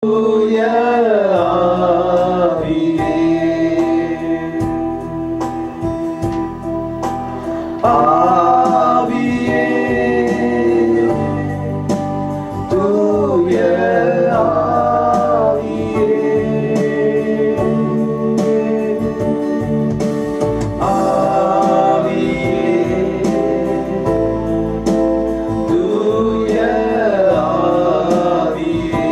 தூய ஆவியே, ஆவியே, தூய ஆவியே, ஆவியே, தூய ஆவியே,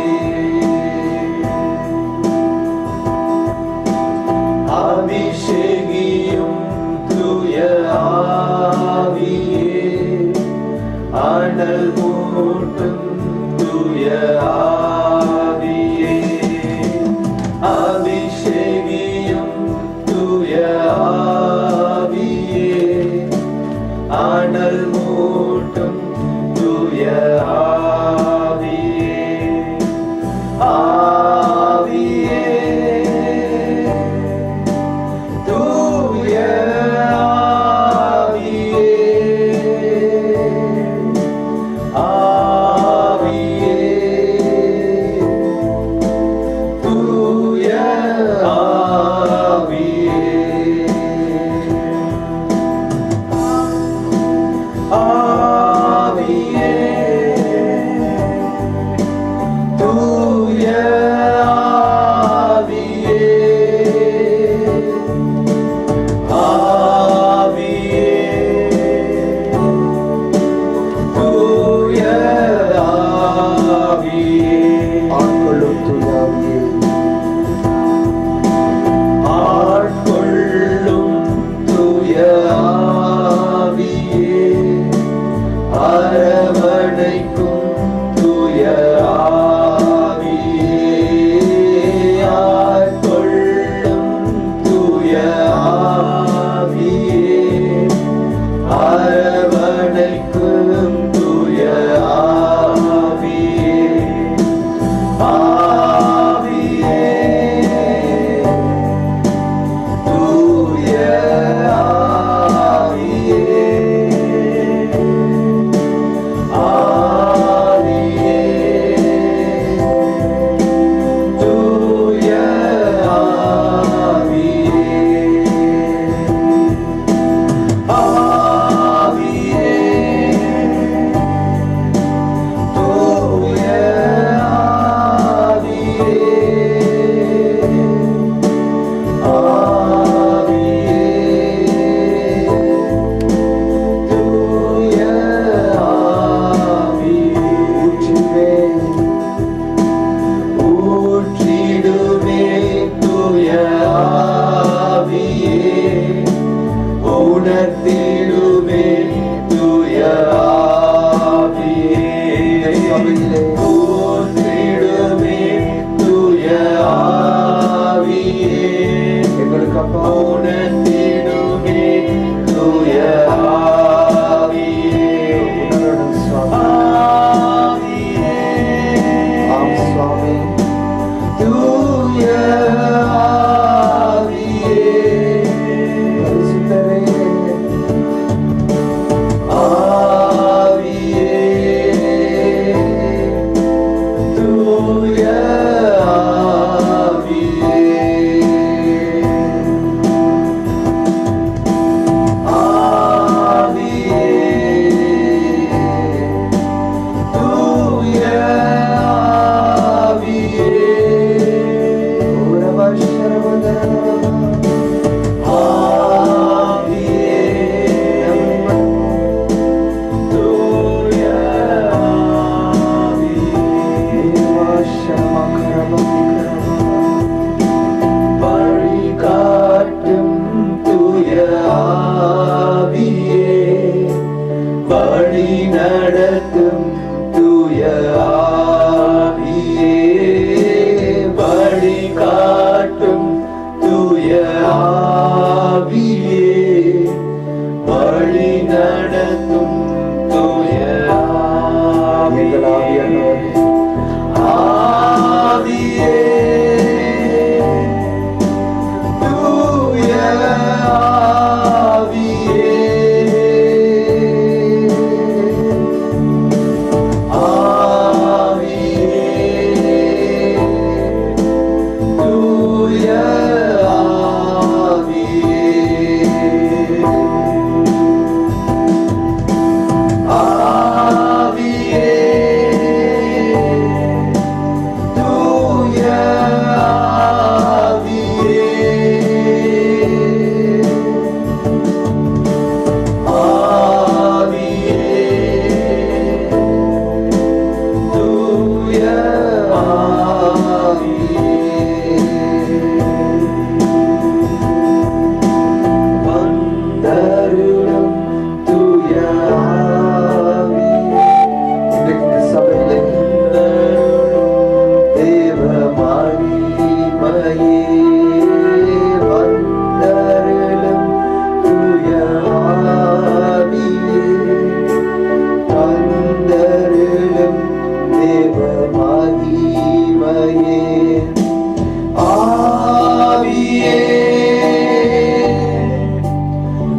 ஆவியே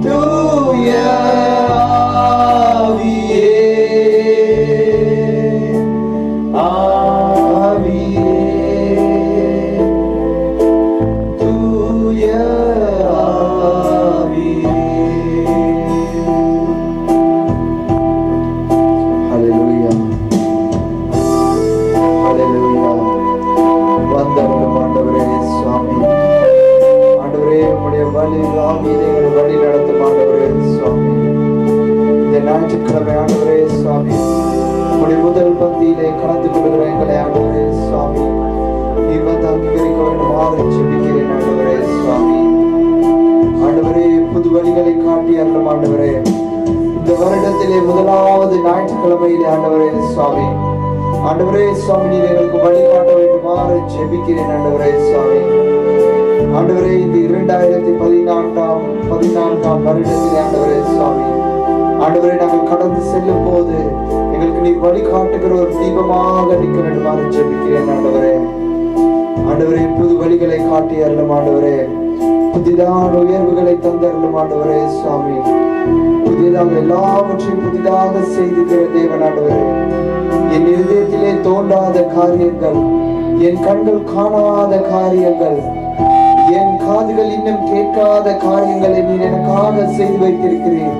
தூய ஆவியே ஆவியே தூய ஆவியே. ஹல்லேலூயா ஹல்லேலூயா. வந்தவரும் ஆண்டவரே சுவாமி, ஆண்டவரே உம்முடைய வழி ஆவியை வழி நடத்தும் ஆண்டவரே சுவாமி. இந்த ஞாயிற்றுக்கிழமை ஆண்டவரே சுவாமி, உம்முடைய முதல் பந்தியிலே கலந்து கொள்கிற எங்களை ஆண்டவரே சுவாமி நீர் வந்து அங்கீகரிக்க வேண்டுமாறு ஜெபிக்கிறேன் ஆண்டவரே சுவாமி. ஆண்டவரே புது வழிகளை காட்டி அருளும் ஆண்டவரே. இந்த வருடத்திலே முதலாவது ஞாயிற்றுக்கிழமையிலே ஆண்டவரே சுவாமி, ஆண்டவரே சுவாமி நீர் எங்களுக்கு வழிகாட்ட வேண்டுமாறு ஜெபிக்கிறேன் ஆண்டவரே சுவாமி. ஆண்டவரே இந்த 2014ஆம் வருடத்திலே ஆண்டவரே சுவாமி, ஆண்டவரே நாங்கள் கடந்து செல்லும் போது எங்களுக்கு நீர் வழிகாட்டுகிற ஒரு தீபமாக நிற்க வேண்டுமாறு ஜெபிக்கிறேன் ஆண்டவரே. ஆண்டவரே புது வழிகளை காட்டி அருளும் ஆண்டவரே. புதிதான உயர்வுகளை தந்தருளும் ஆண்டவரே சுவாமி. புதிதாக எல்லாவற்றையும் புதிதாக செய்திருக்கிற தேவன் ஆண்டவரே. என் இதயத்திலே தோன்றாத காரியங்கள், என் கண்கள் காணாத காரியங்கள், என் காதுகள் இன்னும் கேட்காத காரியங்களை நீர் எனக்காக செய்து வைத்திருக்கிறீர்.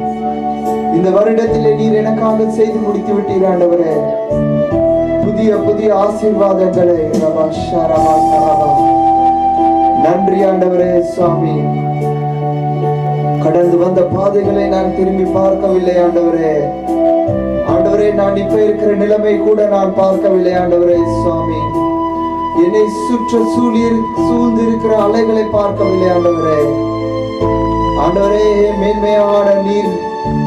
இந்த வருடத்திலே நீர் எனக்காக செய்து முடித்து விட்டீர் ஆண்டவரே. புதிய புதிய ஆசீர்வாதங்களை நன்றி ஆண்டவரே சுவாமி. கடந்து வந்த பாதைகளை நான் திரும்பி பார்க்கவில்லை ஆண்டவரே. ஆண்டவரே நான் இப்ப இருக்கிற நிலைமை கூட நான் பார்க்கவில்லை ஆண்டவரே சுவாமி. என்னை சூழ்ந்து இருக்கிற அலைகளை பார்க்கவில்லை ஆண்டவரே. ஆண்டவரே மேன்மையான நீர்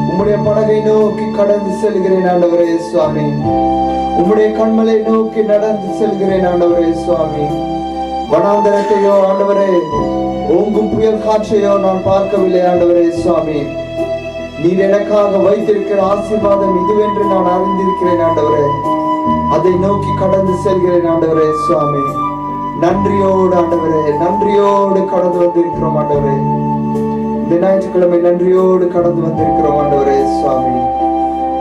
உம்முடைய படகை நோக்கி கடந்து செல்கிறேன் ஆண்டவரே சுவாமி. உம்முடைய கண்மலை நோக்கி நடந்து செல்கிறேன் ஆண்டவரே சுவாமி. வனாந்தரத்தையோ ஆண்டவரே ஓங்கும் புயல் காற்றையோ நான் பார்க்கவில்லை ஆண்டவரே சுவாமி. நீர் எனக்காக வைத்திருக்கிற ஆசீர்வாதம் இதுவென்று நான் அறிந்திருக்கிறேன் ஆண்டவரே. அதை நோக்கி கடந்து செல்கிறேன் ஆண்டவரே சுவாமி. நன்றியோடு ஆண்டவரே, நன்றியோடு கடந்து வந்திருக்கிறோம் ஆண்டவரே. இந்த ஞாயிற்றுக்கிழமை நன்றியோடு கடந்து வந்திருக்கிறோம் ஆண்டவரே சுவாமி.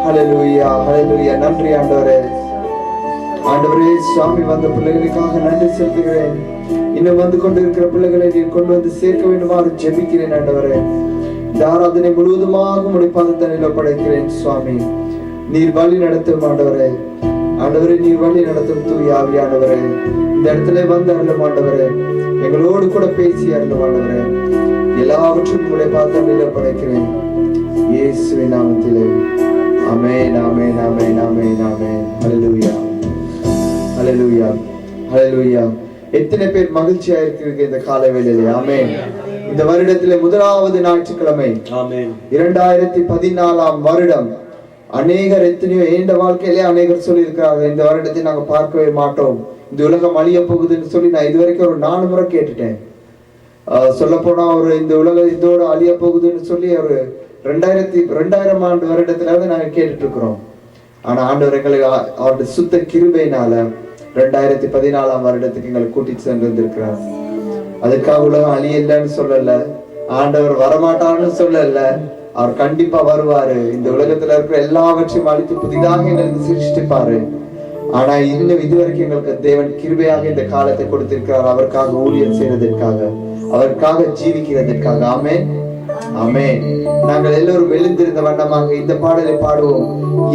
ஹல்லேலூயா ஹல்லேலூயா. நன்றி ஆண்டவரே. ஆண்டவரே சுவாமி, வந்த பிள்ளைகளுக்காக நன்றி செலுத்துகிறேன். இன்னும் வந்து கொண்டிருக்கிற பிள்ளைகளை நீர் கொண்டு வந்து சேர்க்க வேண்டுமாறு ஜெபிக்கிறேன் ஆண்டவரே. இந்த ஆராதனை முழுவதுமாக உம்முடைய பாதத்தண்டையில படைக்கிறேன் சுவாமி. நீர் வழி நடத்தும் ஆண்டவரே. ஆண்டவரே நீர் வழி நடத்தும் தூய ஆவியானவரே. இந்த இடத்துல வந்து அருளும் ஆண்டவரே. எங்களோடு கூட பேசி அருளும் ஆண்டவரே. எல்லாவற்றும் உம்முடைய பாதத்தண்டையில படைக்கிறேன் இயேசுவின் நாமத்திலே. ஆமென் ஆமென் ஆமென் ஆமென் ஆமென். ஹல்லேலூயா ஹல்லேலூயா ஹல்லேலூயா. எத்தனை பேர் மகிழ்ச்சியா இருக்கிறீங்க இந்த கால வேளையிலே? ஆமென். இந்த வருடத்திலே முதலாவது ஞாயிற்றுக்கிழமை, 2014ஆம் வருடம். அநேகர் எத்தனையோ எந்த வாழ்க்கையிலே அநேகர் சொல்லி இருக்கிறார்கள், இந்த வருடத்தை நாங்க பார்க்கவே மாட்டோம், இந்த உலகம் அழிய போகுதுன்னு சொல்லி நான் இதுவரைக்கும் ஒரு 4 முறை கேட்டுட்டேன். சொல்ல போனா ஒரு இந்த உலகம் இதோட அழிய போகுதுன்னு சொல்லி ஒரு 2000 ஆண்டு வருடத்துல நாங்க கேட்டுட்டு இருக்கிறோம். ஆனா ஆண்டவர் எங்களுக்கு அவருடைய சுத்த கிருபையினால 2014ஆம் வருடத்துக்கு எங்களை கூட்டிட்டு சென்று வந்திருக்கிறார். அதுக்காக உலகம் அழியலன்னு சொல்லல, ஆண்டவர் வரமாட்டான்னு சொல்லல, அவர் கண்டிப்பா வருவாரு. இந்த உலகத்துல இருக்கிற எல்லாவற்றையும் அழித்து புதிதாக எங்களுக்கு சிருஷ்டிப்பாரு. ஆனா இன்னும் இதுவரைக்கும் எங்களுக்கு தேவன் கிருபையாக இந்த காலத்தை கொடுத்திருக்கிறார், அவருக்காக ஊழியம் செய்யறதற்காக, அவருக்காக ஜீவிக்கிறதற்காக. ஆமென் ஆமென். நாங்கள் எல்லோரும் எழுந்திருந்த வண்ணமாக இந்த பாடலை பாடுவோம்.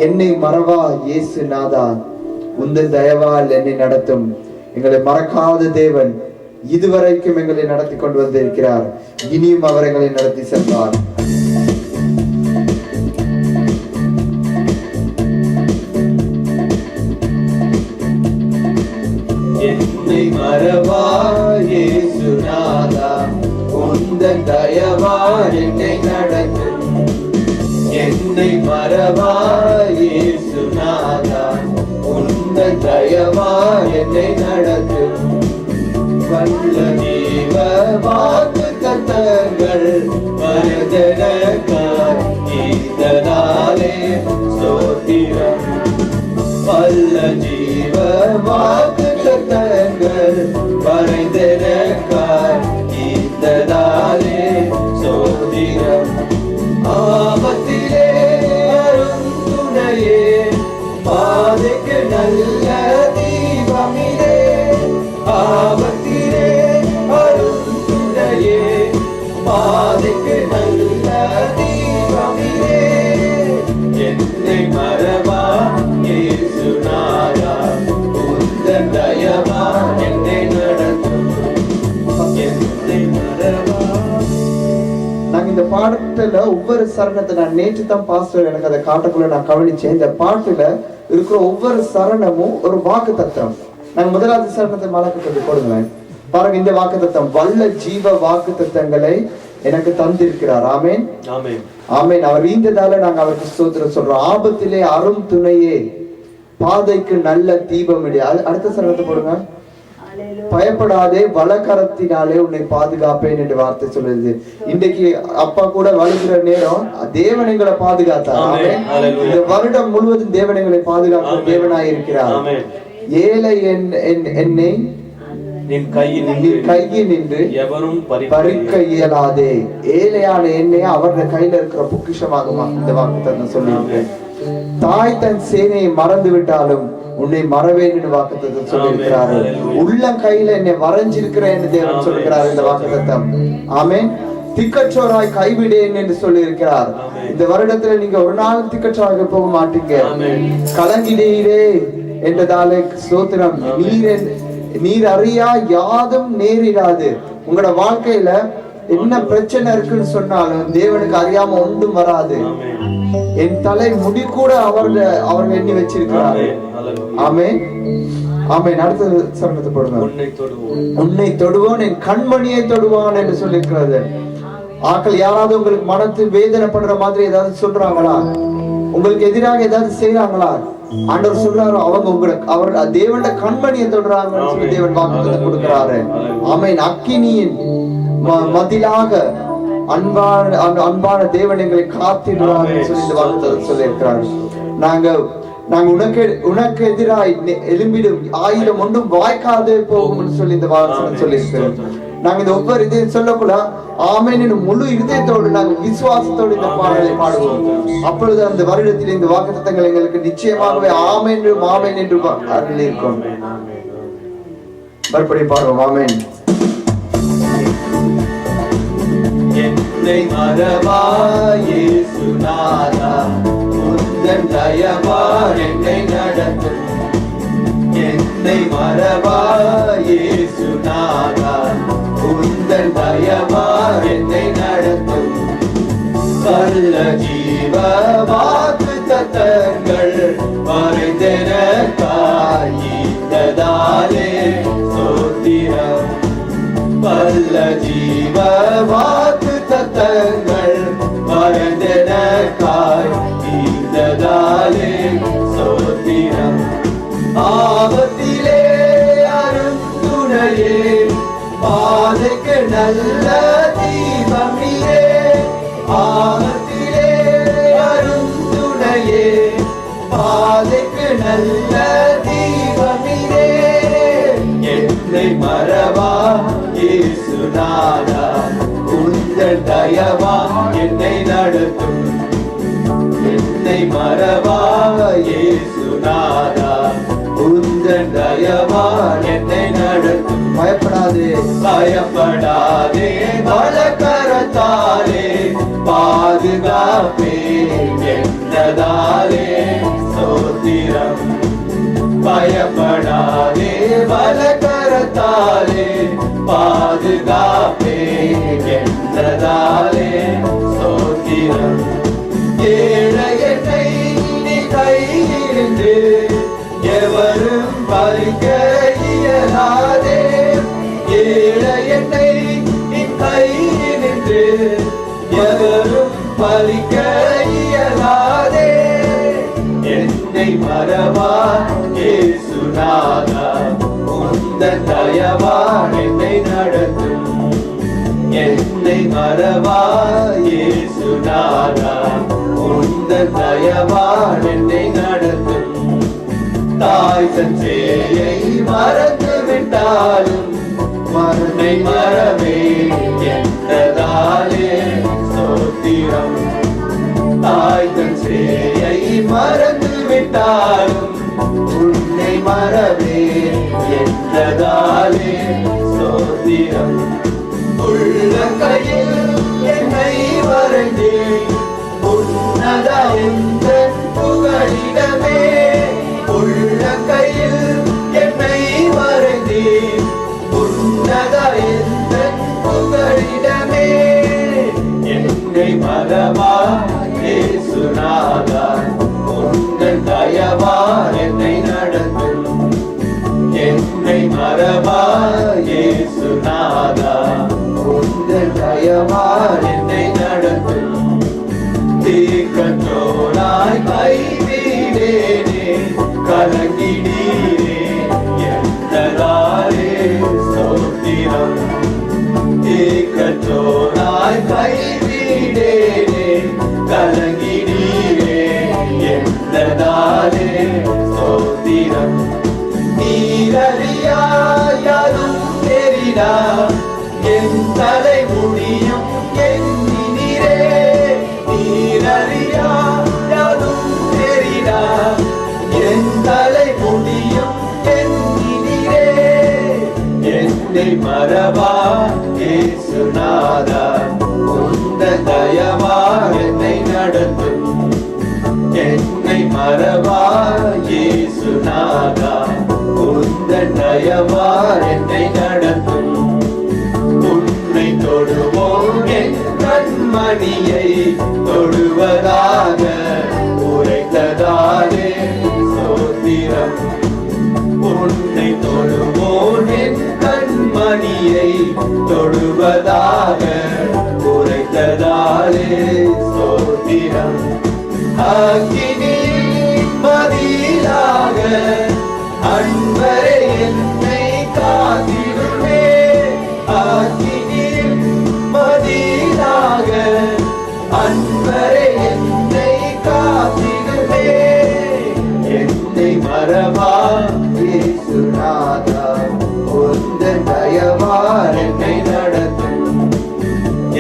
என்னை மறவா இயேசு நாதா, உந்தன் தயவால் என்னை நடத்தும். எங்களை மறக்காத தேவன் இதுவரைக்கும் எங்களை நடத்தி கொண்டு வந்திருக்கிறார், இனியும் அவர் எங்களை நடத்தி செல்வார். என்னை மறவா இயேசு நாதா, உந்தன் தயவால் என்னை நடத்தும். என்னை மறவா இயேசு நாதா, உந்தன் தயவால் என்னை நடத்தும். வல்ல தேவ வாக்குத்தத்தங்கள் வருதனக்காய் இதனாலே ஸ்தோத்திரம். வல்ல ஜீவ வாக்குத்தத்தங்கள் ஆபத்திலே அருந்துணையே, பாதைக்கு நல்ல தீபமிலே, என்னை மறவா இயேசுநாதா, உந்தன் தயவா என்னை நடத்தும், என்னை மறவா. நாங்க இந்த பாடத்துல ஒவ்வொரு சரணத்தை, நான் நேற்று தான் பாஸ்டர் எனக்கு அதை காட்டக்குள்ள நான் கவனிச்சேன், இந்த பாட்டுல இருக்கிற ஒவ்வொரு சரணமும் ஒரு வாக்கு தத்துவம். நாங்க முதலாவது சரணத்தை மலக்கத்தை போடுங்களேன் பாருங்க. இந்த வாக்கு தத்துவம், வல்ல ஜீவ வாக்கு தத்துவங்களை எனக்கு தந்திருக்கிறார். ஆமேன் ஆமேன் ஆமேன். அவர் ஈந்ததால நாங்க அவருக்கு ஸ்தோத்திரம் சொல்றோம். ஆபத்திலே அரும் துணையே, பாதைக்கு நல்ல தீபம் இடி. அடுத்த சரணத்தை போடுங்க. பயப்படாதே, வலக்கரத்தினாலே உன்னை பாதுகாப்பேன் என்று வார்த்தை சொல்லுது. இன்றைக்கு அப்பா கூட வலுகிற நேரம் தேவன் எங்களை பாதுகாத்தார். இந்த வருடம் முழுவதும் தேவன் எங்களை பாதுகாக்கிற தேவனாய் இருக்கிறார். ஏழை என்னை கையில் நின்று எவரும் பறிக்க இயலாதே. ஏழையான என்னை அவருடைய கையில இருக்கிற பொக்கிஷமாகுமா இந்த வாக்குத்தத்தம் சொல்லி. தாய் தன் சேனையை மறந்து விட்டாலும் உன்னை மறவேன் என்று வாக்குத்தத்தம் சொல்லியிருக்கிறாரு. உள்ள கையில என்னை வரைஞ்சிருக்கிறேன் என்று தேவன் சொல்லுகிறார் இந்த வாக்குத்தத்தம். ஆமென். திக்கற்றோராய் கைவிடேன் என்று சொல்லி இருக்கிறார். இந்த வருடத்துல நீங்க ஒரு நாள் திக்கற்றோராக போக மாட்டீங்க. கலங்கிடீரே என்றதாலே ஸ்தோத்திரம். நீர் அறியா யாதும் நேரிடாது. உங்களோட வாழ்க்கையில என்ன பிரச்சனை இருக்குன்னு சொன்னாலும் தேவனுக்கு அறியாம ஒன்றும் வராது. என் தலை முடி கூட அவர்கள் எண்ணி வச்சிருக்கிறாரு. ஆமென் ஆமென். அடுத்த சரணத்தை போடுங்க. உன்னை தொடுவோன், என் கண்மணியை தொடுவான் என்று சொல்லியிருக்கிறது. ஆக்கள் யாராவது உங்களுக்கு மனத்தில் வேதனைப்படுற மாதிரி ஏதாவது சொல்றாங்களா, உங்களுக்கு எதிராக ஏதாவது செய்யறாங்களா, ஆண்டவர் சொல்றாரு அவங்க உங்களுக்கு அவர் தேவனுடைய கண்மணியை தொடுறாங்கன்னு சொல்லி தேவன் வாக்குத்தத்தம் கொடுக்கிறாரு. ஆமென். அக்கினியின் மதிலாக அன்பான தேவன் எங்களை காத்திடுவார் சொல்லி இந்த வாக்குத்தத்தம் சொல்லி இருக்கிறார். நாங்க உனக்கு எதிராய் எழும்பிடும் ஆயுதம் ஒன்றும் வாய்க்காதே போகும் சொல்லி இந்த வாசனம் சொல்லி இருக்கிறோம். நாங்க இந்த ஒவ்வொரு இதையும் சொல்லக்கூட ஆமென் முழு இதயத்தோடு நாங்க விசுவாசத்தோடு இந்த பாடலை பாடுவோம். அப்பொழுது அந்த வருடத்தில் இந்த வாக்குத்தத்தங்கள் எங்களுக்கு நிச்சயமாகவே ஆமென் ஆமென் என்று அருள் இருக்கும். மறுபடியும் பாடுவோம். ஆமென். என்னை மறவா இயேசுநாதா, உந்தன் தயவா என்னை நடத்தும். என்னை மறவா இயேசுநாதா, உந்தன் தயவா என்னை நடத்தும். வல்ல ஜீவ வாக்குத்தத்தங்கள் மறைந்தெனக்காய் ஈந்ததாலே ஸ்தோத்திரம். வல்ல ஜீவ வாக்குத்தத்தங்கள் மறைந்தெனக்காய் ஈந்ததாலே ஸ்தோத்திரம். ஆபத்திலே அருந்துணையே, பாதைக்கு நல்ல தீபமிலே. ஆபத்திலே அருந்துணையே, பாதைக்கு நல்ல தீபமிலே. என்னை மறவா இயேசுநாதா, உந்தன் தயவா என்னை நடத்தும். என்னை மறவா இயேசுநாதா, உந்தன் தயவா என்னை நடத்தும். பயப்படாதே பயப்படாதே, வலக்கரத்தாலே பாதுகாப்பே என்றதாலே ஸ்தோத்திரம். பயப்படாதே வலக்கரத்தாலே பாதுகாப்பே என்றதாலே ஸ்தோத்திரம். ஏழை என்னை நீ கையிலிருந்து எவரும் பறிக்க இயலாதே. ஏழை என்னை நீ கையிலிருந்து எவரும் பறிக்க இயலாதே. என்னை மறவா இயேசுநாதா, உந்தன் தயவா என்னை நடத்தும். என்னை மறவா இயேசுநாதா, உந்தன் தயவா என்னை நடத்தும். தாய் தன் சேயை மறந்து விட்டாலும் மரணை மறவே என்றதாலே ஸ்தோத்திரம். தாய் தன் சேயை மறந்து விட்டாலும் உன்னை மறவே என்றதாலே கையில் என்னை வரைந்தேன் உன்னத எந்தன் புகழிடமே உள்ள கையில் என்னை வரைந்தேன் உன்னத எந்தன் புகழிடமே என்னை மறவா இயேசுநாதா உந்தன் தயவா என்னை நடத்தும் என்னை மறவா இயேசுநாதா உந்தன் தயவா என்னை நடத்தும் தீர்க்கத்தோனாய் கைவிடேனே கலங்கிடீரே என்றதாலே ஸ்தோத்திரம் தீர்க்கத்தோனாய் கைவிடேனே கலங்கிடீரே என்றதாலே ஸ்தோத்திரம் நீரறியா யாரும் தெரியா என் தலை முடியும் எண்ணினீரே நீரறியா யாரும் தெரியா என் தலை முடியும் எண்ணினீரே என்னை மறவா இயேசுநாதா உந்த தயவா என்னை நடத்தும் என்னை மறவா இயேசுநாதா உந்த தயவா என்னை நடத்தும் உன்னை தொடுவோம் என் கண்மணியை தொடுவதாக உரைத்ததாலே ஸ்தோத்திரம் உன்னை தொடுவோம் என் கண்மணியை தொடுவதாக உரைத்ததாலே ஸ்தோத்திரம் அக்கினி மதிலாக அன்பரே என்னை காத்திடுமே அக்கினி மதிலாக அன்பரே என்னை காத்திடுமே என்னை மறவா இயேசுநாதா உந்தன் தயவா என்னை நடத்தும்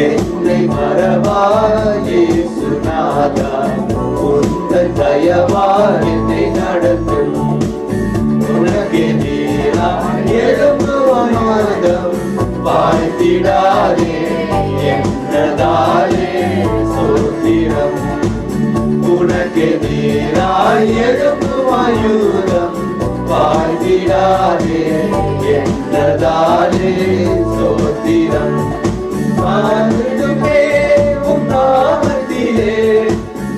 என்னை மறவா இயேசுநாதா உந்தன் தயவா என்னை நடத்தும் உனக்கு நீரா எழும்புவாதம் வாழ்த்திடாதே என்றதாலே ஸ்தோத்திரம் உனக்கு நீரா எழும்புவாயுதம் வாழ்த்திடாதே என்றதாலே ஸ்தோத்திரம் நாமத்திலே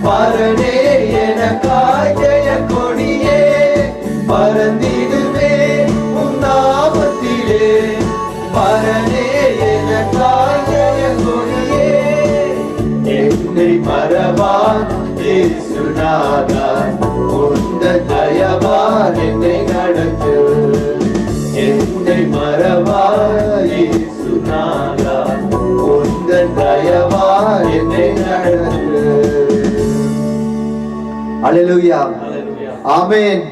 பரனே எனக்காய் ஜெய கொடியே பரந்திடுமே உன் நாமத்திலே பரனே எனக்காய் ஜெய கொடியே என்னை மறவா இயேசுநாதா உந்த தயவா என்னை நடத்து என்னை மறவா இயேசுநாதா உந்த தயவா என்னை நடத்து. அல்லேலூயா ஆமென்.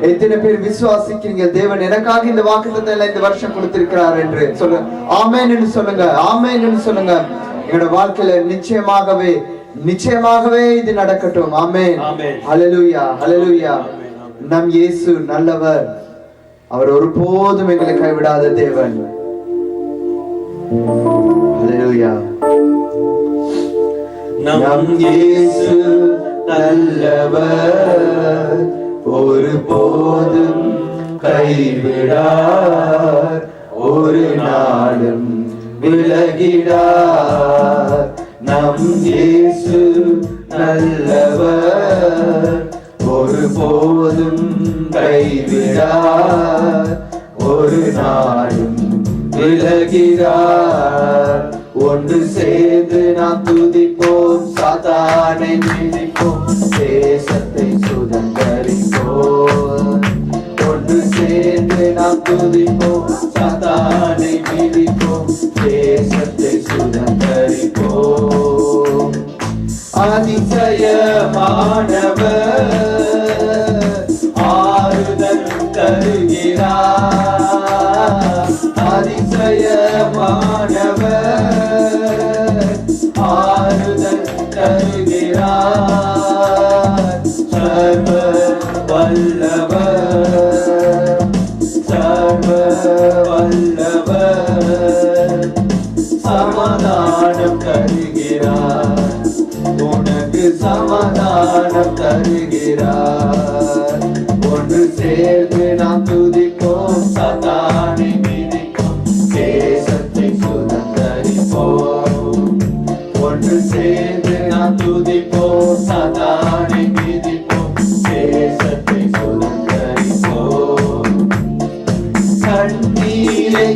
எத்தனை பேர் விசுவாசிக்கிறீங்க தேவன் எனக்காக இந்த வாக்குத்தத்தம் இந்த வருஷம் கொடுத்திருக்கிறார் என்று சொல்லுங்க. ஆமென் என்று சொல்லுங்க. ஆமென் என்று சொல்லுங்க. எங்களோட வாழ்க்கையில நிச்சயமாகவே இது நடக்கட்டும். ஆமென். அல்லேலூயா அல்லேலூயா. நம் இயேசு நல்லவர். அவர் ஒருபோதும் எங்களை கைவிடாத தேவன். அல்லேலூயா. நம் இயேசு நல்லவர், ஒருபோதும் கைவிடார், ஒரு நாளும் விலகிடார். நம் இயேசு நல்லவர், ஒருபோதும் கைவிடார், ஒரு நாளும் விலகிறார். ஒன்று சேர்ந்து நாம் துதிப்போம், சாத்தானை மிதிப்போம், தேசத்தை சுதந்தரிப்போம். ஒன்று சேர்ந்து நாம் துதிப்போம், சாத்தானை மிதிப்போம், தேசத்தை சுதந்தரிப்போம். அதிசயமானவர் ஆறுதல் தருகிறார். அதிசயமானவர் ஆறுதல் தருகிறார். சர்வ வல்லவர், சர்வ வல்லவர், சமா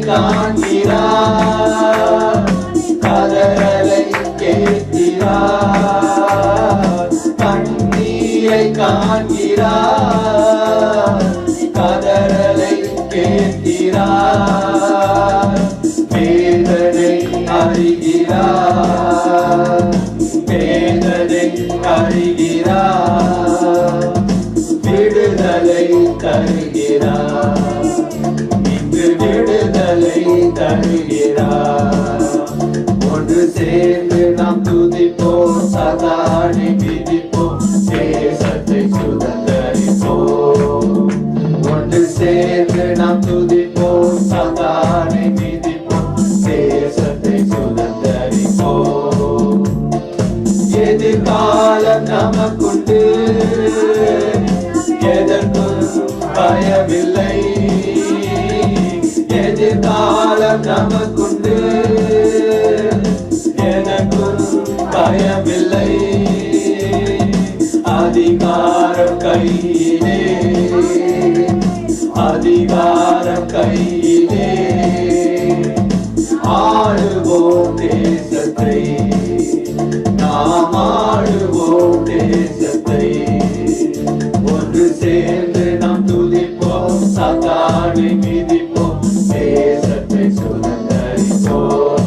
காண்கிறார், கதறலை கேட்கிறார். கண்ணீரை காண்கிறார், கதறலை கேட்கிறார். வேதனை அறிகிறார், வேதனை அறிகிறார். விடுதலை தருகிறார், இங்கு விடுதலை தருகிறார். ஒன்று சேர்ந்து நாம் துதிப்போம், சதானை மிதிப்போம், தேசத்தை சுதந்தரிப்போம். ஒன்று சேர்ந்து நாம் துதிப்போம், சதானை மிதிப்போம், தேசத்தை சுதந்தரிப்போம். எதிர்காலம் நமக்குண்டு, எதற்கும் பயமில்லை. எதிர்காலம் நமக்குண்டு, எனக்கும் பயமில்லை. அதிகாரம் கையிலே, அதிகாரம் கையிலே. ஆளுவோம் தேசத்தை, நாம் ஆளுவோம் தேசத்தை. ஒன்று சேர்ந்து நாம் துதிப்போம், சத்தானை மிதிப்போம், தேசத்தை சுதந்தரிப்போம்.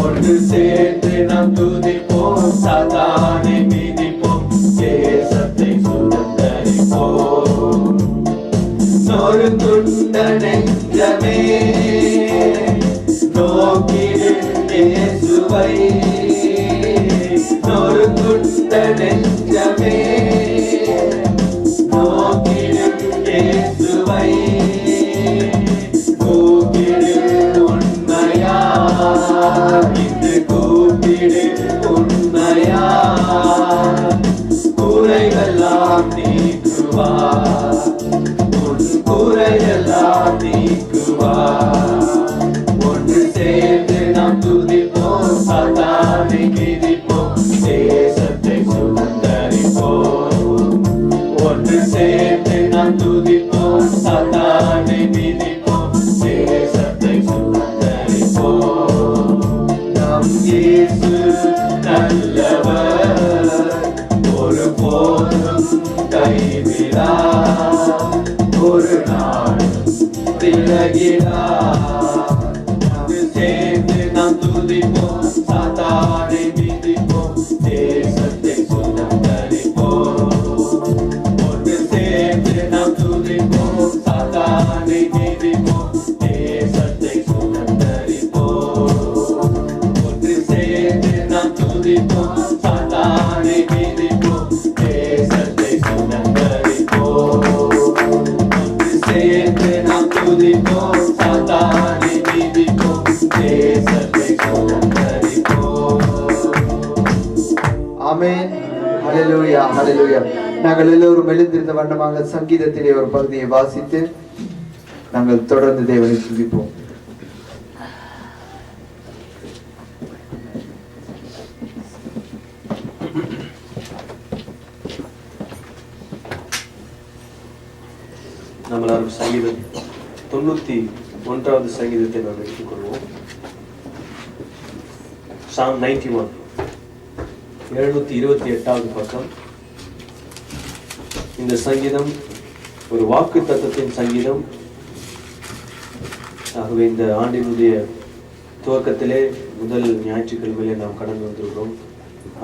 ஒன்று சேர்ந்து நாம் துதிப்போம், சத்தானை மிதிப்போம், தேசத்தை சுதந்தரிப்போம். நொறுங்குண்ட நெஞ்சமே நோக்கிடு இயேசுவை, நொறுங்குண்ட நெஞ்சமே நோக்கிடு இயேசுவை. கூப்பிடு உண்மையா, இன்று கூப்பிடு உண்மையா. குறைவெல்லாம் நீக்குவார், உன் குறையெல்லாம் நீக்குவார். ஒன்று சேர்ந்து நாம் துதிப்போம், சத்தானை மிதிப்போம், தேசத்தை சுதந்தரிப்போம். ஒன்று சேர்ந்து நாம் துதிப்போம், சத்தானை மிதிப்போம், தேசத்தை சுதந்தரிப்போம். நம் இயேசு நல்லவர், ஒருபோதும் கைவிடார், ஒரு நாள் விலகிடார். சேர்ந்து நாம் துதிப்போம், சாத்தானை மிதிப்போம், தேசத்தை சுதந்தரிப்போம். ஒன்று சேர்ந்து நாம் துதிப்போம், சாத்தானை மிதிப்போம், தேசத்தை சுதந்தரிப்போம். ஒன்று சேர்ந்து நாம் துதிப்போம், சாத்தானை மிதிப்போம், தேசத்தை சுதந்தரிப்போம். ஒன்று சேர்ந்து நாம் துதிப்போம், சாத்தானை மிதிப்போம், தேசத்தை சுதந்தரிப்போம். ஆமென். ஹல்லேலூயா, ஹல்லேலூயா. நாங்கள் எல்லோரும் எழுந்திருந்த வண்ணமாக சங்கீதத்திலே ஒரு பகுதியை வாசித்து நாங்கள் தொடர்ந்து தேவனை துதிப்போம். நம்மளால் சங்கீதம் 91வது சங்கீதத்தை நாம் எடுத்துக்கொள்வோம். Psalm 91, 728வது பக்கம். இந்த சங்கீதம் ஒரு வாக்கு தத்தத்தின் சங்கீதம். ஆகவே இந்த ஆண்டினுடைய துவக்கத்திலே முதல் ஞாயிற்றுக்கிழமையிலே நாம் கடந்து வந்திருக்கிறோம்.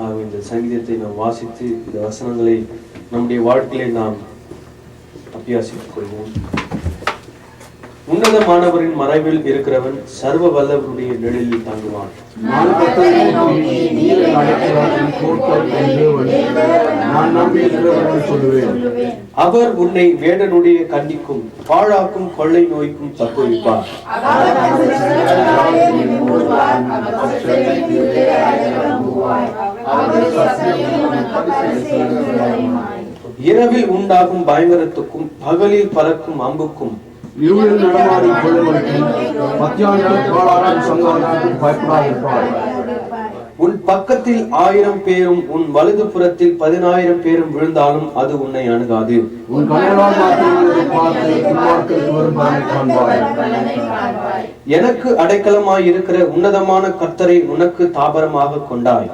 ஆகவே இந்த சங்கீதத்தை நாம் வாசித்து இந்த வசனங்களை நம்முடைய வாழ்க்கையிலே நாம் அபியாசித்துக் கொள்வோம். உன்னதமானவரின் மறைவில் இருக்கிறவன் சர்வ வல்லவருடைய நிழலில் தங்குவான். அவர் உன்னை வேடனுடைய கண்ணிக்கும் பாழாக்கும் கொள்ளை நோய்க்கும் தப்புவிப்பார். இரவில் உண்டாகும் பயங்கரத்துக்கும் பகலில் பறக்கும் அம்புக்கும் இருளில் நடமாடும் கொள்ளைகளுக்கும் மத்தியானத்தில் பாழாக்கும் சங்காரத்துக்கும் பயப்படாதிருப்பாய். உன் பக்கத்தில் 1000 பேரும் உன் வலது புறத்தில் 10,000 பேரும் விழுந்தாலும் அது உன்னை அணுகாது. உன் கண்களால் மாத்திரத்தை பார்த்து துன்மார்க்கருக்கு வரும் பலனை காண்பாய். எனக்கு அடைக்கலமாய் இருக்கிற உன்னதமான கர்த்தரை உனக்கு தாபரமாக கொண்டாய்.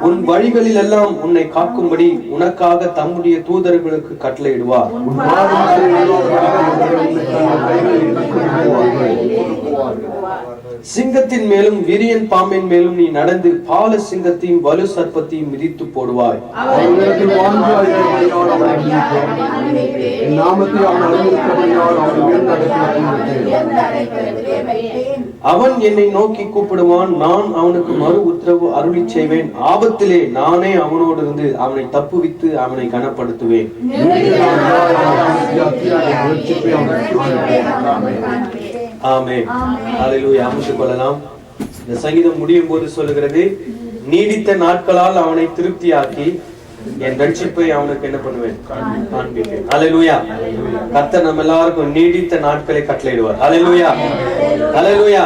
உன் வழிகளில் எல்லாம் உன்னை காக்கும்படி உனக்காக தம்முடைய தூதர்களுக்கு கட்டளையிடுவார். சிங்கத்தின் மேலும் விரியன் பாம்பின் மேலும் நீ நடந்து பால சிங்கத்தையும் வலு சர்ப்பத்தையும் மிதித்து போடுவாய். அவன் என்னை நோக்கி கூப்பிடுவான், நான் அவனுக்கு மறு உத்தரவு அருளி செய்வேன். ஆபத்திலே நானே அவனோடு இருந்து அவனை தப்புவித்து அவனை கனப்படுத்துவேன். ஆமென். ஹல்லேலூயா. அமர்ந்து கொள்ளலாம். இந்த சங்கீதம் முடியும் போது சொல்லுகிறது, நீடித்த நாட்களால் அவனை திருப்தியாக்கி என் ரட்சிப்பை அவனுக்கு என்ன பண்ணுவேன், காண்பிப்பேன். ஹல்லேலூயா. கர்த்தர் நம்ம எல்லாருக்கும் நீடித்த நாட்களை கட்டளையிடுவார். ஹல்லேலூயா. ஹல்லேலூயா.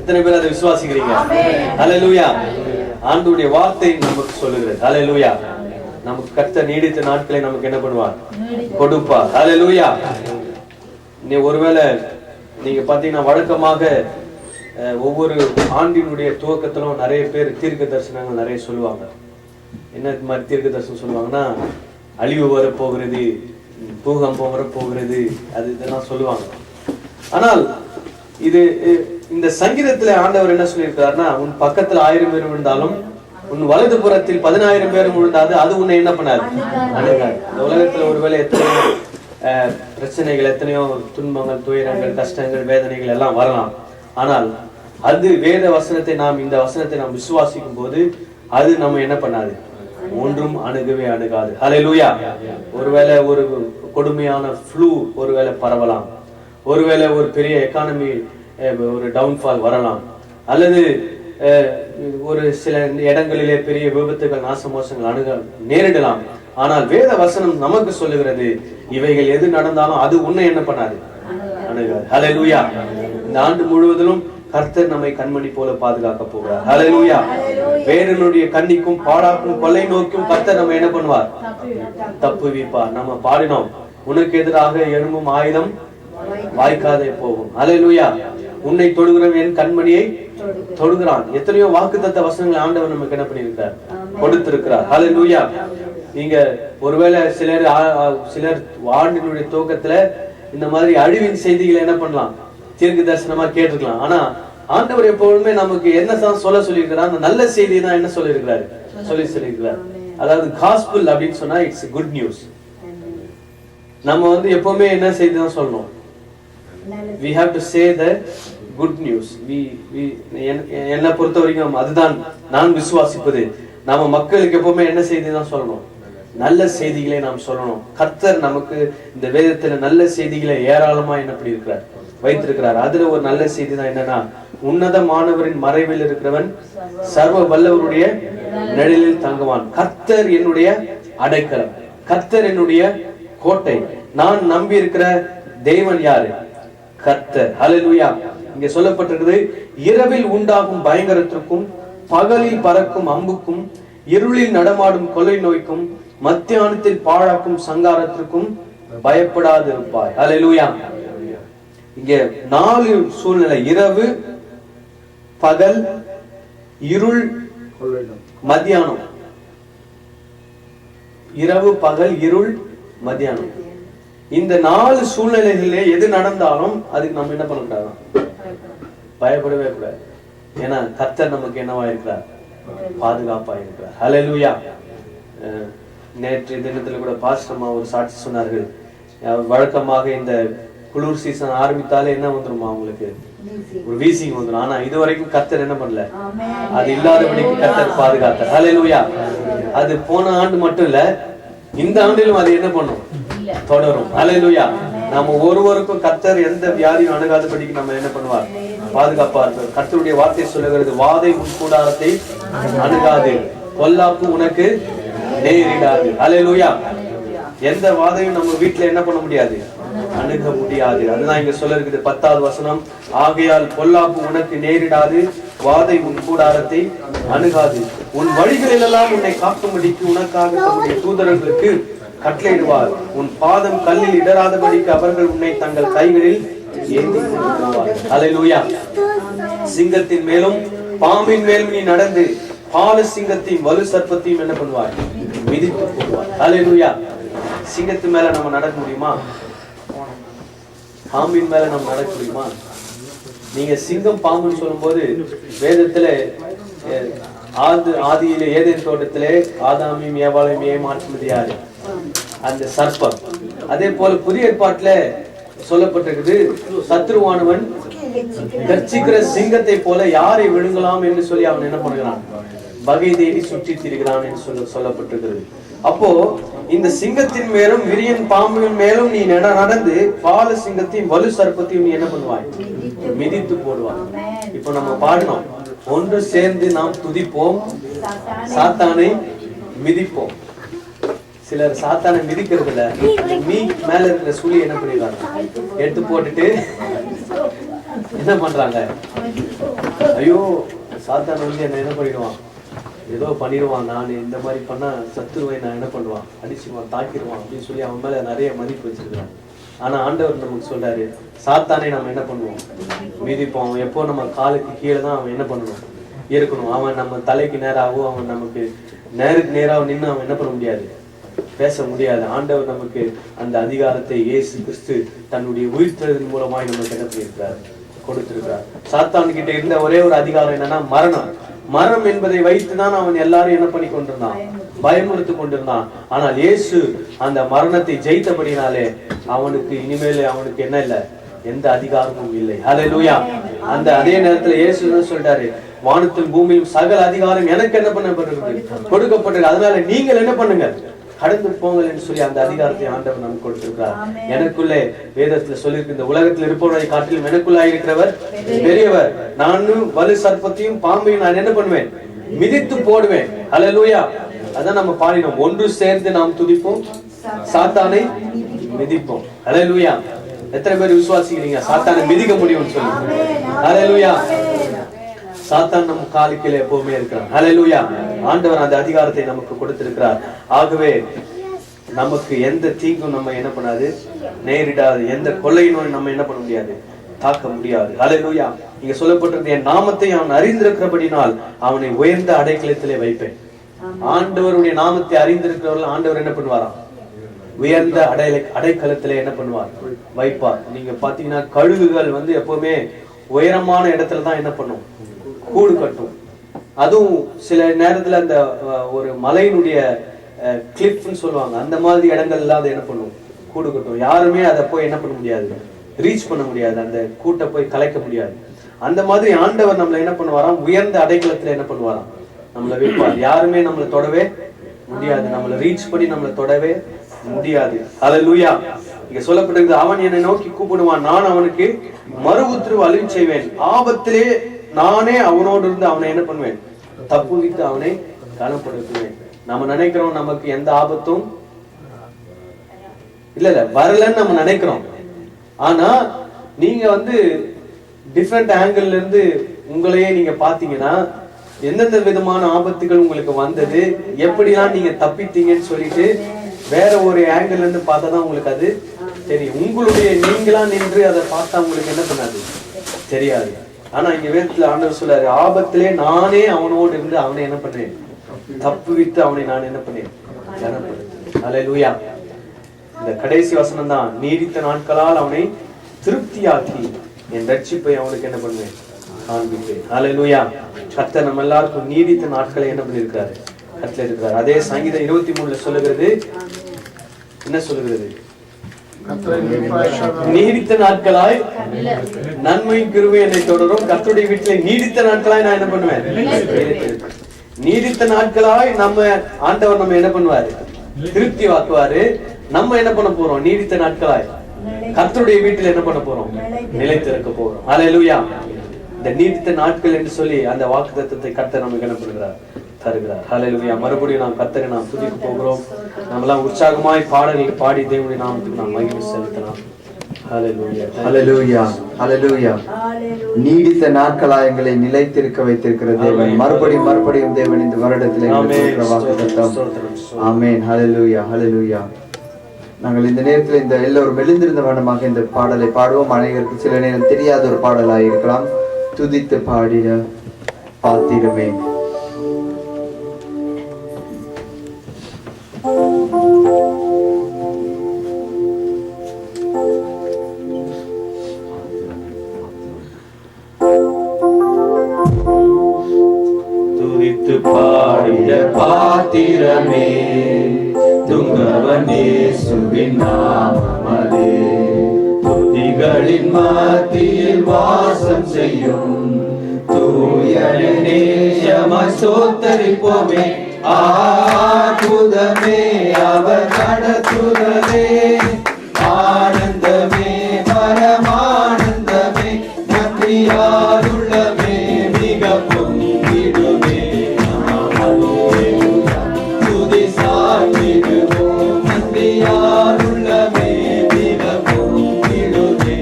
எத்தனை பேர் அதை விசுவாசிக்கிறீங்க? ஹல்லேலூயா. ஆண்டவருடைய வார்த்தை நமக்கு சொல்லுகிறது. ஹல்லேலூயா. நமக்கு கர்த்தர் நீடித்த நாட்களை நமக்கு என்ன பண்ணுவார், கொடுப்பார். ஹல்லேலூயா. நீ ஒருவேளை நீங்க பாத்தீங்கன்னா வழக்கமாக ஒவ்வொரு ஆண்டினுடைய துவக்கத்திலும் நிறைய பேர் தீர்க்க தரிசனங்கள் நிறைய சொல்லுவாங்க. என்ன மாதிரி தீர்க்க தரிசனம் சொல்லுவாங்கன்னா, அழிவு வர போகிறது, பூகம்பம் வர போகிறது, அது இதெல்லாம் சொல்லுவாங்க. ஆனால் இது இந்த சங்கீதத்துல ஆண்டவர் என்ன சொல்லியிருக்கிறாருன்னா, உன் பக்கத்துல 1000 பேர் விழுந்தாலும் உன் வலது புறத்தில் 10,000 பேர் விழுந்தாது அது உன்னை என்ன பண்ணாது, அணுகாது. இந்த உலகத்துல ஒருவேளை எத்தனையோ பிரச்சனைகள், எத்தனையோ துன்பங்கள், துயரங்கள், கஷ்டங்கள், வேதனைகள் எல்லாம் வரலாம். ஆனால் அது வேத வசனத்தை இந்த வசனத்தை நாம் விசுவாசிக்கும் போது அது நம்ம என்ன பண்ணாது, ஒன்றும் அணுகவே அணுகாது. ஹல்லேலூயா. ஒருவேளை ஒரு கொடுமையான ஃப்ளூ ஒருவேளை பரவலாம், ஒருவேளை ஒரு பெரிய எக்கானமி ஒரு டவுன்ஃபால் வரலாம், அல்லது ஒரு சில இடங்களிலே பெரிய விபத்துகள், நாசமோசங்கள் நேரிடலாம். ஆனால் வேத வசனம் நமக்கு சொல்லுகிறது, இவைகள் எது நடந்தாலும் அது உன்னை என்ன பண்ணாது, அணுகாது. ஹல்லேலூயா. இந்த ஆண்டு முழுவதிலும் கர்த்தர் நம்மை கண்மணி போல பாதுகாக்க போகிறார். ஹல்லேலூயா. வேறனுடைய கண்ணிக்கும் பாடாக்கும் கொள்ளை நோக்கும் கர்த்தர் நம்ம என்ன பண்ணுவார், தப்புவிப்பார். நம்ம பாடினோம், உனக்கு எதிராக எழும்பும் ஆயுதம் வாய்க்காதே போகும். ஹல்லேலூயா. உன்னை தொடுகிறவன் என் கண்மணியை தொடுகிறான். எத்தனையோ வாக்குத்தத்த வசனங்கள் ஆண்டவர் நமக்கு என்ன பண்ணியிருக்கிறார், கொடுத்திருக்கிறார். ஹல்லேலூயா. நீங்க ஒருவேளை சிலர் ஆண்டினுடைய துவக்கத்துல இந்த மாதிரி அழிவின் செய்திகளை என்ன பண்ணலாம், தீர்க்க தரிசனமா கேட்டிருக்கலாம். ஆனா ஆண்டவர் எப்பொழுதுமே நமக்கு என்ன சொல்ல சொல்லியிருக்கிறார், அந்த நல்ல செய்தி தான் என்ன சொல்லியிருக்கிறாரு, சொல்லியிருக்கிறார். அதாவது காஸ்பல் அப்படின்னு சொன்னா இட்ஸ் குட் நியூஸ். நம்ம எப்பவுமே என்ன செய்தி தான் சொல்லணும், we have to say the good news. என்னை பொறுத்த வரைக்கும் அதுதான் நான் விசுவாசிப்பது. நாம மக்களுக்கு எப்பவுமே என்ன செய்தி தான் சொல்லணும், நல்ல செய்திகளை நாம் சொல்லணும். கர்த்தர் நமக்கு இந்த வேதத்துல நல்ல செய்திகளை ஏராளமா என்ன பண்ணி இருக்கிறார், வைத்திருக்கிறார். அதுல ஒரு நல்ல செய்தி தான் என்னன்னா, உன்னதமானவரின் மறைவில் இருக்கிறவன் சர்வ வல்லவருடைய நிழலில் தங்குவான். கர்த்தர் என்னுடைய அடைக்கலம், கர்த்தர் என்னுடைய கோட்டை, நான் நம்பி இருக்கிற தேவன் யாரு, கர்த்தர். ஹல்லேலூயா. இங்க சொல்லப்பட்டிருக்கிறது, இரவில் உண்டாகும் பயங்கரத்திற்கும் பகலில் பறக்கும் அம்புக்கும் இருளில் நடமாடும் கொலை நோய்க்கும் மத்தியானத்தில் பாழாக்கும் சங்காரத்திற்கும் பயப்படாது இருப்பாய். ஹல்லேலூயா. இங்க 4 சூழ்நிலை, இரவு, பகல், இருள், மத்தியானம். இரவு, பகல், இருள், மத்தியானம். இந்த 4 சூழ்நிலைகளிலே எது நடந்தாலும் அதுக்கு நம்ம என்ன பண்ணக்கூடாது, பயப்படவே கூடாது. ஏன்னா கர்த்தர் நமக்கு என்னவா இருக்கிறார், பாதுகாப்பா இருக்கிறார். ஹல்லேலூயா. நேற்று தினத்துல கூட பாஸ்டர்மா ஒரு சாட்சி சொன்னார்கள். வழக்கமாக இந்த குளிர் சீசன் ஆரம்பித்தாலே என்ன வந்துருமா, உங்களுக்கு ஒரு வீசிங் வந்துடும். ஆனா இதுவரைக்கும் கர்த்தர் என்ன பண்ணல, அது இல்லாதபடிக்கு கர்த்தர் பாதுகாத்தார். ஹல்லேலூயா. அது போன ஆண்டு மட்டும் இல்ல, இந்த ஆண்டிலும் அது என்ன பண்ணும், தொடரும். ஹல்லேலூயா. நம்ம ஒருவருக்கும் கர்த்தர் எந்த வியாதியும் அணுகாதபடிக்கு நம்ம என்ன பண்ணுவார், பாதுகாப்பா இருப்பார். கர்த்தருடைய வார்த்தை சொல்லுகிறது, வாதை உன் கூடாரத்தை அணுகாது, பொல்லாப்பு உனக்கு நேரிடாது. ஹல்லேலூயா. எந்த வாதையும் நம்ம வீட்டுல என்ன பண்ண முடியாது, அணுக முடியாது. அதுதான் இங்க சொல்ல இருக்குது 10வது வசனம், ஆகையால் பொல்லாப்பு உனக்கு நேரிடாது, வாதை உன் கூடாரத்தை அணுகாது, உன் வழிகளில் எல்லாம் உன்னை காக்கும்படிக்கு உனக்காக தம்முடைய தூதர்களுக்கு கட்டளையிடுவார். உன் பாதம் கல்லில் இடராதபடிக்கு அவர்கள் உன்னை தங்கள் கைகளில் ஏந்தி கொண்டு போவார். ஹல்லேலூயா. சிங்கத்தின் மேலும் பாம்பின் மேலும் நீ நடந்து பால சிங்கத்தையும் வலு சர்ப்பத்தையும் என்ன பண்ணுவார்? மிதித்து போடுவார். ஹல்லேலூயா. சிங்கத்து மேல நம்ம நடக்க முடியுமா? பாம்பின் மேல நம்ம நடக்க முடியுமா? நீங்க சிங்கம் பாம்புன்னு சொல்லும் போது வேதத்துல ஆதியிலே ஏதேன் தோட்டத்திலே ஆதாமையும் ஏவாளையும் ஏமாற்றினது யாரு? அந்த சர்ப்பம். அதே போல புதிய ஏற்பாட்டுல சொல்லப்பட்டிருக்குது, சத்ருவானவன் கர்ச்சிக்கிற சிங்கத்தை போல யாரை விழுங்கலாம் என்று சொல்லி அவன் என்ன பண்ணுகிறான்? வகை தேடி சுற்றி திரிகிறான் என்று சொல்லப்பட்டிருக்கிறது. அப்போ இந்த சிங்கத்தின் மேலும் விரியன் பாம்பின் மேலும் நீ நடந்து பால சிங்கத்தையும் வலு சர்ப்பத்தையும் நீ என்ன பண்ணுவாய்? மிதித்து போடுவாய். இப்போ நம்ம பாடினோம், ஒன்று சேர்ந்து நாம் துதிப்போம், சாத்தானை மிதிப்போம். சிலர் சாத்தானை மிதிக்கிறதுல மீ மேல இருக்கிற சுழி என்ன பண்ணிடுறாங்க? எடுத்து போட்டுட்டு என்ன பண்றாங்க? ஐயோ சாத்தான் வந்து என்ன என்ன பண்ணிடுவான், ஏதோ பண்ணிடுவான், நான் இந்த மாதிரி பண்ணா சத்துருவை நான் என்ன பண்ணுவான், அடிச்சுவான், தாக்கிடுவான் அப்படின்னு சொல்லி அவன் மேல நிறைய மதிப்பு வச்சிருக்கிறான். ஆனா ஆண்டவர் நமக்கு சொல்றாரு, சாத்தானை நம்ம என்ன பண்ணுவோம்? மிதிப்போம். அவன் எப்போ நம்ம காலுக்கு கீழே தான் அவன் என்ன பண்ணணும்? இருக்கணும். அவன் நம்ம தலைக்கு நேராகவும் அவன் நமக்கு நேருக்கு நேராக நின்று அவன் என்ன பண்ண முடியாது? பேச முடியாது. ஆண்டவர் நமக்கு அந்த அதிகாரத்தை இயேசு கிறிஸ்து தன்னுடைய உயிர்த்தெழுதலின் மூலமாய் நமக்கு என்ன பண்ணியிருக்கிறார்? கொடுத்திருக்கிறார். சாத்தான் கிட்ட இருந்த ஒரே ஒரு அதிகாரம் என்னன்னா மரணம். மரணம் என்பதை வைத்துதான் அவன் எல்லாரும் என்ன பண்ணி கொண்டிருந்தான்? பயமுறுத்தி கொண்டிருந்தான். ஆனால் இயேசு அந்த மரணத்தை ஜெயித்தபடினாலே அவனுக்கு இனிமேல் அவனுக்கு என்ன இல்லை? எந்த அதிகாரமும் இல்லை. ஹல்லேலூயா. அந்த அதே நேரத்துல இயேசு என்ன சொல்றாரு? வானத்தில் பூமியிலும் சகல அதிகாரம் எனக்கு என்ன பண்ணப்பட்டிருக்கு? கொடுக்கப்பட்டிருக்கு. அதனால நீங்கள் என்ன பண்ணுங்க? கடந்து போங்கள் என்று சொல்லி அந்த அதிகாரத்தை ஆண்டவர் நமக்கு கொடுத்திருக்கிறார். எனக்குள்ளே வேதத்துல சொல்லியிருக்கு, இந்த உலகத்தில் இருப்பவரை காட்டிலும் எனக்குள்ளாய் இருக்கிறவர் பெரியவர். நானும் வலு சர்ப்பத்தையும் பாம்பையும் நான் என்ன பண்ணுவேன்? மிதித்து போடுவேன். ஹல்லேலூயா. அதான் நம்ம பாடினோம், ஒன்று சேர்ந்து நாம் துதிப்போம், சாத்தானை மிதிப்போம். ஹல்லேலூயா. எத்தனை பேர் விசுவாசிக்கிறீங்க சாத்தானை மிதிக்க முடியும்னு சொல்லி? ஹல்லேலூயா. சாத்தான் நம்ம காலுக்கிலே எப்பவுமே இருக்கிறான். ஹல்லேலூயா. ஆண்டவர் அந்த அதிகாரத்தை நமக்கு கொடுத்திருக்கிறார். ஆகவே நமக்கு எந்த தீங்கும் நம்ம என்ன பண்ணாது? நேரிடாது. எந்த கொள்ளை நோய் நம்ம என்ன பண்ண முடியாது? தாக்க முடியாது. ஹல்லேலூயா. இங்க சொல்லப்பட்டிருந்த என் நாமத்தை அவன் அறிந்திருக்கிறபடினால் அவனை உயர்ந்த அடைக்கலத்திலே வைப்பேன். ஆண்டவருடைய நாமத்தை அறிந்திருக்கிறவர்கள் ஆண்டவர் என்ன பண்ணுவாராம்? உயர்ந்த அடைக்கலத்திலே என்ன பண்ணுவார்? வைப்பார். நீங்க பாத்தீங்கன்னா கழுகுகள் வந்து எப்பவுமே உயரமான இடத்துல தான் என்ன பண்ணும்? கூடு கட்டும். அதுவும் சில நேரத்துல அந்த ஒரு மலையினுடைய கிளிப்னு சொல்லுவாங்க, அந்த மாதிரி இடங்கள்ல அது என்ன பண்ணும்? கூடு கட்டும். யாருமே அதை போய் என்ன பண்ண முடியாது? ரீச் பண்ண முடியாது. அந்த கூட்டை போய் கலைக்க முடியாது. அந்த மாதிரி ஆண்டவர் நம்மள என்ன பண்ணுவாராம்? உயர்ந்த அடைக்கலத்துல என்ன பண்ணுவாராம்? நம்மளை வைப்பார். யாருமே நம்மளை தொடவே முடியாது. நம்மளை ரீச் பண்ணி நம்மளை தொடவே முடியாது. ஹல்லேலூயா. இங்க சொல்லப்பட்டிருக்கு, அவன் என்னை நோக்கி கூப்பிடுவான், நான் அவனுக்கு மறு உத்தரவு அழிவு செய்வேன். ஆபத்திலே நானே அவனோடு இருந்து அவனை என்ன பண்ணுவேன்? தப்புவித்து அவனை கனப்படுத்துவேன். நம்ம நினைக்கிறோம் நமக்கு எந்த ஆபத்தும் இல்ல வரலன்னு நம்ம நினைக்கிறோம். ஆனா நீங்க வந்து டிஃப்ரெண்ட் ஆங்கிள் இருந்து உங்களையே நீங்க பாத்தீங்கன்னா எந்தெந்த விதமான ஆபத்துகள் உங்களுக்கு வந்தது, எப்படிலாம் நீங்க தப்பித்தீங்கன்னு சொல்லிட்டு வேற ஒரு ஆங்கிள் இருந்து பார்த்தாதான் உங்களுக்கு அது தெரியும். உங்களுடைய நீங்களா நின்று அதை பார்த்தா உங்களுக்கு என்ன பண்ணாது? தெரியாது. ஆனா இங்க வேதத்துல ஆண்டவர் சொல்றாரு, ஆபத்திலே நானே அவனோடு இருந்து அவனை என்ன பண்ணேன்? தப்புவித்து அவனை நான் என்ன பண்ணேன்? கனப்படுத்தேன். ஹல்லேலூயா. இந்த கடைசி வசனம் தான், நீடித்த நாட்களால் அவனை திருப்தியாக்கி என் ரட்சிப்பை அவனுக்கு என்ன பண்ணுவேன்? காண்பிப்பேன். ஹல்லேலூயா. கர்த்தர் நம்ம எல்லாருக்கும் நீடித்த நாட்களை என்ன பண்ணிருக்காரு? கட்டளை இருக்கிறார். அதே சங்கீதம் 23 சொல்லுகிறது, என்ன சொல்லுகிறது? நீடித்த நாட்களாய் நன்மை கிருபை என்னை தொடரும், கர்த்தருடைய வீட்டிலே நீடித்த நாட்களாய் நான் என்ன பண்ணுவேன்? நீடித்த நாட்களாய் நம்ம ஆண்டவர் நம்ம என்ன பண்ணுவாரு? திருப்தி வாக்குவாரு. நம்ம என்ன பண்ண போறோம்? நீடித்த நாட்களாய் கர்த்தருடைய வீட்டில் என்ன பண்ண போறோம்? நிலைத்திருக்க போறோம். ஹல்லேலூயா. இந்த நீடித்த நாட்கள் என்று சொல்லி அந்த வாக்குத்தத்தத்தை கர்த்தர் நமக்கு என்ன பண்ணுகிறார்? தருகிறார். ஹல்லேலூயா. மறுபடியும் நாம் கர்த்தரை நாம் துதிக்க போகிறோம். நம்மெல்லாம் உற்சாகமாய் பாடல்கள் பாடி தேவனுடைய நாமத்துக்கு நாம் மகிமை செலுத்தலாம். ஹல்லேலூயா. ஹல்லேலூயா. ஹல்லேலூயா. நீடித்த நாட்களாய் எங்களை நிலைத்திருக்க வைத்திருக்கிற தேவன், மறுபடியும் தேவன் இந்த வருடத்தில் எங்களுக்கு வாக்குத்தத்தம். ஆமென். ஹல்லேலூயா. ஹல்லேலூயா. நாங்கள் இந்த நேரத்தில் இந்த எல்லோரும் எழுந்திருந்த வண்ணமாக இந்த பாடலை பாடுவோம். அனைவருக்கு சில நேரம் தெரியாத ஒரு பாடலாக இருக்கலாம். துதித்து பாடிட பாத்திரமே. துதித்து பாடிட பாத்திரமே, துங்கவனே சுவின் நாமமதே. துதிகளின் மத்தியில் வாசம் செய்யும் தூயனே, யமாய் ஸ்தோத்தரிப்போமே. அற்புதமே அவர் நடத்துதலே, ஆனந்தமே பரமானந்தமே, நன்றியாலுள்ளமே மிக பொங்கிடுமே. துதி சாற்றிடுவோம், நன்றியாலுள்ளமே மிக பொங்கிடுமே.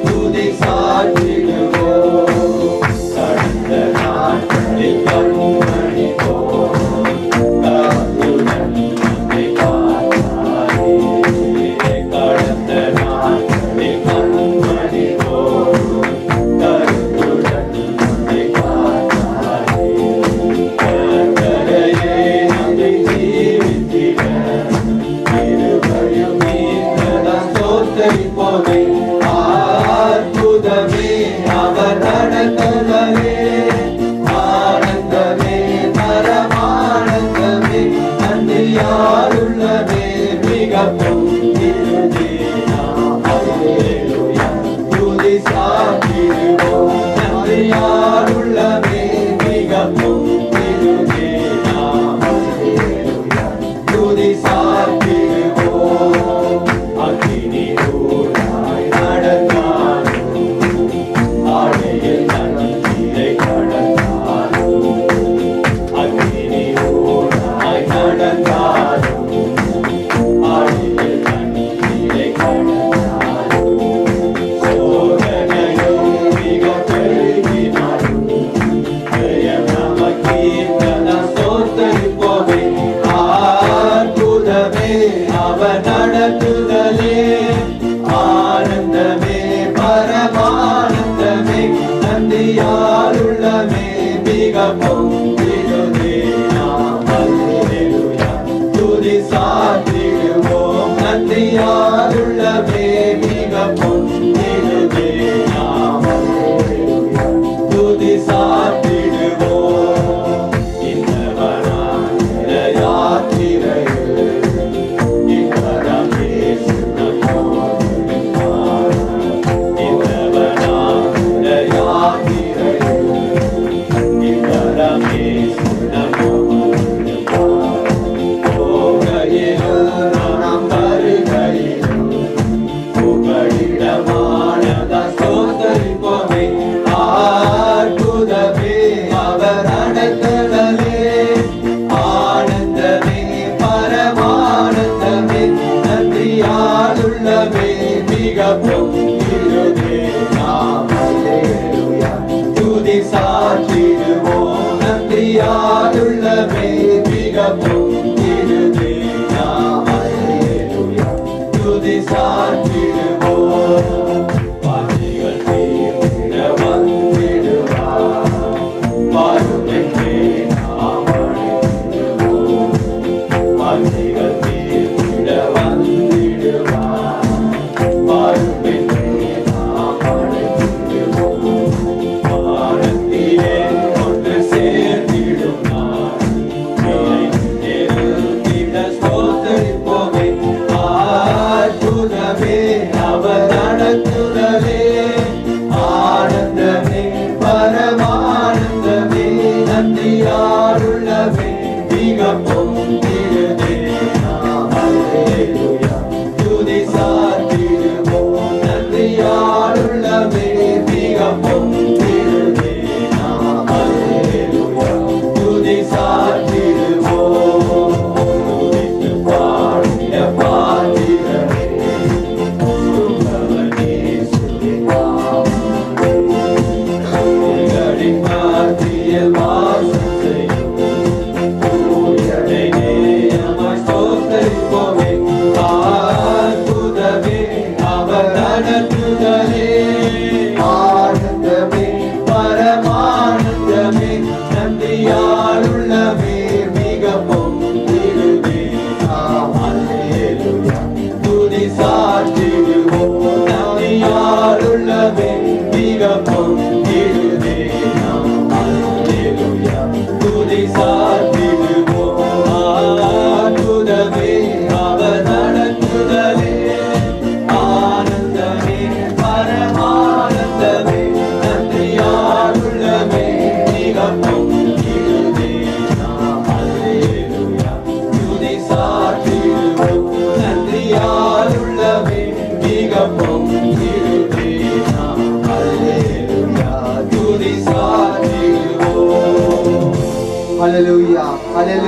துதி சாற்றிடுவோம். கடந்த நாட்களில் கண்மணி போல் கருத்துடன் நம்மை காத்தாரே. கடந்த நாட்களில் கண்மணி போல் கருத்துடன் நம்மை காத்தாரே. கர்த்தரையே நம்மை ஜீவித்திட கிருபையும் நீர்தான் ஸ்தோத்தரிப்போமே. அற்புதமே அவர் நடத்துதலே, ஆனந்தமே பரமானந்தமே, நன்றியாலுள்ளமே மிக பொங்கிடுமே. அல்லேலூயா துதி சாற்றிடுவோம், நன்றியாலுள்ளமே மிக பொங்கிடுமே. அல்லேலூயா துதி சாற்றிடுவோம். அக்கினி ஊராய் நடந்தாலும், ஆடையில் நன்றியை கடந்தாலும், அக்கினி ஊராய் நடந்தாலும், ஆடையில் நன்றியை கடந்தாலும், சோதனையோ மிக பெருகினாலும், ஜெயம் நமக்கீர்த்தனம் ஸ்தோத்தரிப்போமே. அற்புதமே அவர் நடத்துதலே, ஆனந்தமே பரமானந்தமே, நன்றியாலுள்ளமே மிக பொங்கிடுமே. அல்லேலூயா துதி சாற்றிடுவோம், நன்றியாலுள்ளமே மிக பொங்கிடுமே. அல்லேலூயா துதி சாற்றிடுவோம். இன்னவனான யாத்திரையில் இக்கரம் இயேசு நம்மோடு இருப்பார். இன்னவனான யாத்திரையில் இக்கரம் இயேசு நம்மோடு இருப்பார். போகையிலும் நாம் வருகையிலும்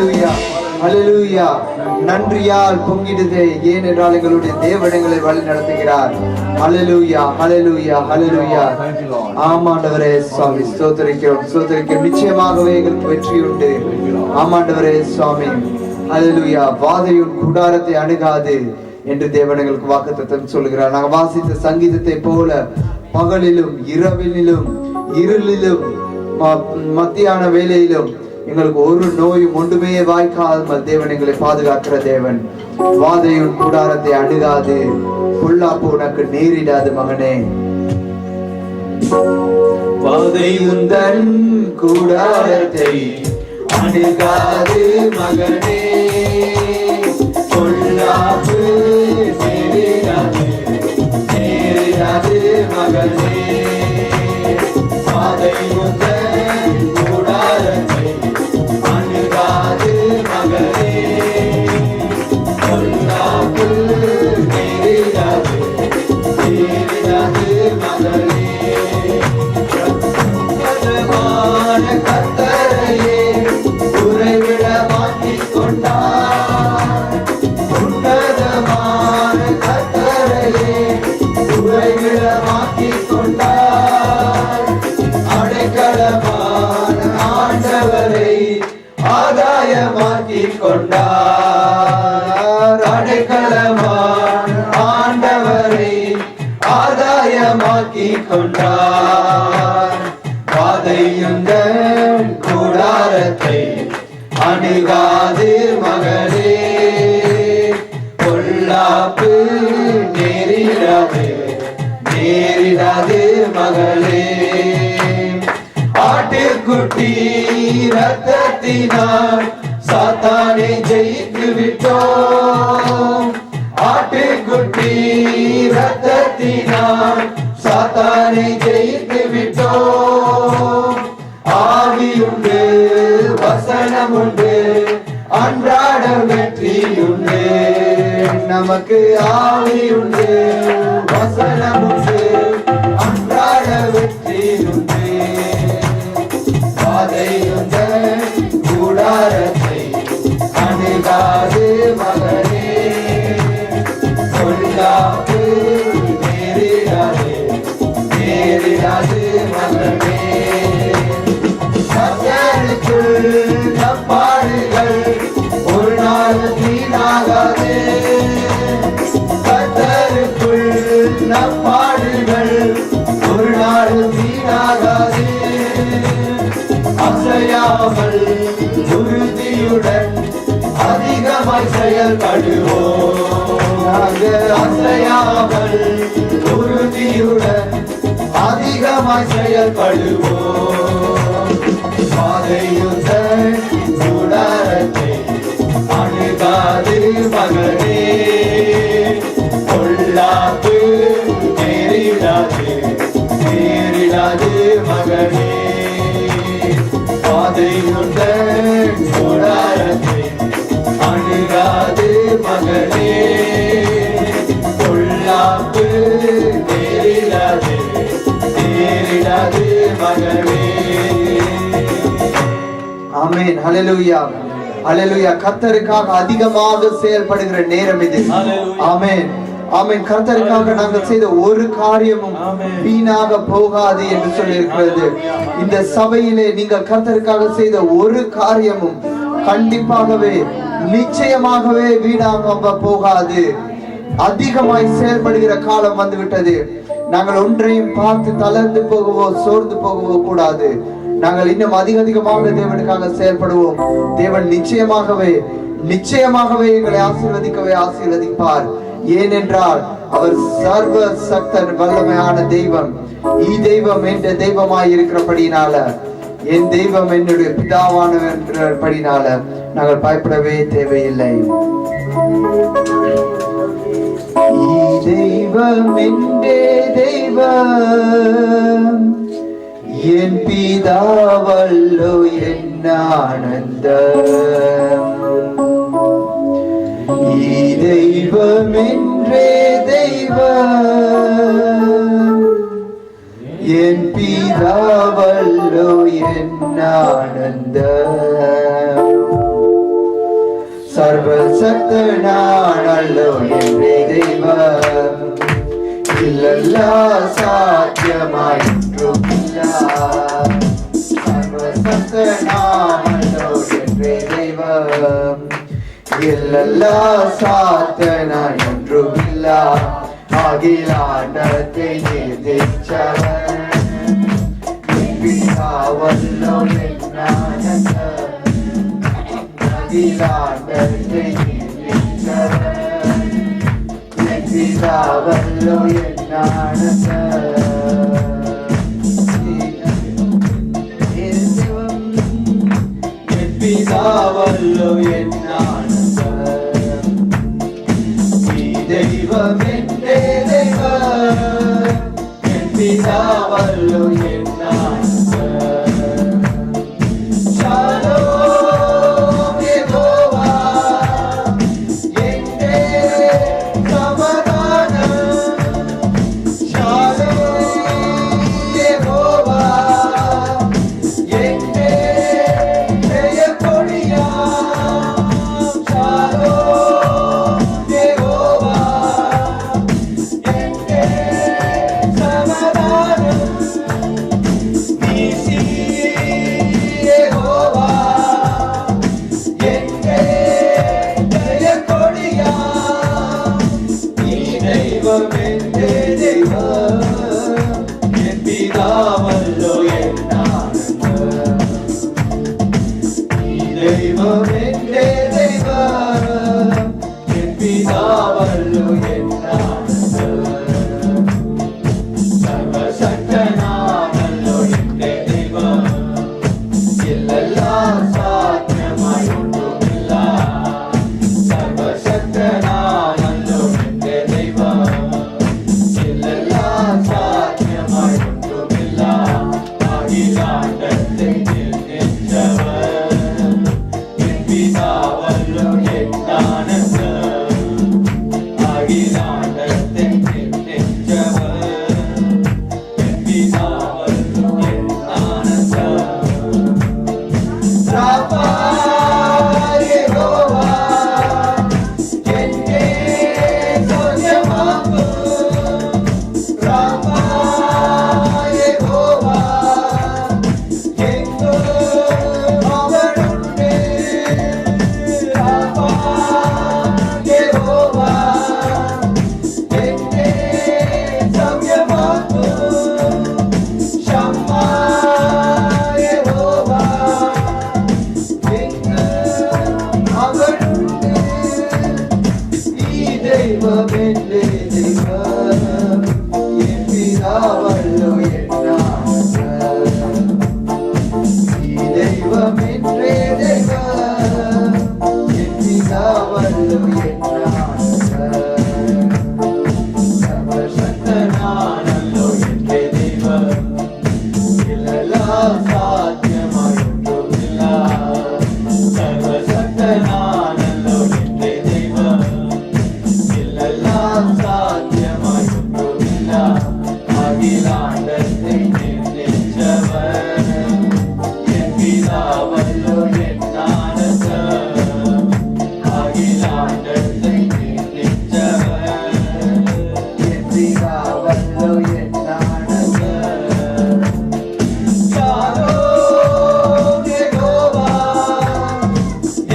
ஹல்லேலூயா ஹல்லேலூயா. நன்றியால் பொங்கிடுதே, ஏனென்றால் எங்களுடைய தேவன் எங்களை வழி நடத்துகிறார். ஹல்லேலூயா ஹல்லேலூயா ஹல்லேலூயா. ஆமாண்டவரே சுவாமி, ஸ்தோத்திரிக்கிறோம் ஸ்தோத்திரிக்கிறோம். நிச்சயமாகவே எங்களுக்கு வெற்றி உண்டு. ஆமாண்டவரே சுவாமி, ஹல்லேலூயா. வாதையின் கூடாரத்தை அணுகாது என்று தேவன் எங்களுக்கு வாக்குத்தத்தம் சொல்கிறார். நாங்கள் வாசித்த சங்கீதத்தை போல பகலிலும் இரவிலும் இருளிலும் மத்தியான வேளையிலும் எங்களுக்கு ஒரு நோயும் ஒன்றுமே வாய்க்காமல் தேவன் எங்களை பாதுகாக்கிற தேவன். வாதையின் கூடாரத்தை அணுகாது, பொல்லாப்பு உனக்கு நேரிடாது மகனே. வாதை உந்தன் கூடாரத்தை அணுகாது மகனே, பொல்லாப்பு நேரிடாது நேரிடாது மகனே. வாதை உந்தன் கூடாரத்தை அணுகாது மகனே, பொல்லாப்பு நேரிடாது நேரிடாது மகனே. கர்த்தரையே உறைவிட மாற்றிக் கொண்டார். உன்னதமான கர்த்தரையே உறைவிட மாற்றிக் கொண்டார். அடைக்கலமான ஆண்டவரை ஆதாயமாக்கிக் கொண்டார். அடைக்கலமான ஆண்டவரை ஆதாயமாக்கிக் கொண்டார். வாதையுங்கள் கூடாரத்தை அணுகாது மகளே, பொல்லாப்பு நேரிடாது நேரிடாது மகளே. ஆட்டுக்குட்டி ரத்தத்தினால் சாத்தானை ஜெயித்து விட்டோம். ஆட்டுக்குட்டி ரத்தத்தினால் சாத்தானை ஜெயித்து விட்டோம். ஆவியுண்டு வசனமுண்டு அன்றாட வெற்றியுண்டு. நமக்கு ஆவியுண்டு வசனமுண்டு அன்றாட வெற்றியுண்டு. வாதையுண்ட கூடாரத்தை அணுகாது மகனே, பொல்லாப்பு நேரிடாது நேரிடாது மகனே. கர்த்தருக்குள் நம் பாடுகள் ஒரு நாள் வீணாகாது. கர்த்தருக்குள் நம் பாடுகள் ஒரு நாள் வீணாகாது. அசையாமல் உறுதியுடன் அதிகமாய் செயல்படுவோம். நாங்கள் அசையாமல் உறுதியுடன் அதிகமாய் செயல்படுவோம். வாதையுடன் கூடாரத்தை அணுகாது மகனே, பொல்லாப்பு நேரிடாது நேரிடாது மகனே. வாதையுடன் கூடாரத்தை அணுகாது மகனே, பொல்லாப்பு நேரிடாது நேரிடாது மகனே. ஆமென். ஹல்லேலூயா ஹல்லேலூயா. கர்த்தருக்காக அதிகமாக செயல்படுகிற நேரம் இது. ஆமென் ஆமென். கர்த்தருக்காக நாங்கள் செய்த ஒரு காரியமும் வீணாக போகாது என்று சொல்லி இருக்கிறது. இந்த சபையிலே நீங்கள் கர்த்தருக்காக செய்த ஒரு காரியமும் கண்டிப்பாகவே நிச்சயமாகவே வீணாக போகாது. அதிகமாய் செயல்படுகிற காலம் வந்துவிட்டது. நாங்கள் ஒன்றையும் பார்த்து தளர்ந்து போகவோ சோர்ந்து போகவோ கூடாது. நாங்கள் இன்னும் அதிகமாக தேவனுக்காக செயல்படுவோம். தேவன் நிச்சயமாகவே எங்களை ஆசீர்வதிப்பார். ஏனென்றால் அவர் சர்வ சக்தன் வல்லமையான தெய்வம். தெய்வம் என்ற தெய்வமாய் இருக்கிறபடினால, என் தெய்வம் என்னுடைய பிதாவானபடினால நாங்கள் பயப்படவே தேவையில்லை. தெய்வம் என்றே தெய்வம் என் பிதாவல்லோ என் ஆனந்தம். தெய்வம் என்றே தெய்வம் என் பிதாவல்லோ என் ஆனந்தம். സർവശക്തനാണല്ലോ എന്റെ ദൈവം, ഇല്ലല്ല സാധ്യമായിട്ടൊന്നുമില്ല. സർവശക്തനാണല്ലോ എന്റെ ദൈവം, ഇല്ലല്ല സാധ്യനായൊന്നുമില്ല. അഖിലാണ്ടത്തെ നിർദ്ദേശിച്ചവൻ പിതാവല്ലോ എന്നാനന്ദം. അഖിലാണ്ടത്തെ നിർദ്ദേശിച്ചവൻ പിതാവല്ലോ എന്നാനന്ദം. പിതാവല്ലോ എന്നാനന്ദം. ഈ ദൈവം എന്റെ ദൈവം, എൻ പിതാവല്ലോ എന്നാനന്ദം. ശാലോം യഹോവ എന്റെ സമാധാനം. ശാലോം യഹോവ എന്റെ ജയക്കൊടിയാം. ശാലോം യഹോവ എന്റെ സമാധാനം. നീസി യഹോവ എന്റെ ജയക്കൊടിയാം. ഈ ദൈവം എന്റെ ദൈവം, എൻ പിതാവല്ലോ എന്നാനന്ദം. ഈ ദൈവം എന്റെ ദൈവം, എൻ പിതാവല്ലോ എന്നാനന്ദം. സർവശക്തനാമല്ലോ എന്റെ ദൈവം, ഇല്ലെല്ലാം സാധ്യമായൊന്നുമില്ല. സർവശക്തനാമല്ലോ എന്റെ ദൈവം, ഇല്ലെല്ലാം സാധ്യമായൊന്നുമില്ല. അഖിലാണ്ടത്തെ നിർമ്മിച്ചവൻ എൻ പിതാവല്ലോ എന്നാനന്ദം. അഖിലാണ്ടത്തെ നിർമ്മിച്ചവൻ എൻ പിതാവല്ലോ എന്നാനന്ദം. രാമാ യഹോവ എന്റെ സൗഖ്യമാക്കും. രാമാ യഹോവ എങ്ങും അവനുണ്ട്. രാമാ യഹോവ എന്റെ സൗഖ്യമാക്കും. ശമ്മാ യഹോവ എങ്ങും അവനുണ്ട്. ഈ ദൈവം എന്റെ ദൈവം, എൻ പിതാവല്ലോ എന്നാനന്ദം. ഈ ദൈവം എന്റെ ദൈവം, എൻ പിതാവല്ലോ എന്നാനന്ദം. സർവശക്തനാണല്ലോ എന്റെ ദൈവം, ഇല്ലെല്ലാം സാധ്യമായൊന്നുമില്ല. സർവശക്തനാണല്ലോ എന്റെ ദൈവം, ഇല്ലെല്ലാം സാധ്യമായൊന്നുമില്ല. അഖിലാണ്ടത്തെ നിർമ്മിച്ചവൻ എൻ പിതാവല്ലോ എന്നാനന്ദം. അഖിലാണ്ടത്തെ നിർമ്മിച്ചവൻ എൻ പിതാവല്ലോ എന്നാനന്ദം. ശാലോം യഹോവ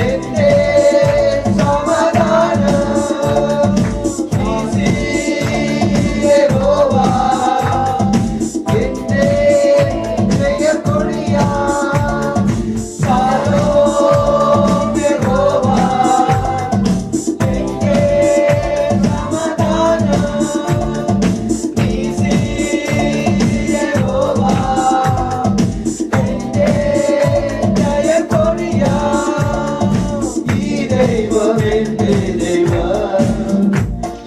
എന്റെ സമാധാനം. നീസി യഹോവ എന്റെ ജയക്കൊടിയാം. ശാലോം യഹോവ എന്റെ സമാധാനം. നീസി യഹോവ എന്റെ ജയക്കൊടിയാം. ഈ ദൈവം എന്റെ ദൈവം,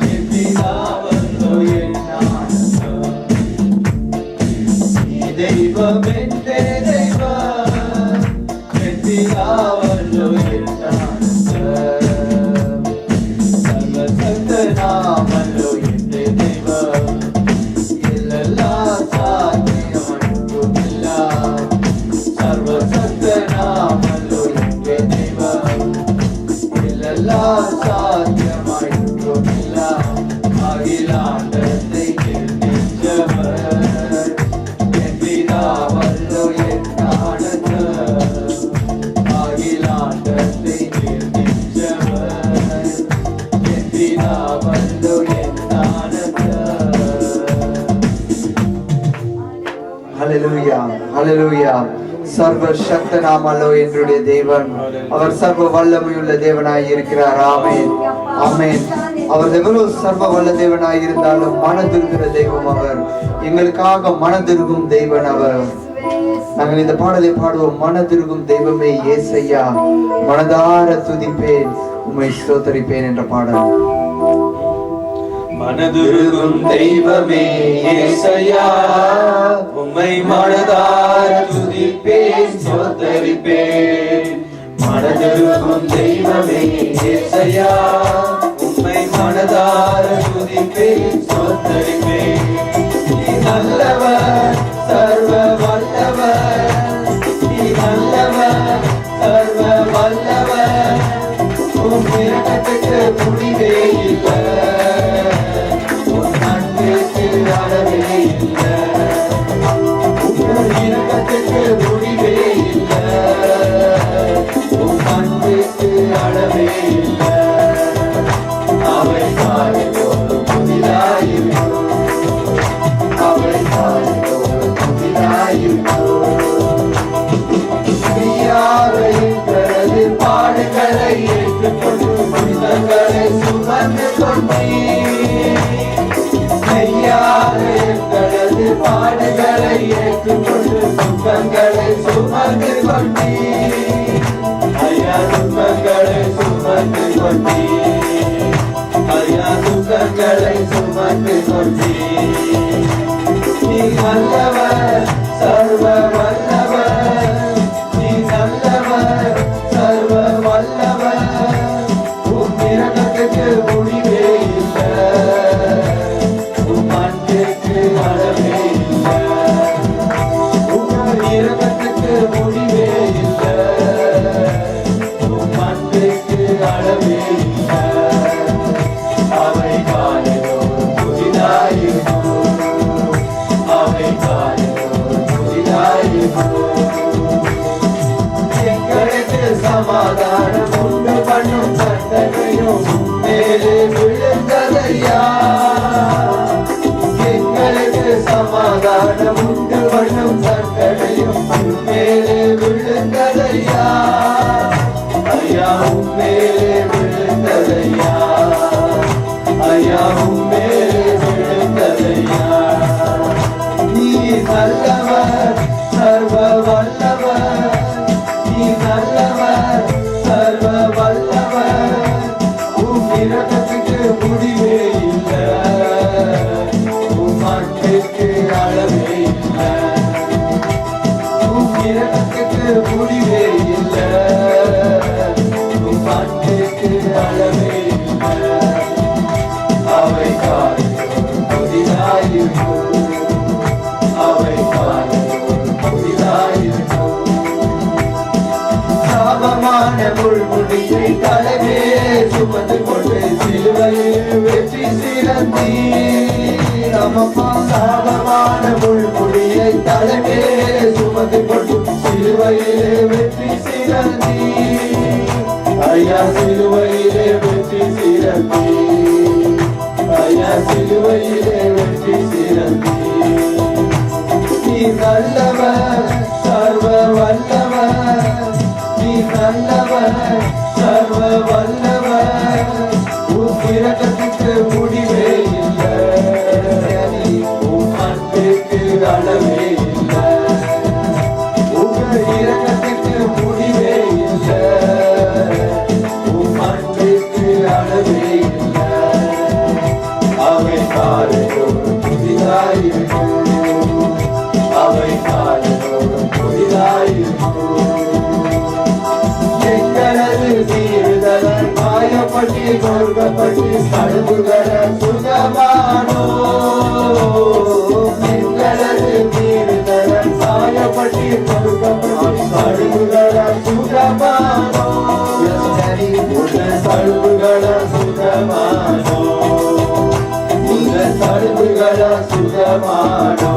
എൻ പിതാവല്ലോ എന്നാനന്ദം. ഈ ദൈവം എന്റെ ദൈവം, എൻ പിതാവല്ലോ എന്നാനന്ദം. സർവശക്തനാമല്ലോ എന്റെ ദൈവം, ഇല്ലെല്ലാം സാധ്യമായൊന്നുമില്ല. സർവശക്തനാമല്ലോ എന്റെ ദൈവം, ഇല്ലെല്ലാം ಬಂದು ಎನ್ನಾನಂದ. ஹல்லேலூயா ஹல்லேலூயா. சர்வ சக்தனாமல்லோ என்னுடைய தேவன், அவர் சர்வ வல்லமையுள்ள தேவனாய் இருக்கிறார். ஆமென் ஆமென். அவர் எவ்வளவு சர்வ வல்ல தேவனாய் இருந்தாலும் மனதிருக்கிற தெய்வம் அவர். எங்களுக்காக மனதிருக்கும் தெய்வன் அவர். நாங்கள் இந்த பாடலை பாடுவோம். மனதிருக்கும் தெய்வமே இயேசையா, மனதார துதிப்பேன் உம்மை ஸ்தோத்தரிப்பேன் என்ற பாடல். மனதுருகும் தெய்வமே இயேசையா, உம்மை மனதார துதிப்பேன் ஸ்தோத்தரிப்பேன். மனதுருகும் தெய்வமே இயேசையா, உம்மை மனதார துதிப்பேன் ஸ்தோத்தரிப்பேன். நீ நல்லவர், சர்வ வல்லவர், நீ நல்லவர், சர்வ வல்லவர், உம் இரக்கத்துக்கு முடிவே இல்லை, அளவே இல்லை, உன் இரக்கத்துக்கு முடிவே இல்லை, உன் அன்புக்கு அளவே இல்லை. அவை காலையோடு புதிதாயிருக்கும், அவை காலையோடு புதிதாயிருக்கும். நீயாக இருக்கிறது பாடுகளை ஏற்றுக்கொண்டு மனிதர்களை சுமந்து கொண்டீர். எங்களது பாடுகளை ஏற்றுக்கொண்டு துன்பங்களை சுமந்து கொண்டீர். ஐயா துன்பங்களை சுமந்து கொண்டீர். ஐயா துன்பங்களை சுமந்து கொண்டீர். நீ நல்லவர், சர்வ வல்லவர், நீ நல்லவர், சர்வ வல்லவர், உன் இரக்கத்துக்கு முடிவே இல்லை, அளவே இல்லை, உங்கள் இரக்கத்துக்கு முடிவே இல்லை, உன் அன்புக்கு அளவே இல்லை. அவை காலையோடு புதிதாயிருக்கும், அவை காலையோடு புதிதாயிருக்கும். எங்களுக்கு சமாதானம் உண்டு பண்ணும் சட்டத்தையும் மேலே விழுந்ததையா, சமாதானம் உண்டு பண்ணும் சட்டடையும் மேலே விழுந்ததையா, ஐயா மேலே விழுந்ததையா, ஐயா மேலே விழுந்ததையா. நீ நல்லவர், சர்வ வல்லவர், நீ நல்லவர், சர்வ வல்லவர், உன் இரக்கத்துக்கு முடிவே இல்லை, அளவே இல்லை, உன் இரக்கத்துக்கு முடிவே இல்லை, உன் அன்புக்கு அளவே இல்லை. அவை காலையோடு புதிதாயிருக்கும், அவை காலையோடு புதிதாயிருக்கும். சாபமான முள்முடியை தலைமையே சுமந்து கொண்டு சிலுவையில் வெற்றி சிறந்தீர். சாபமான முள்முடியை தலைமையே சுமந்து கொண்டு சிலுவையிலே வெற்றி சிறந்தீர். ஐயா சிலுவையிலே வெற்றி சிறந்தீர், ஐயா சிலுவையிலே வெற்றி சிறந்தீர். நீ நல்லவர், சர்வ வல்லவர், நீ நல்லவர், சர்வ வல்லவர், உன் இரக்கத்துக்கு முடிவே இல்லை, உன் அன்புக்கு அளவே இல்லை, உங்கள் இரக்கத்துக்கு முடிவே இல்லை, உன் அன்புக்கு அளவே இல்லை. அவை காலையோடு புதிதாயிருக்கும், அவை காலையோடு புதிதாயிருக்கும். எங்களது சீர்தலன் காயப்பட்டு கொடுக்கப்பட்டு கழுவுகள சுகமானோ, எங்களது சீர்தலன் காயப்பட்டு கொடுக்கப்பட்டு கழுவுகள சுகமானோ, கழுவுகள சுகமானோ, கழுவுகள சுகமானோ.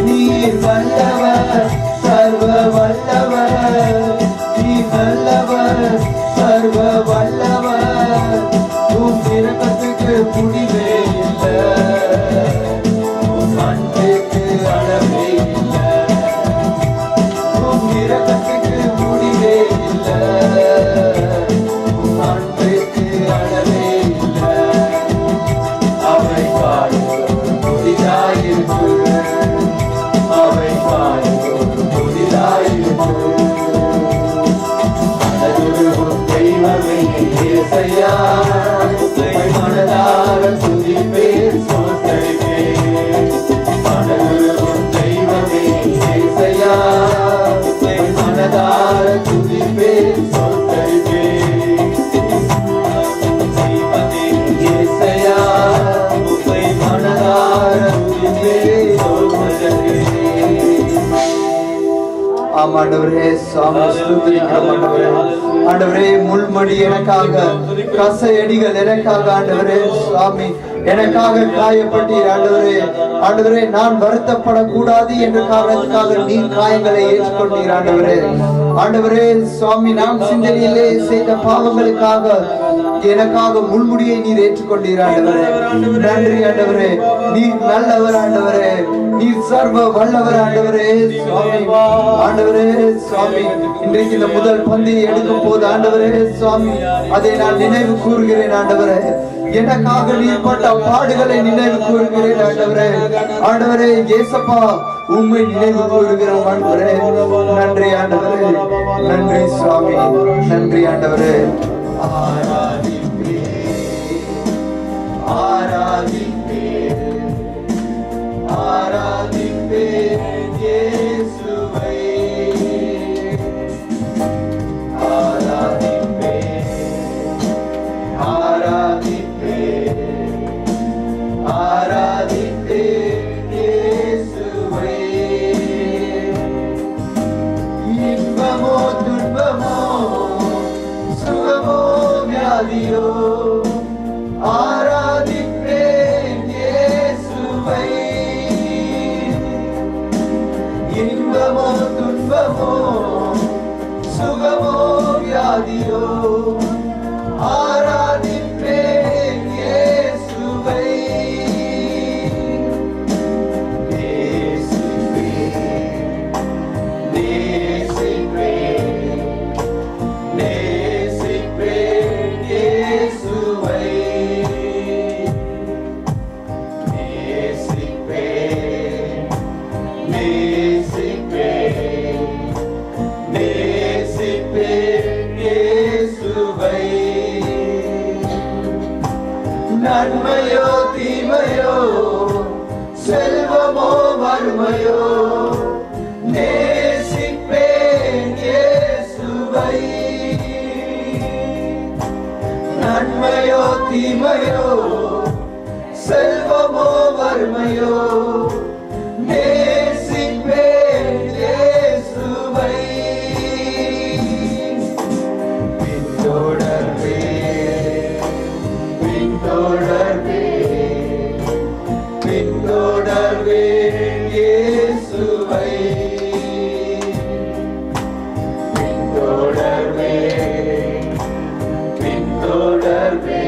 நீ நல்லவர், சர்வ வல்லவர், நீ நல்லவர், சர்வ வல்லவர், உன் இரக்கத்துக்கு முடிவே இல்லை, உம் அன்புக்கு அளவே இல்லை, உம் இரக்கத்துக்கு முடிவே இல்லை, உம் அன்புக்கு அளவே இல்லை. அவை காண்போர் புதிதாயிருக்கு, அவை காண்போர் புதிதாயிருக்கு. அழகுருவும் தெய்வமே இயேசையா, உம்மை மனதார துதிப்பேன் ஸ்தோத்தரிப்பேன். அழகுருவும் தெய்வமே இயேசையா, உம்மை மனதார துதிப்பேன் ஸ்தோத்தரிப்பேன். இயேசையா, உம்மை மனதார துதிப்பேன் ஸ்தோத்தரிப்பேன். ஆம் ஆண்டவரே, சாமி ஸ்துதிக்கிறோம் ஆண்டவரே. ஆண்டவரே, முள்மடி எனக்காக, கசையடிகள் எனக்காக ஆண்டவரே, சாமி எனக்காக காயப்பட்டீர் ஆண்டவரே. ஆண்டவரே, நான் வருத்தப்படக்கூடாது என்ற காரணத்துக்காக நீர் காயங்களை ஏற்றுக்கொண்டீர் ஆண்டவரே. ஆண்டவரே சுவாமி, நான் சிந்தனையிலே செய்த பாவங்களுக்காக எனக்காக முள்முடியை நீர் ஏற்றுக்கொண்டீர் ஆண்டவரே. நன்றி ஆண்டவரே, நீர் நல்லவர் ஆண்டவரே, நீர் சர்வ வல்லவர் ஆண்டவரே. சுவாமி ஆண்டவரே, சுவாமி இன்றைக்கு இந்த முதல் பந்தியை எடுக்கும் போது ஆண்டவரே சுவாமி, அதை நான் நினைவு கூறுகிறேன் ஆண்டவரே. எனக்காக நீர் பட்ட பாடுகளை நினைவு கூறுகிறேன் ஆண்டவரே. ஆண்டவரே இயேசப்பா, உம்மை நினைவு கூறுகிறோம் ஆண்டவரே. நன்றி ஆண்டவரே, நன்றி சுவாமி, நன்றி ஆண்டவரே. ஆராதிப்பேன் இயேசுவை, ஆராதிப்பேன், ஆராதிப்பேன், ஆராதிப்பேன் இயேசுவை. இன்பமோ துன்பமோ, சுகமோ வியாதியோ, ஆராதிப்பேன் இயேசுவை. இன்பமோ துன்பமோ, சுகமோ வியாதியோ, ஆராதிப்பேன் இயேசுவை. நேசிப்பேன், நேசிப்பேன், நேசிப்பேன் இயேசுவை. நேசிப்பேன், நேசிப்பேன், நேசிப்பேன் இயேசுவை. நன்மையோ தீமையோ, செல்வமோ வறுமையோ, நேசிப்பேன் இயேசுவை. நன்மையோ தீமையோ, செல்வமோ வறுமையோ, நேசிப்பேன் இயேசுவை. பின்தொடர்வேன், பின்தொடர்வேன், பின்தொடர்வேன் இயேசுவை. பின்தொடர்வேன், பின்தொடர்வேன்,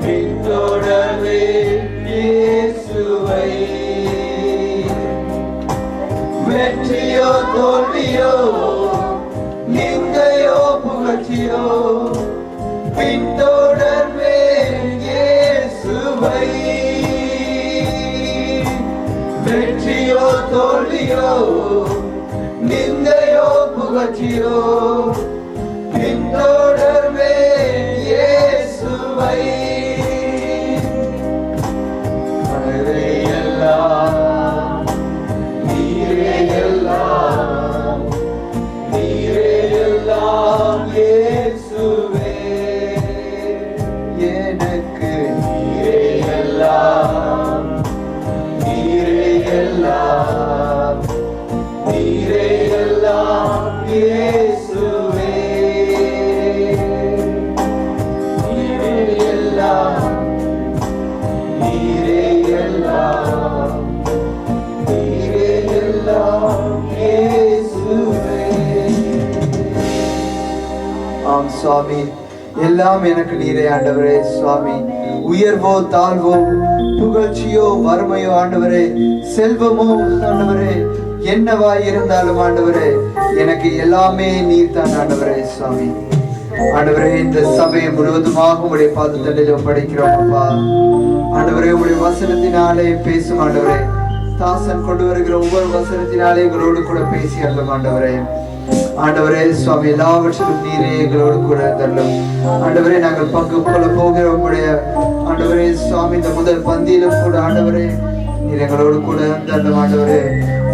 பின்தொடர்வேன் இயேசுவை. வெற்றியோ தோல்வியோ, நிந்தையோ புகழ்ச்சியோ, பின்தொடர்வேன் இயேசுவை. வெற்றியோ தோல்வியோ, நிந்தையோ புகழ்ச்சியோ, பின்தொடர்வேன் இயேசுவை. நீரே எல்லாம், நீரே எல்லாம், நீரே எல்லாம் இயேசுவே. எனக்கு நீரே எல்லாம், நீரே எல்லாம், நீரே எல்லாம் இயேசுவே. நீரே எல்லாம், நீரே எல்லாம், நீரே எல்லாம் இயேசுவே. ஆம் சுவாமி, எல்லாம் எனக்கு நீரே ஆண்டவரே சுவாமி. உயர்வோ தாழ்வோ, புகழ்ச்சியோ வறுமையோ ஆண்டவரே, செல்வமோ ஆண்டவரே, என்னவா இருந்தாலும் ஆண்டவரே, எனக்கு எல்லாமே நீர் தான் ஆண்டவரே சுவாமி. ஆண்டவரே, இந்த சபையை முழுவதுமாக உடைய பாதத்தண்டையில் ஒப்படைக்கிறோம் அப்பா. ஆண்டவரே, உடைய வசனத்தினாலே பேசும் ஆண்டவரே. தாசன் கொண்டு வருகிற ஒவ்வொரு வசனத்தினாலே எங்களோடு கூட பேசி அருளும் ஆண்டவரே. ஆண்டவரே சுவாமி, எல்லாவற்றிலும் நீரே எங்களோடு கூட தள்ளும் ஆண்டவரே. நாங்கள் பங்கு கொள்ள போகிற உங்களுடைய ஆண்டவரே சுவாமி, இந்த முதல் பந்தியிலும் கூட ஆண்டவரே நீர் எங்களோடு கூட தள்ளும் ஆண்டவரே.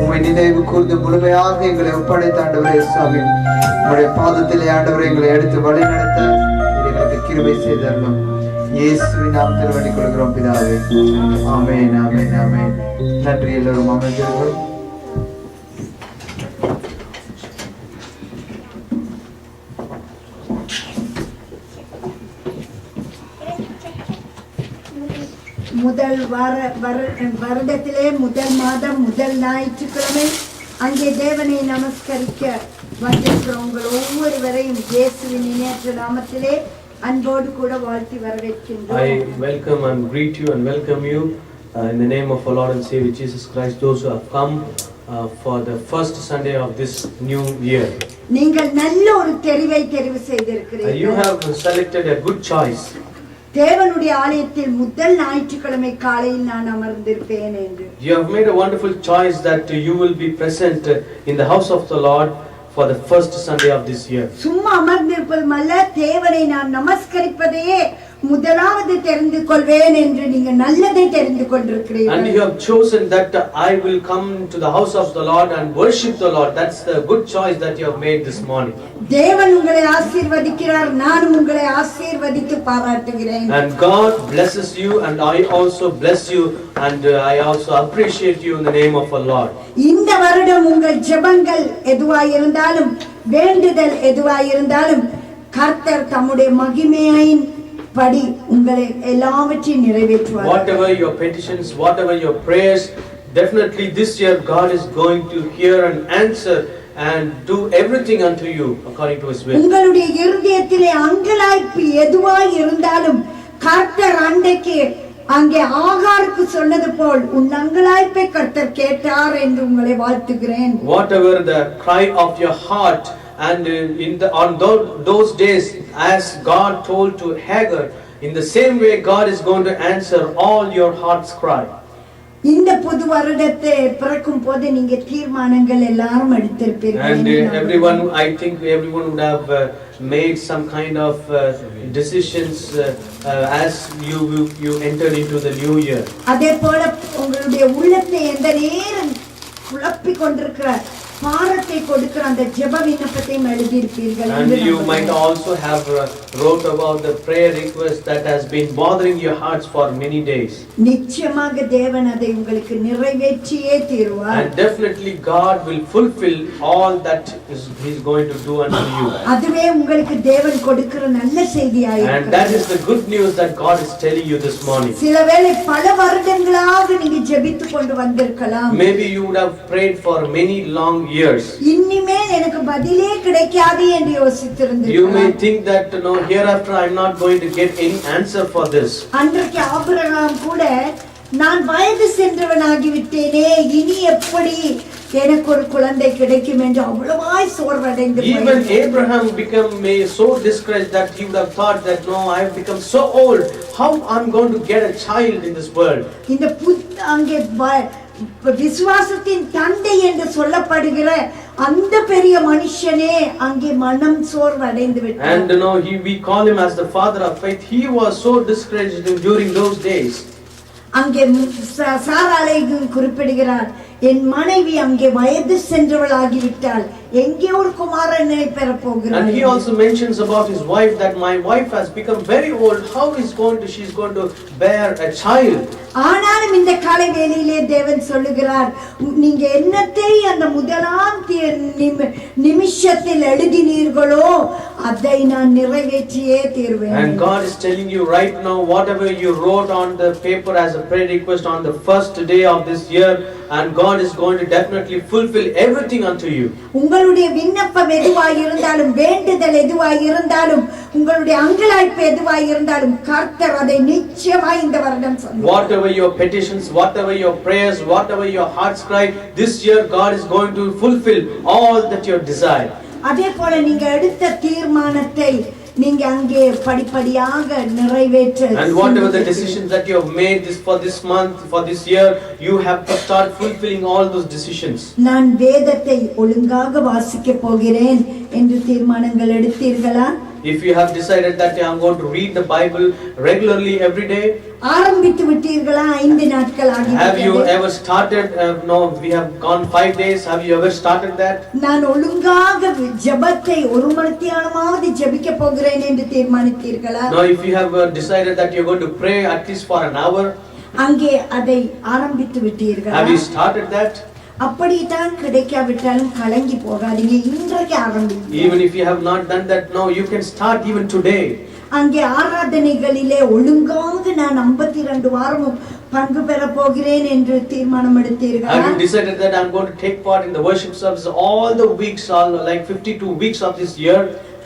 உண்மை நினைவு கூர்ந்து முழுமையாக எங்களை ஒப்படைத்த ஆண்டவரே சுவாமி, உங்களுடைய பாதத்திலே ஆண்டவரே எங்களை எடுத்து வழி நடத்த எங்களுக்கு கிருபை செய்தரணும். இயேசுவின் நாமத்தில் வேண்டிக் கொள்கிறோம் பிதாவே. ஆமென், ஆமென், ஆமென். நன்றி. எல்லோரும் அமர்ந்திருக்கிறோம். முதல் வருடத்திலே முதல் மாதம் முதல் ஞாயிற்றுக்கிழமை அங்கே தேவனை நமஸ்கரிக்க வந்திருக்கிற உங்கள் ஒவ்வொருவரையும் இயேசுவின் இணையற்ற நாமத்திலே அன்போடு கூட வாழ்த்தி வரவேற்கின்றோம். I welcome and greet you and welcome you in the name of our Lord and Savior Jesus Christ, those who have come for the first Sunday of this new year. நீங்கள் நல்ல ஒரு தெரிவு செய்திருக்கிறீர்கள். You have selected a good choice. தேவனுடைய ஆலயத்தில் முதல் ஞாயிற்றுக்கிழமை காலையில் நான் அமர்ந்திருப்பேன் என்று. You have made a wonderful choice that you will be present in the house of the Lord for the first Sunday of this year. சும்மா அமர்ந்திருப்பதுமல்ல, தேவனை நான் நமஸ்கரிப்பதையே முதலாவது தெரிந்து கொள்வேன் என்று நீங்க நல்லதை தெரிந்து கொண்டிருக்கிறீர்கள். And you have chosen that I will come to the house of the Lord and worship the Lord. That's the good choice that you have made this morning. தேவன் உங்களை ஆசீர்வதிக்கிறார், நானும் உங்களை ஆசீர்வதித்து பாராட்டுகிறேன். And God blesses you and I also bless you and I also appreciate you in the name of our Lord. இந்த வருடம் உங்கள் ஜெபங்கள் எதுவாயிருந்தாலும், வேண்டுதல் எதுவாயிருந்தாலும், கர்த்தர் தம்முடைய மகிமையின் படி உங்களை எல்லாவற்றையும் நிறைவேற்றுவார். Whatever your petitions, whatever your prayers, definitely this year God is going to hear and answer and do everything unto you according to His will. உங்களுடைய இருதயத்திலே அங்கலாய்ப்பு எதுவாய் இருந்தாலும் கர்த்தர் அன்றைக்கு அங்கே ஆகாருக்கு சொன்னது போல் உன் அங்கலாய்ப்பை கர்த்தர் கேட்டார் என்று உங்களை வாழ்த்துகிறேன். Whatever the cry of your heart, and on those days, as God told to Hagar, in the same way God is going to answer all your heart's cry. இந்த புது வருடத்தை பிறக்கும் போது நீங்க தீர்மானங்கள் எல்லாரும் எடுத்திருப்பீர்கள். And everyone, I think everyone would have made some kind of decisions as you entered into the new year. அதே போல உங்களுடைய உள்ளத்தை எந்த நேரம் குழப்பிக் கொண்டிருக்கிற பாரத்தை கொடுக்கிற அந்த ஜெப விண்ணப்பத்தையும் எழுதியிருப்பீர்கள். And you might also have wrote about the prayer request that has been bothering your hearts for many days. நிச்சயமாக தேவன் அதை உங்களுக்கு நிறைவேற்றியே தீருவார். And definitely God will fulfill all that He is going to do unto you. அதுவே உங்களுக்கு தேவன் கொடுக்கிற நல்ல செய்தியாயிருக்கிறது. And that is the good news that God is telling you this morning. சிலவேளை பல வருடங்களாக நீங்க ஜெபித்துக் கொண்டு வந்திருக்கலாம். Maybe you would have prayed for many long years. இனிமேல் எனக்கு பதிலே கிடைக்காது என்று யோசித்திருந்தீர்கள். You may think that no, hereafter I am not going to get any answer for this. அன்றைக்கு ஆபிரகாம் கூட நான் வயது சென்றவனாகி விட்டேனே, இனி எப்படி எனக்கு ஒரு குழந்தை கிடைக்கும் என்று அவ்வளவாய் சோர்வடைந்து Even Abraham became so discouraged that he would have thought that no, I have become so old, how I'm going to get a child in this world. இந்த அங்கே விசுவாசத்தின் தந்தை என்று சொல்லப்படுகிற அந்த பெரிய மனுஷனே அங்கே மனம் சோர்வடைந்து விட்டார். And we call him as the father of faith. He was so discouraged during those days. அங்கே சாராளை குறிப்பிடுகிறார், என் மனைவி அங்கே வயது சென்றவளாகி விட்டாள், எங்கே ஒரு குமாரனை பெற போகிறாள். And he also mentions about his wife that my wife has become very old, how is she is going to bear a child. ஆனாலும் இந்த காலை வேளையிலே தேவன் சொல்லுகிறார், நீங்க என்னத்தை அந்த முதலாம் நிமிஷத்தில் எழுதினீர்களோ அதை நான் நிறைவேற்றியே தீர்வேன். And God is telling you right now, whatever you wrote on the paper as a prayer request on the first day of this year, and God is going to definitely fulfill everything unto you. உங்கள் உங்களுடைய விண்ணப்பம் எதுவாய் இருந்தாலும், வேண்டுதல் எதுவாய் இருந்தாலும், உங்களுடைய அங்கலாய்ப்பு எதுவாய் இருந்தாலும் கர்த்தர் அதை நிச்சயமாய் இந்த வருடம் சொல்லுவார். Whatever your petitions, whatever your prayers, whatever your heart's cry, this year God is going to fulfill all that you desire. அதே போல நீங்க எடுத்த தீர்மானத்தை நீங்க அங்கே படிப்படியாக நிறைவேற்ற, and whatever the decisions that you have made for this month, for this year, you have to start fulfilling all those decisions. நான் வேதத்தை ஒழுங்காக வாசிக்க போகிறேன் என்று தீர்மானங்கள் எடுத்தீர்களா? If you have decided that I am going to read the Bible regularly every day, ஆரம்பித்து விட்டீர்களா? 5 நாட்கள் ஆகிவிட்டது. have you ever started? No, we have gone 5 days. Have you ever started that? நான் ஒழுங்காக ஜெபத்தை 1 மணித்தியாலமாவது ஜெபிக்க போகிறேன் என்று தீர்மானித்தீர்களா? Now, if you have decided that you are going to pray at least for an hour, அங்கே அதை ஆரம்பித்து விட்டீர்களா? have you started that? அப்படித்தான் கிடைக்காவிட்டாலும் கலங்கி போகாதீங்க, இன்றைக்கு ஆரம்பிங்க. Even if you have not done that, no, you can start even today. அங்கே ஆராதனைகளிலே ஒழுங்காக நான் 52 வாரமும் பங்கு பெற போகிறேன் என்று தீர்மானம் எடுத்தீர்களா? Have you decided that I am going to take part in the worship service all the weeks, all like 52 weeks of this year?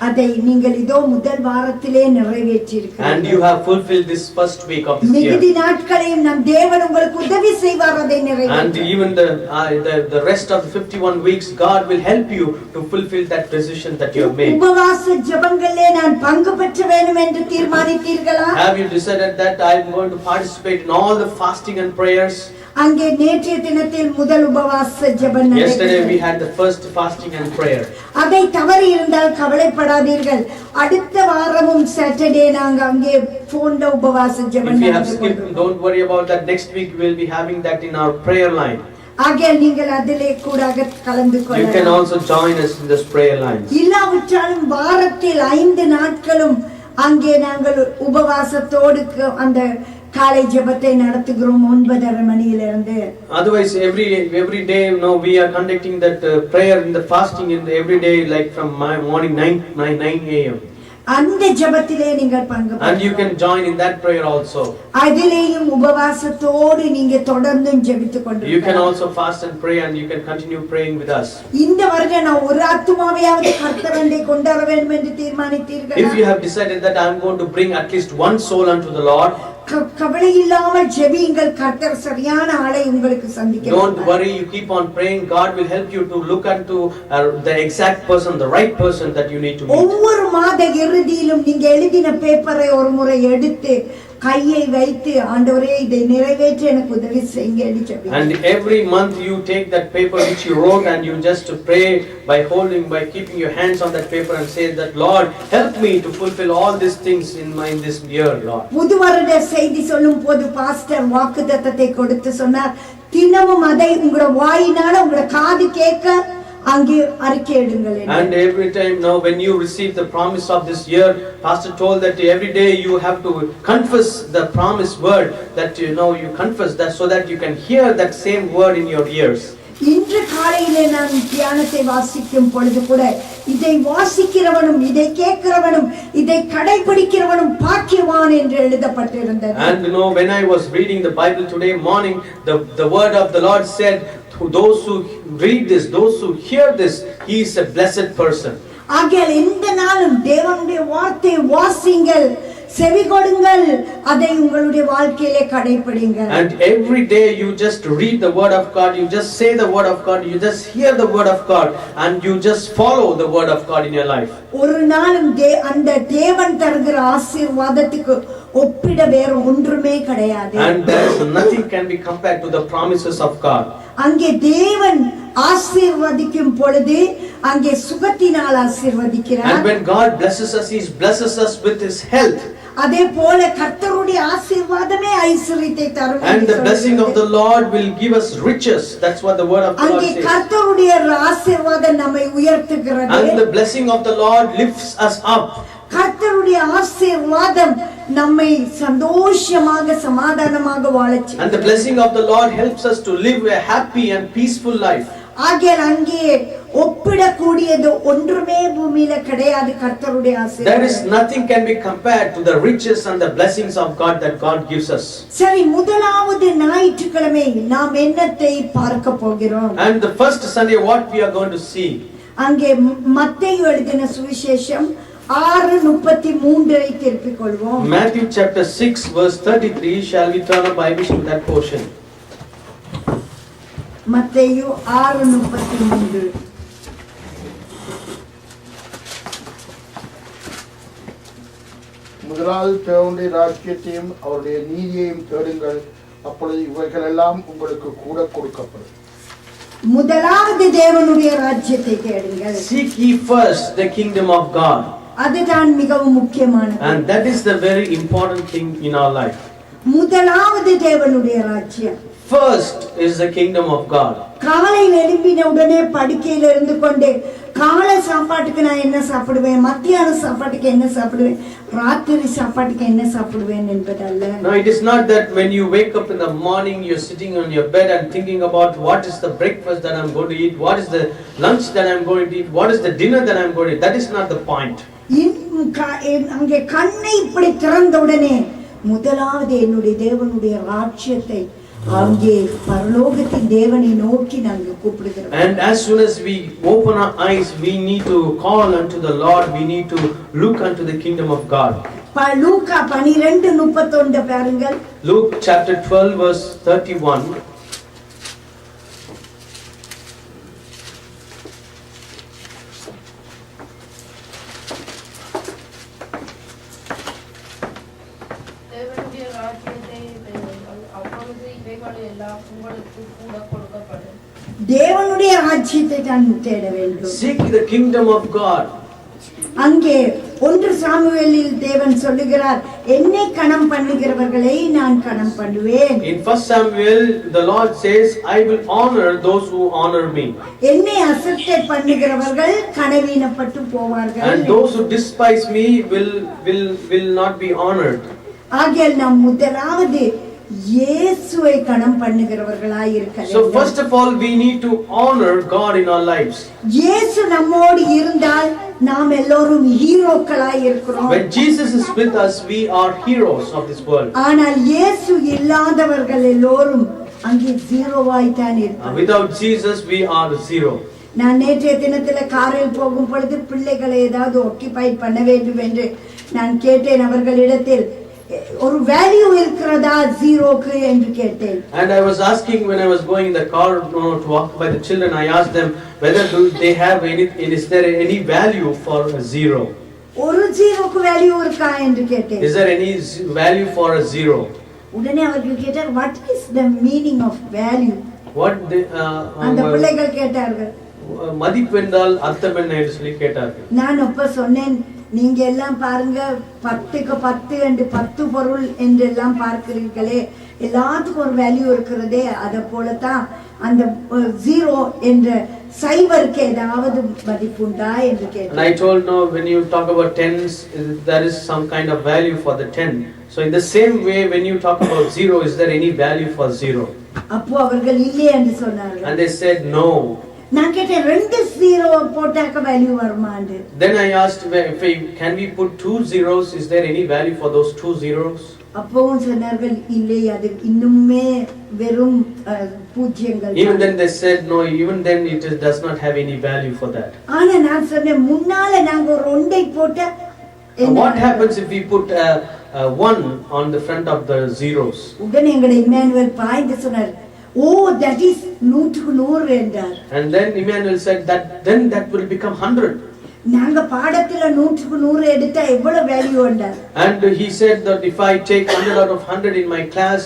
அதை நீங்கள் இதோ முதல் வாரத்திலே நிறைவேற்றியிருக்கிறீர்கள். And you have fulfilled this first week of this year. மிகுதி நாட்களையும் நம் தேவன் உங்களுக்கு உதவி செய்வார் அதை நிறைவேற்ற. And even the rest of the 51 weeks, God will help you to fulfill that decision that you have made. உபவாச ஜெபங்களிலே நான் பங்கு பெற்ற வேண்டும் என்று தீர்மானித்தீர்களா? Have you decided that I am going to participate in all the fasting and prayers? அங்கே நேற்றைய தினத்தில் முதல் உபவாச ஜெபம் Yesterday we நடந்தது. had the first fasting and prayer. அதை தவறி இருந்தால் கவலைப்படாதீர்கள். அடுத்த வாரமும் சாட்டர்டே நாங்க அங்கே போன்ல உபவாச ஜெபம் If you have நடத்துவோம். skipped, don't worry about that. Next week we will be having that in our prayer line. ஆகையால் நீங்கள் அதிலே கூட கலந்து You can கொள்ளலாம். also join us in this prayer lines. இல்லாவிட்டாலும் வாரத்தில் 5 நாட்களும் அங்கே நாங்கள் உபவாசத்தோடு அந்த காலை ஜெபத்தை நடத்துகிறோம் 9:30 மணியிலிருந்து. Otherwise, every day, we are conducting that prayer in the fasting in the every day, like from morning 9 a.m. அந்த ஜெபத்திலே நீங்கள் பங்கு And you பெறலாம். can join in that prayer also. அதிலேயும் உபவாசத்தோடு நீங்க தொடர்ந்து ஜெபித்துக் You can கொண்டிருக்கலாம். also fast and pray, and you can continue praying with us. இந்த வருடம் நான் ஒரு ஆத்துமாவையாவது கர்த்தரண்டை கொண்டு வர வேண்டும் என்று தீர்மானித்தீர்களா? If you have decided that I am going to bring at least one soul unto the Lord, கவலை இல்லாமல் ஜெபியுங்கள், கர்த்தர் சரியான ஆளை உங்களுக்கு சந்திக்க. don't worry, you keep on praying. God will help you to look unto the exact person, the right person that you need to meet. ஒவ்வொரு மாத இறுதியிலும் நீங்க எழுதின பேப்பரை ஒரு முறை எடுத்து கையை வைத்து ஆண்டவரே இதை நிறைவேற்ற எனக்கு உதவி செய்யுங்க என்று ஜெபிங்க. And every month you take that paper which you wrote and you just pray by keeping your hands on that paper and say that, Lord, help me to fulfill all these things in this year, Lord. புது வருட செய்தி சொல்லும் போது pastor வாக்குத்தத்தத்தை கொடுத்து சொன்னார், தினமும் அதை உங்களோட வாயினால உங்களோட காது கேட்க அங்கே அறிக்கையிடுங்கள். And every time now when you receive the promise of this year, pastor told that every day you have to confess the promised word, that you confess that so that you can hear that same word in your ears. இன்று காலையிலே நான் தியானத்தை வாசிக்கும் பொழுது கூட இதை வாசிக்கிறவனும் இதை கேட்கிறவனும் இதை கடைபிடிக்கிறவனும் பாக்கியவான் என்று எழுதப்பட்டிருந்தது. And when I was reading the Bible today morning, the word of the Lord said, to those who read this, those who hear this, he is a blessed person. ஆகையால் இந்த நாளும் தேவனுடைய வார்த்தை வாசிங்கள், செவி கொடுங்கள், அதை உங்களுடைய வாழ்க்கையிலே கடைபிடிங்கள். And every day you just read the word of God, you just say the word of God, you just hear the word of God, and you just follow the word of God in your life. ஒரு நாளும் அந்த தேவன் தருகிற ஆசீர்வாதத்துக்கு ஒப்பிட வேற ஒன்றுமே கிடையாது. And there is nothing can be compared to the promises of God. அங்கே தேவன் ஆசீர்வதிக்கும் பொழுது அங்கே சுகத்தினால் ஆசீர்வதிக்கிறார். And when God blesses us, he blesses us with his health. அதே போல கர்த்தருடைய ஆசீர்வாதமே ஐஸ்வரியத்தை தரும். And the blessing of the Lord will give us riches. That's what the word of God அங்கே says. கர்த்தருடைய ஆசீர்வாதம் நம்மை உயர்த்துகிறது. And the blessing of the Lord lifts us up. கர்த்தருடைய ஆசீர்வாதம் நம்மை சந்தோஷமாக சமாதானமாக வாழச் செய்யும். And the blessing of the Lord helps us to live a happy and peaceful life. ஆகையால் அங்கே ஒப்பிடக்கூடியது ஒன்றுமே பூமியில கிடையாது. கர்த்தருடைய There ஆசீர்வாதம் is nothing can be compared to the riches and the blessings of God that God gives us. சரி, முதலாவது ஞாயிற்றுக்கிழமை நாம் என்னத்தை பார்க்க போகிறோம்? And the first Sunday what we are going to see? அங்கே மத்தேயு எழுதின சுவிசேஷம் 6:33 திருப்பிக் கொள்வோம். Matthew chapter 6 verse 33. Shall we turn our Bibles to that portion? மத்தேயு 6:33. முதலாவது தேவனுடைய ராஜ்யத்தையும் அவருடைய நீதியையும் தேடுங்கள், அப்பொழுது இவைகள் எல்லாம் உங்களுக்கு கூட கொடுக்கப்படும். முதலாவது தேவனுடைய ராஜ்யத்தை தேடுங்கள். Seek ye first the kingdom of God. அதுதான் மிகவும் முக்கியமானது. And that is the very important thing in our life. முதலாவது தேவனுடைய ராஜ்யம். First is the kingdom of God. காலையில் எழும்பின உடனே படுக்கையில இருந்து கொண்டு காலை சாப்பாட்டுக்கு நான் என்ன சாப்பிடுவேன், மத்தியான சாப்பாட்டுக்கு என்ன சாப்பிடுவேன், ராத்திரி சாப்பாட்டுக்கு என்ன சாப்பிடுவேன் என்பதல்ல. No, it is not that when you wake up in the morning you're sitting on your bed and thinking about what is the breakfast that I'm going to eat, what is the lunch that I'm going to eat, what is the dinner that I'm going to eat. That is not the point. அங்கே கண்ணை இப்படி திறந்த உடனே முதலாவது என்னுடைய தேவனுடைய ராஜ்யத்தை, அங்கே பரலோகத்தின் தேவனை நோக்கி நாங்கள் கூப்பிடுகிறோம். And as soon as we open our eyes, we need to call unto the Lord. We need to look unto the kingdom of God. லூக்கா 12:31 பாருங்கள். Luke chapter 12 verse 31. தேவனுடைய ராஜ்யத்தை தேடுங்கள், அப்பொழுது இவைகள் எல்லாம் உங்களுக்கு கூட கொடுக்கப்படும். தேவனுடைய ராஜ்யத்தை தான் தேட வேண்டும். Seek the kingdom of God. அங்கே 1 சாமுவேலில் தேவன் சொல்லுகிறார், என்னை கணம் பண்ணுகிறவர்களை நான் கணம் பண்ணுவேன். In 1 Samuel the Lord says, I will honor those who honor me. என்னை அசட்டை பண்ணுகிறவர்கள் கனவீனப்பட்டு போவார்கள். And those who despise me will not be honored. ஆகையால் நாம் முதலாவது இயேசுவை கணம் பண்ணுகிறவர்களாய் இருக்க So வேண்டும். first of all we need to honor God in our lives. இயேசு நம்மோடு இருந்தால் நாம் எல்லோரும் ஹீரோக்களாய் இருக்கிறோம். When Jesus is with us, we are heroes of this world. ஆனால் இயேசு இல்லாதவர்கள் எல்லோரும் அங்கே ஜீரோவாய் தான் இருப்பார்கள். Without Jesus we are zero. நான் நேற்றைய தினத்துல காரில் போகும் பொழுது பிள்ளைகளை ஏதாவது ஒக்கிபை பண்ண வேண்டும் என்று நான் கேட்டேன். அவர்களிடத்தில் ஒரு வேல்யூ இருக்கிறதா ஜீரோக்கு என்று கேட்டேன். And I was asking when I was going in the car to walk by the children, I asked them whether do they have any, is there any value for a zero? ஒரு ஜீரோக்கு value இருக்கா என்று கேட்டேன். Is there any value for a zero? உடனே அவர்கள் கேட்டார், what is the meaning of value? What அந்த பிள்ளைகள் கேட்டார்கள். மதிப்பு என்றால் அர்த்தம் என்ன என்று சொல்லி கேட்டார்கள். நான் அப்ப சொன்னேன், நீங்க எல்லாம் பாருங்க 10க்கு 10 என்று 10 பொருள் என்று எல்லாம் பார்க்கிறீர்களே, எல்லாத்துக்கும் ஒரு வேல்யூ இருக்கிறதே, அத போலதான் அந்த ஜீரோ என்ற சைவருக்கு ஏதாவது மதிப்புண்டா என்று கேட்டேன். And I told, no, when you talk about tens, there is some kind of value for the 10. So in the same way, when you talk about zero, is there any value for zero? அப்போ அவர்கள் இல்லை என்று சொன்னார்கள். And they said no. நான் கேட்டேன், 2 zero போட்டாக்க value வருமான்னு. Then I asked, can we put 2 zeros? Is there any value for those 2 zeros? அப்பவும் சொன்னார்கள், இல்லை, அது இன்னுமே வெறும் பூஜ்யங்கள். Even then they said no, even then it does not have any value for that. ஆனா நான் சொன்னேன், முன்னால நாங்க ஒரு ஒன்றை போட்ட What happens if we put a 1 on the front of the zeros? உடனே எங்கட இமானுவேல் பாய்ந்து சொன்னார், ஓ that is 100க்கு 100 என்றார். And then Emmanuel said that then that will become 100. நாங்க பாடத்துல 100க்கு 100 எடுத்தா எவ்வளவு வேல்யூ என்றார். And he said that if I take 100 out of 100 in my class,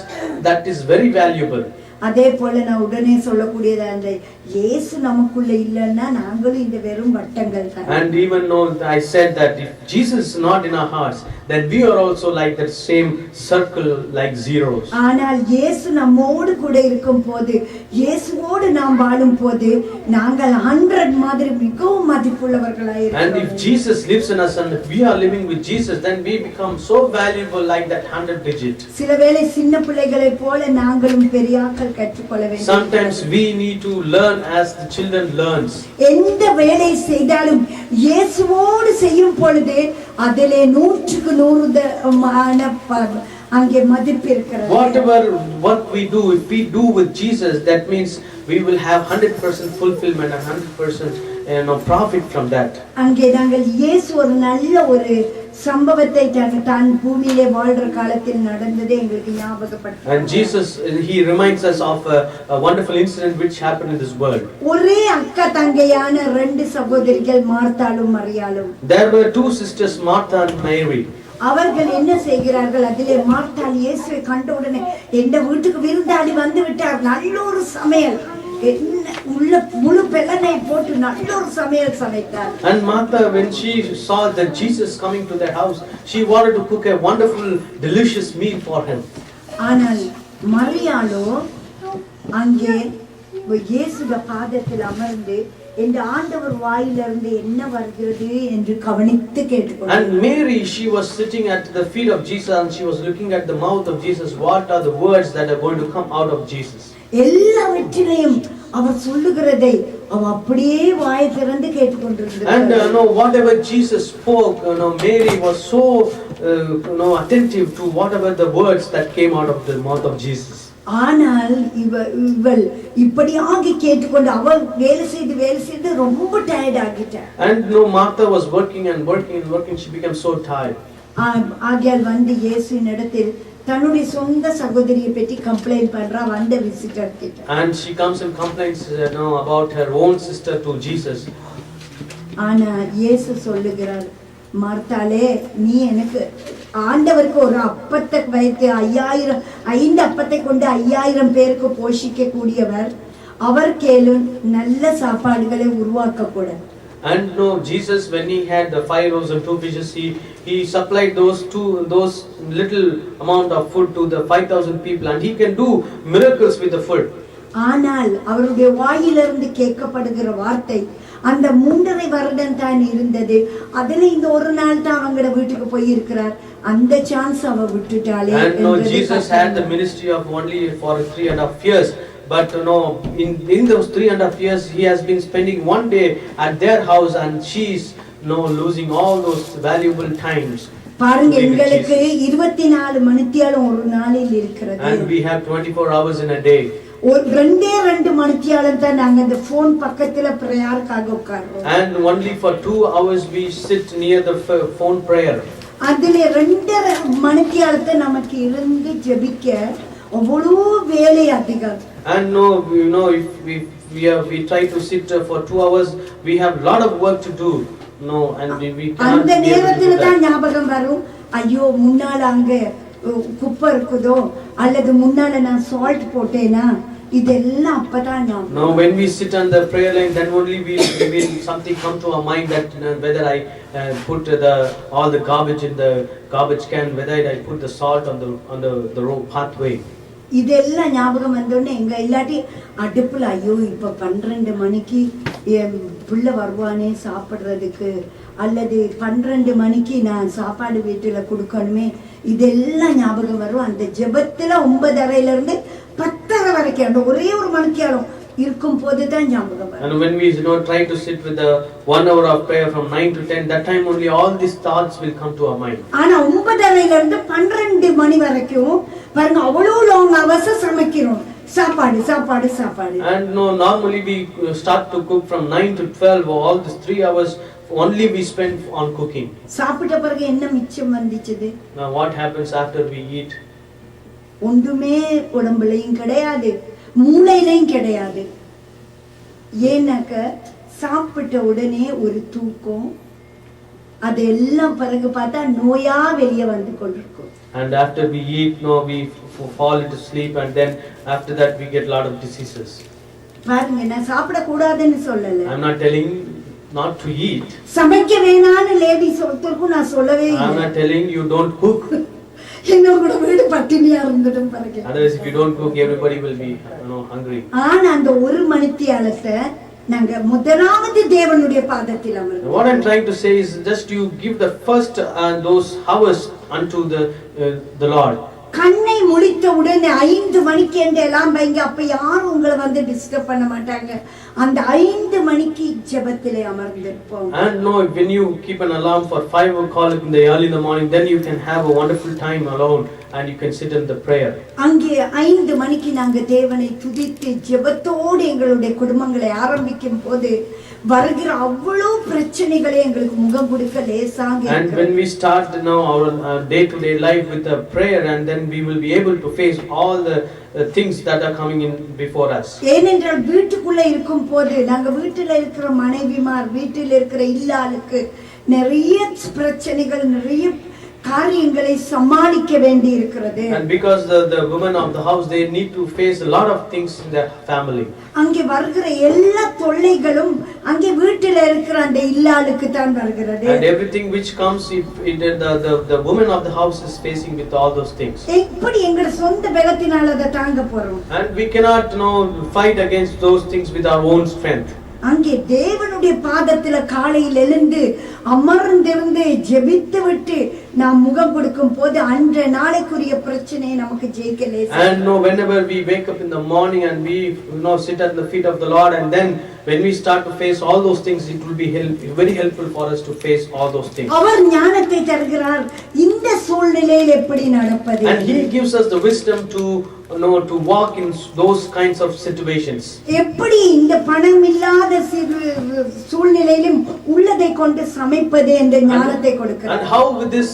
that is very valuable. அதே போல நான் உடனே சொல்லக்கூடியதா அந்த இயேசு நமக்குள்ள இல்லன்னா நாங்களும் இந்த வெறும் வட்டங்கள் தான். And even though I said that if Jesus is not in our hearts, then we are also like that same circle, like zeros. ஆனால் இயேசு நம்மோடு கூட இருக்கும் போது, இயேசுவோடு நாம் வாழும் போது நாங்கள் 100 மாதிரி மிகவும் மதிப்புள்ளவர்களாய் And if இருக்கிறோம். Jesus lives in us and if we are living with Jesus, then we become so valuable like that 100 digit. சிலவேளை சின்ன பிள்ளைகளை போல நாங்களும் பெரியாக்கள் கற்றுக்கொள்ள வேண்டும். Sometimes we need to learn as the children learns. எந்த வேலை செய்தாலும் இயேசுவோடு செய்யும் பொழுது அதிலே 100க்கு 100 அங்கே மதிப்பு இருக்கிறது. Whatever work we do, if we do with Jesus, that means we will have 100% fulfillment and 100% profit from that. அங்கே நாங்கள் இயேசு ஒரு நல்ல ஒரு சம்பவத்தை தான் பூமியிலே வாழ்ற காலத்தில் நடந்ததே எங்களுக்கு ஞாபகப்படுத்தும். And Jesus, he reminds us of a wonderful incident which happened in this world. ஒரே அக்கா தங்கையான ரெண்டு சகோதரிகள் மார்த்தாளும் மரியாளும். There were two sisters, Martha and Mary. அவர்கள் என்ன செய்கிறார்கள்? அதிலே மார்த்தாள் இயேசுவை கண்ட உடனே எந்த வீட்டுக்கு விருந்தாளி வந்து விட்டார், நல்ல ஒரு சமையல், உள்ள முழு பெலனை போட்டு நல்ல ஒரு சமையல் சமைத்தார். And Martha, when she saw that Jesus coming to their house, she wanted to cook a wonderful, delicious meal for him. ஆனால் மரியாளோ அங்கே இயேசுவின் பாதத்தில் அமர்ந்து இந்த ஆண்டவர் வாயிலிருந்து என்ன வருகிறது என்று கவனித்து கேட்டுக்கொண்டார். And Mary, she was sitting at the feet of Jesus and she was looking at the mouth of Jesus. What are the words that are going to come out of Jesus? எல்லாவற்றிலையும் அவர் சொல்லுகிறதை அவ அப்படியே வாய் திறந்து கேட்டுக்கொண்டிருந்தார். And whatever Jesus spoke, Mary was so attentive to whatever the words that came out of the mouth of Jesus. ஆனால் இவள் இப்படியாக கேட்டுக்கொண்டு அவள் வேலை செய்து ரொம்ப டயர்ட் ஆகிட்டார். And Martha was working and working and working. She became so tired. ஆகையால் வந்து இயேசுவின் இடத்தில் தன்னுடைய சொந்த சகோதரியை பற்றி கம்ப்ளைண்ட் பண்றா வந்த விசிட்டர் கிட்ட. And she comes and complains about her own sister to Jesus. ஆனா இயேசு சொல்லுகிறார், மார்த்தாளே, நீ எனக்கு ஆண்டவருக்கு ஒரு அப்பத்தை வைத்து 5 அப்பத்தை கொண்டு 5000 பேருக்கு போஷிக்க கூடியவர், அவர் கேளு நல்ல சாப்பாடுகளை உருவாக்க கூட. And Jesus, when he had the 5 loaves and 2 fishes, he supplied those little amount of food to the 5,000 people, and he can do miracles with the food. ஆனால் அவருடைய வாயிலிருந்து கேட்கப்படுகிற வார்த்தை அந்த 3.5 வருடம் தான் இருந்தது. அதுல இந்த ஒரு நாள் தான் அவங்களோட வீட்டுக்கு போய் இருக்கிறார், அந்த சான்ஸ் அவ விட்டுட்டாளே. And Jesus had the ministry of only for 3.5 years. But in those 3.5 years, he has been spending one day at their house, and she's losing all those valuable times. பாருங்க, எங்களுக்கு 24 மணித்தியாலம் ஒரு நாளில் இருக்கிறது. And we have 24 hours in a day. ஒரு 2 மணித்தியாலம் தான் நாங்க அந்த போன் பக்கத்துல பிரேயர்க்காக உட்கார்றோம். And only for 2 hours we sit near the phone prayer. அதுல 2 மணித்தியாலத்தை நமக்கு இருந்து ஜெபிக்க அவ்வளவு வேலை அதிகம். And if we try to sit for 2 hours, we have a lot of work to do. And we cannot. அந்த நேரத்துல தான் ஞாபகம் வரும், ஐயோ முன்னால அங்க குப்பை இருக்குதோ, அல்லது முன்னால நான் சால்ட் போட்டேனா, இதெல்லாம் அப்பதான் ஞாபகம். Now when we sit on the prayer line, then only will something come to our mind that whether I put all the garbage in the garbage can, whether I put the salt on the road pathway. இதெல்லாம் ஞாபகம் வந்தோடனே எங்க இல்லாட்டி அடுப்புல ஐயோ இப்ப 12 மணிக்கு என் பிள்ளை வருவானே சாப்பிடுறதுக்கு, அல்லது 12 மணிக்கு நான் சாப்பாடு வீட்டுல கொடுக்கணுமே, இதெல்லாம் ஞாபகம் வரும். அந்த ஜெபத்துல 9:30 இருந்து 10:30 வரைக்கும் அந்த ஒரே ஒரு மணிக்காலம் இருக்கும் போதுதான் ஞாபகம் வரும். And when we try to sit with the 1 hour of prayer from 9 to 10, that time only all these thoughts will come to our mind. ஆனா 9:30 இருந்து 12 மணி வரைக்கும் பாருங்க அவ்வளவு லாங் அவர்ஸ் சமைக்கிறோம், சாப்பாடு. And normally we start to cook from 9 to 12, all these 3 hours only we spend on cooking. சாப்பிட்ட பிறகு என்ன மிச்சம் வந்துச்சு? Now what happens after we eat? ஒன்றுமே உடம்புலையும் கிடையாது, மூளையிலையும் கிடையாது. ஏன்னாக்க சாப்பிட்ட உடனே ஒரு தூக்கம், அதெல்லாம் பிறகு பார்த்தா நோயா வெளியே வந்து கொண்டிருக்கும். And after we eat, we fall into sleep, and then after that we get a lot of diseases. பாருங்க, நான் சாப்பிட கூடாதுன்னு சொல்லல, I'm not telling not to eat. சமைக்க வேணான்னு லேடிஸ் ஒருத்தருக்கும் நான் சொல்லவே இல்லை. I'm not telling you don't cook. என்னோட வீடு பட்டினியா இருந்துடும் பாருங்க. Otherwise, if you don't cook, everybody will be hungry. ஆனா அந்த ஒரு மணித்தியாலத்தை நாங்க முதலாவது தேவனுடைய பாதத்தில் அமர்ந்தோம். What I'm trying to say is just you give the first those hours unto the Lord. கண்ணை முழித்த உடனே 5 மணிக்கு என்று எல்லாம் வைங்க, அப்ப யாரும் உங்களை வந்து டிஸ்டர்ப் பண்ண மாட்டாங்க. அந்த 5 மணிக்கு ஜெபத்திலே அமர்ந்திருப்போம். And when you keep an alarm for 5 o'clock early in the morning, then you can have a wonderful time alone and you can sit in the prayer. அங்கே 5 மணிக்கு நாங்க தேவனை துதித்து ஜெபத்தோடு எங்களுடைய குடும்பங்களை ஆரம்பிக்கும் போது வருகிற அவ்வளவு பிரச்சனைகளை எங்களுக்கு முகம் கொடுக்க லேசாக And இருக்கிறது. when we start now our day-to-day life with a prayer, and then we will be able to face all the things that are coming in before us. ஏனென்றால் வீட்டுக்குள்ள இருக்கும் போது நாங்க வீட்டுல இருக்கிற மனைவிமார், வீட்டில் இருக்கிற இல்லாளுக்கு நிறைய பிரச்சனைகள், நிறைய காரியங்களை சமாளிக்க வேண்டி இருக்கிறது. And because the women of the house, they need to face a lot of things in their family. அங்கே வருகிற எல்லா தொல்லைகளும் அங்கே வீட்டில் இருக்கிற அந்த இல்லாளுக்கு தான் வருகிறது. And everything which comes, the woman of the house is facing with all those things. எப்படி எங்க சொந்த பலத்தினால அதை தாங்க போறோம்? And we cannot fight against those things with our own strength. அங்கே தேவனுடைய பாதத்துல காலையில் எழுந்து அமர்ந்திருந்து ஜெபித்து விட்டு நாம் முகம் கொடுக்கும் போது அன்ற நாளைக்குரிய பிரச்சனையை நமக்கு ஜெயிக்கலே. And whenever we wake up in the morning and we sit at the feet of the Lord, and then when we start to face all those things, it will be very helpful for us to face all those things. அவர் ஞானத்தை தருகிறார் இந்த சூழ்நிலையில் எப்படி நடப்பது. And He gives us the wisdom to walk in those kinds of situations. எப்படி இந்த பணம் இல்லாத சூழ்நிலையிலும் உள்ளதை கொண்டு சமைப்பது என்ற ஞானத்தை கொடுக்கிறார். And how with this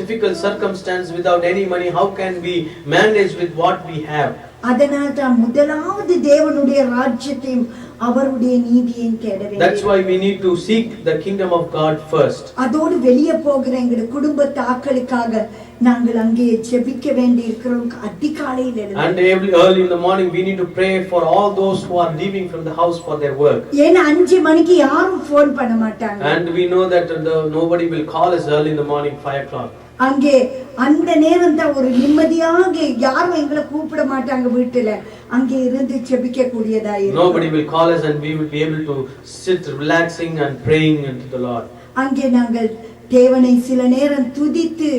difficult circumstance, without any money, how can we manage with what we have? அதனால் தான் முதலாவது தேவனுடைய ராஜ்யத்தையும் அவருடைய நீதியையும் தேட வேண்டும். That's why we need to seek the kingdom of God first. அதோடு வெளியே போகிற எங்களுடைய குடும்பத்து ஆட்களுக்காக நாங்கள் அங்கே ஜெபிக்க வேண்டி இருக்கிறோம். அதிகாலையில் எழுந்து And early in the morning we need to pray for all those who are leaving from the house for their work. ஏன்னா 5 மணிக்கு யாரும் போன் பண்ண மாட்டாங்க. And we know that nobody will call us early in the morning 5 o'clock. அங்கே அந்த நேரம் தான் ஒரு நிம்மதியாக, யாரும் எங்களை கூப்பிட மாட்டாங்க வீட்டுல, அங்கே இருந்து ஜெபிக்க கூடியதா இருக்கும். Nobody will call us and we will be able to sit relaxing and praying unto the Lord. அங்கே நாங்கள் தேவனை சில நேரம் துதித்து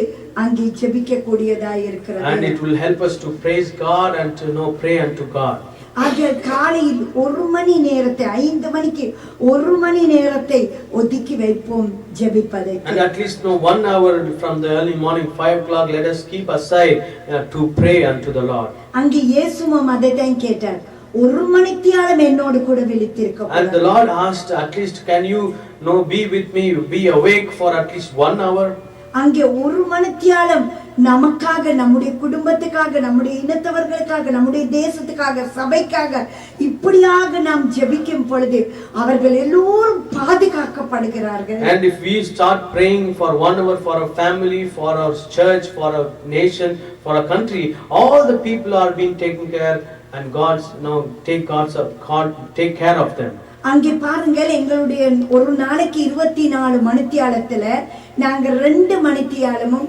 அங்கே ஜெபிக்க கூடியதா இருக்கிறது. And it will help us to praise God and to pray unto God. ஆக காலையில் 1 மணி நேரத்தை, 5 மணிக்கு 1 மணி நேரத்தை ஒதுக்கி வைப்போம் ஜெபிப்பதற்கு. And at least 1 hour from the early morning 5 o'clock, let us keep aside to pray unto the Lord. அங்கே இயேசுவும் அதைத்தான் கேட்டார், 1 மணித்தியாலம் என்னோடு கூட விழித்திருக்க. And the Lord asked, at least can you be with me, be awake for at least 1 hour? அங்கே 1 மணித்தியாலம் நமக்காக, நம்முடைய குடும்பத்துக்காக, நம்முடைய இனத்தவர்களுக்காக, நம்முடைய தேசத்துக்காக, சபைக்காக இப்படியாக நாம் ஜெபிக்கும் பொழுது அவர்கள் எல்லோரும் பாதுகாக்கப்படுகிறார்கள். And if we start praying for 1 hour for our family, for our church, for our nation, for our country, all the people are being taken care, and God's take care of them. அங்கே பாருங்கள், எங்களுடைய ஒரு நாளைக்கு 24 மணித்தியாலத்துல நாங்க 2 மணித்தியாலமும்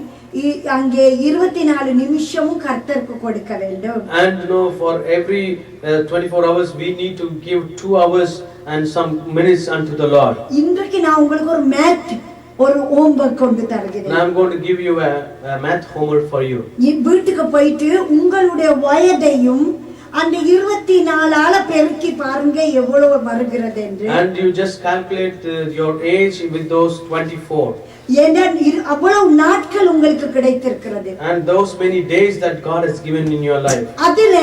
அங்கே 24 நிமிஷமும் கர்த்தருக்கு கொடுக்க வேண்டும். And for every 24 hours we need to give 2 hours and some minutes unto the Lord. இன்றைக்கு நான் உங்களுக்கு ஒரு ஹோம்வொர்க் கொண்டு தருகிறேன். Now I'm going to give you a math homework for you. வீட்டுக்கு போயிட்டு உங்களுடைய வயதையும் அந்த 24ஆல பெருக்கி பாருங்க எவ்வளவு வருகிறது என்று. And you just calculate your age with those 24. ஏன்னா அவ்வளவு நாட்கள் உங்களுக்கு கிடைத்திருக்கிறது. And those many days that God has given in your life. அதுல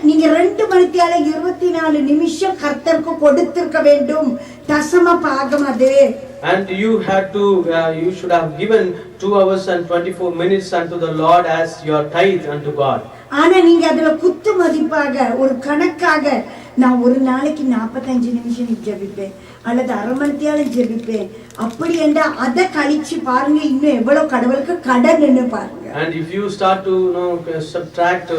நீங்க 2 மணித்தியால 24 நிமிஷம் கர்த்தருக்கு கொடுத்திருக்க வேண்டும். தசம பாகம் அது. And you should have given 2 hours and 24 minutes unto the Lord as your tithe unto God. ஆனா நீங்க அதுல குத்து மதிப்பாக ஒரு கணக்காக, நான் ஒரு நாளைக்கு 45 நிமிஷம் ஜெபிப்பேன் அல்லது அரை மணித்தியாலும் ஜெபிப்பேன் அப்படி என்றா அதை கழிச்சு பாருங்க, இன்னும் எவ்வளவு கடவுளுக்கு கடன் பாருங்க. And if you start to subtract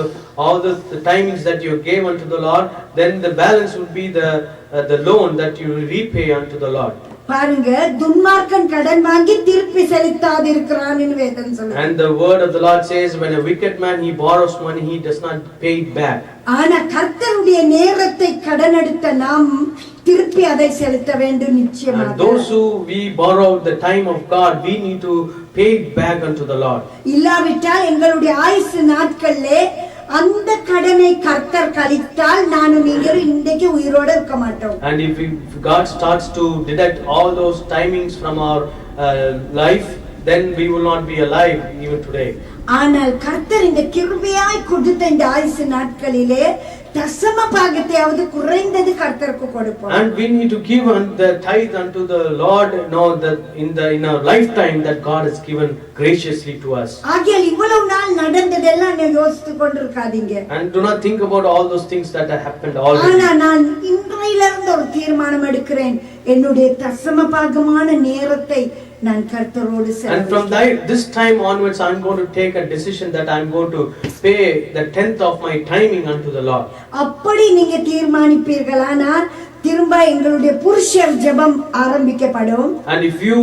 all the timings that you gave unto the Lord, then the balance would be the loan that you repay unto the Lord. பாருங்க, துன்மார்க்கன் கடன் வாங்கி திருப்பி செலுத்தாதிருக்கிறான் என்று வேதம் சொல்லுது. And the word of the Lord says, when a wicked man he borrows money, he does not pay it back. ஆனா கர்த்தருடைய நேரத்தை கடன் எடுத்த நாம் திருப்பி அதை செலுத்த வேண்டும் நிச்சயமாக. And those who we borrow the time of God, we need to pay it back unto the Lord. இல்லாவிட்டால் எங்களுடைய ஆயுசு நாட்களிலே அந்த கடனை கர்த்தர் கழித்தால் நானும் நீங்களும் இன்றைக்கு உயிரோட இருக்க மாட்டோம். And if God starts to deduct all those timings from our life, then we will not be alive even today. ஆனால் கர்த்தர் இந்த கிருபையாய் கொடுத்த இந்த ஆயுசு நாட்களிலே தசம பாகத்தையாவது குறைந்தது கர்த்தருக்கு கொடுப்போம். And we need to give the tithe unto the Lord, that in our lifetime that God has given graciously to us. ஆகையால் இவ்வளவு நாள் நடந்ததெல்லாம் நீ யோசித்து கொண்டிருக்காதீங்க. And do not think about all those things that have happened already. ஆனா நான் இன்றையிலிருந்து ஒரு தீர்மானம் எடுக்கிறேன், என்னுடைய தசம பாகமான நேரத்தை நான் கர்த்தரோடு செலவழிப்பேன். And from this time onwards I'm going to take a decision that I'm going to pay the 10th of my timing unto the Lord. அப்படி நீங்க தீர்மானிப்பீர்களானால் திரும்ப எங்களுடைய புருஷர் ஜெபம் ஆரம்பிக்கப்படும். And if you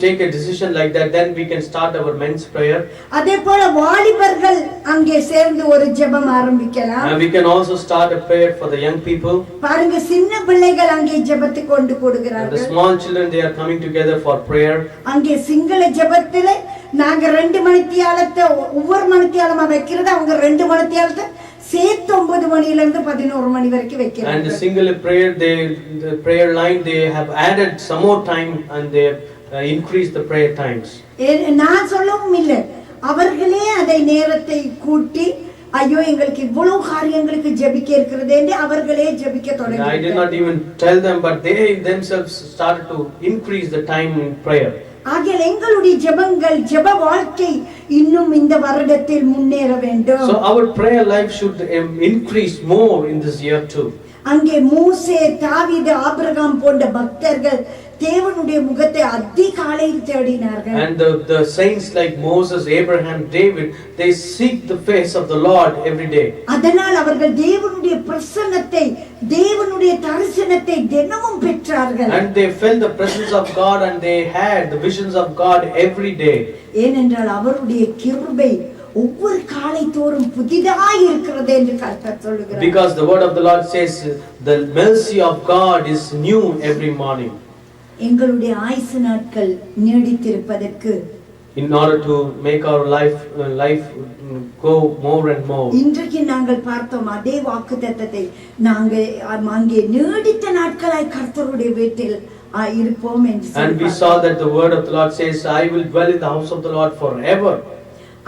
take a decision like that, then we can start our men's prayer. அதேபோல வாலிபர்கள் அங்கே சேர்ந்து ஒரு ஜெபம் ஆரம்பிக்கலாம். And we can also start a prayer for the young people. பாருங்க, சின்ன பிள்ளைகள் அங்கே ஜெபத்துக்கு கொண்டு And கொடுக்கிறார்கள். the small children, they are coming together for prayer. அங்கே சிங்கள ஜெபத்திலே நாங்க 2 மணித்தியாலத்தை ஒவ்வொரு மணித்தியாலமா வைக்கிறது, அவங்க 2 மணித்தியாலத்தை சேர்த்து 9 மணியிலிருந்து 11 மணி வரைக்கும் வைக்கிறாங்க. And the single prayer, the prayer line, they have added some more time and they have increased the prayer times. நான் சொல்லவும் இல்லை, அவர்களே அதை நேரத்தை கூட்டி ஐயோ எங்களுக்கு இவ்வளவு காரியங்களுக்கு ஜெபிக்க இருக்கிறது என்று அவர்களே ஜெபிக்க தொடங்கினார்கள். I did not even tell them, but they themselves started to increase the time in prayer. ஆகையால் எங்களுடைய ஜெபங்கள், ஜெப வாழ்க்கை இன்னும் இந்த வருடத்தில் முன்னேற வேண்டும். So our prayer life should increase more in this year too. அங்கே மோசே, தாவீது, ஆபிரகாம் போன்ற பக்தர்கள் தேவனுடைய முகத்தை அதிகாலையில் தேடினார்கள். And the saints like Moses, Abraham, David, they seek the face of the Lord every day. அதனால் அவர்கள் தேவனுடைய பிரசன்னத்தை, தேவனுடைய தரிசனத்தை தினமும் பெற்றார்கள். And they felt the presence of God and they had the visions of God every day. ஏனென்றால் அவருடைய கிருபை ஒவ்வொரு காலை தோறும் புதிதாய் இருக்கிறது என்று கர்த்தர் சொல்கிறார். Because the word of the Lord says the mercy of God is new every morning. எங்களுடைய ஆயுசு நாட்கள் நீடித்திருப்பதற்கு, in order to make our life go more and more. இன்றைக்கு நாங்கள் பார்த்தோம் அதே வாக்குத்தத்தத்தை, நாங்கள் அங்கே நீடித்த நாட்களாய் கர்த்தருடைய வீட்டில் இருப்போம் என்று And we saw that the word of the Lord says, I will dwell in the house of the Lord forever.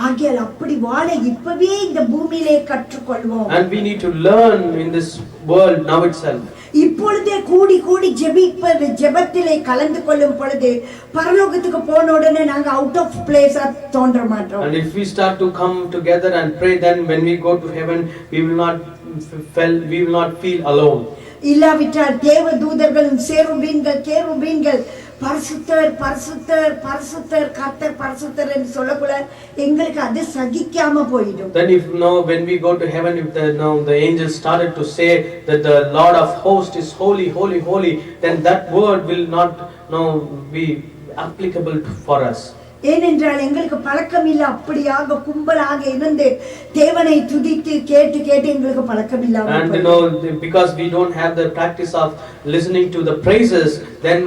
ஆகையால் அப்படி வாழ இப்பவே இந்த பூமியிலே கற்றுக்கொள்வோம். And we need to learn in this world now itself. இப்பொழுதே கூடி கூடி ஜெபிப்பது, ஜெபத்திலே கலந்து கொள்ளும் பொழுது பரலோகத்துக்கு போன உடனே நாங்க அவுட் ஆஃப் பிளேஸா தோன்ற மாட்டோம். And if we start to come together and pray, then when we go to heaven, we will not feel alone. இல்லாவிட்டால் தேவ தூதர்களும் சேருபீன்கள், கேருபீன்கள் பரிசுத்தர் பரிசுத்தர் பரிசுத்தர் கர்த்தர் பரிசுத்தர் என்று சொல்லக்குள்ள எங்களுக்கு அது சகிக்காம போயிடும். Then when we go to heaven, if the angels started to say that the Lord of hosts is holy, holy, holy, then that word will not be applicable for us. ஏனென்றால் எங்களுக்கு பழக்கம் இல்லை, அப்படியாக கும்பலாக இருந்து தேவனை துதித்து கேட்டு கேட்டு எங்களுக்கு பழக்கம் இல்லாம. And because we don't have the practice of listening to the praises, then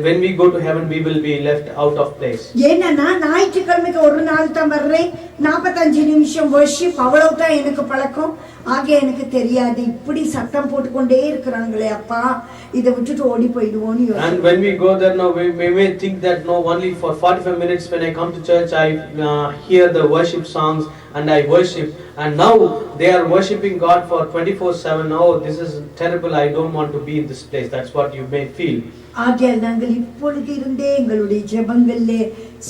when we go to heaven we will be left out of place. ஏன்னா நான் ஞாயிற்றுக்கிழமைக்கு ஒரு நாள் தான் வர்றேன், 45 நிமிஷம் worship, அவ்வளவுதான் எனக்கு பழக்கம். ஆக எனக்கு தெரியாது, இப்படி சத்தம் போட்டுக்கொண்டே இருக்கிறாங்களே அப்பா, இதை விட்டுட்டு ஓடி போயிடுவோன்னு யோசிக்கிறேன். And when we go there now, we may think that only for 45 minutes when I come to church I hear the worship songs and I worship, and now they are worshiping God for 24/7. Oh, this is terrible, I don't want to be in this place. That's what you may feel. ஆகையால் நாங்கள் இப்பொழுது இருந்தே எங்களுடைய ஜெபங்களிலே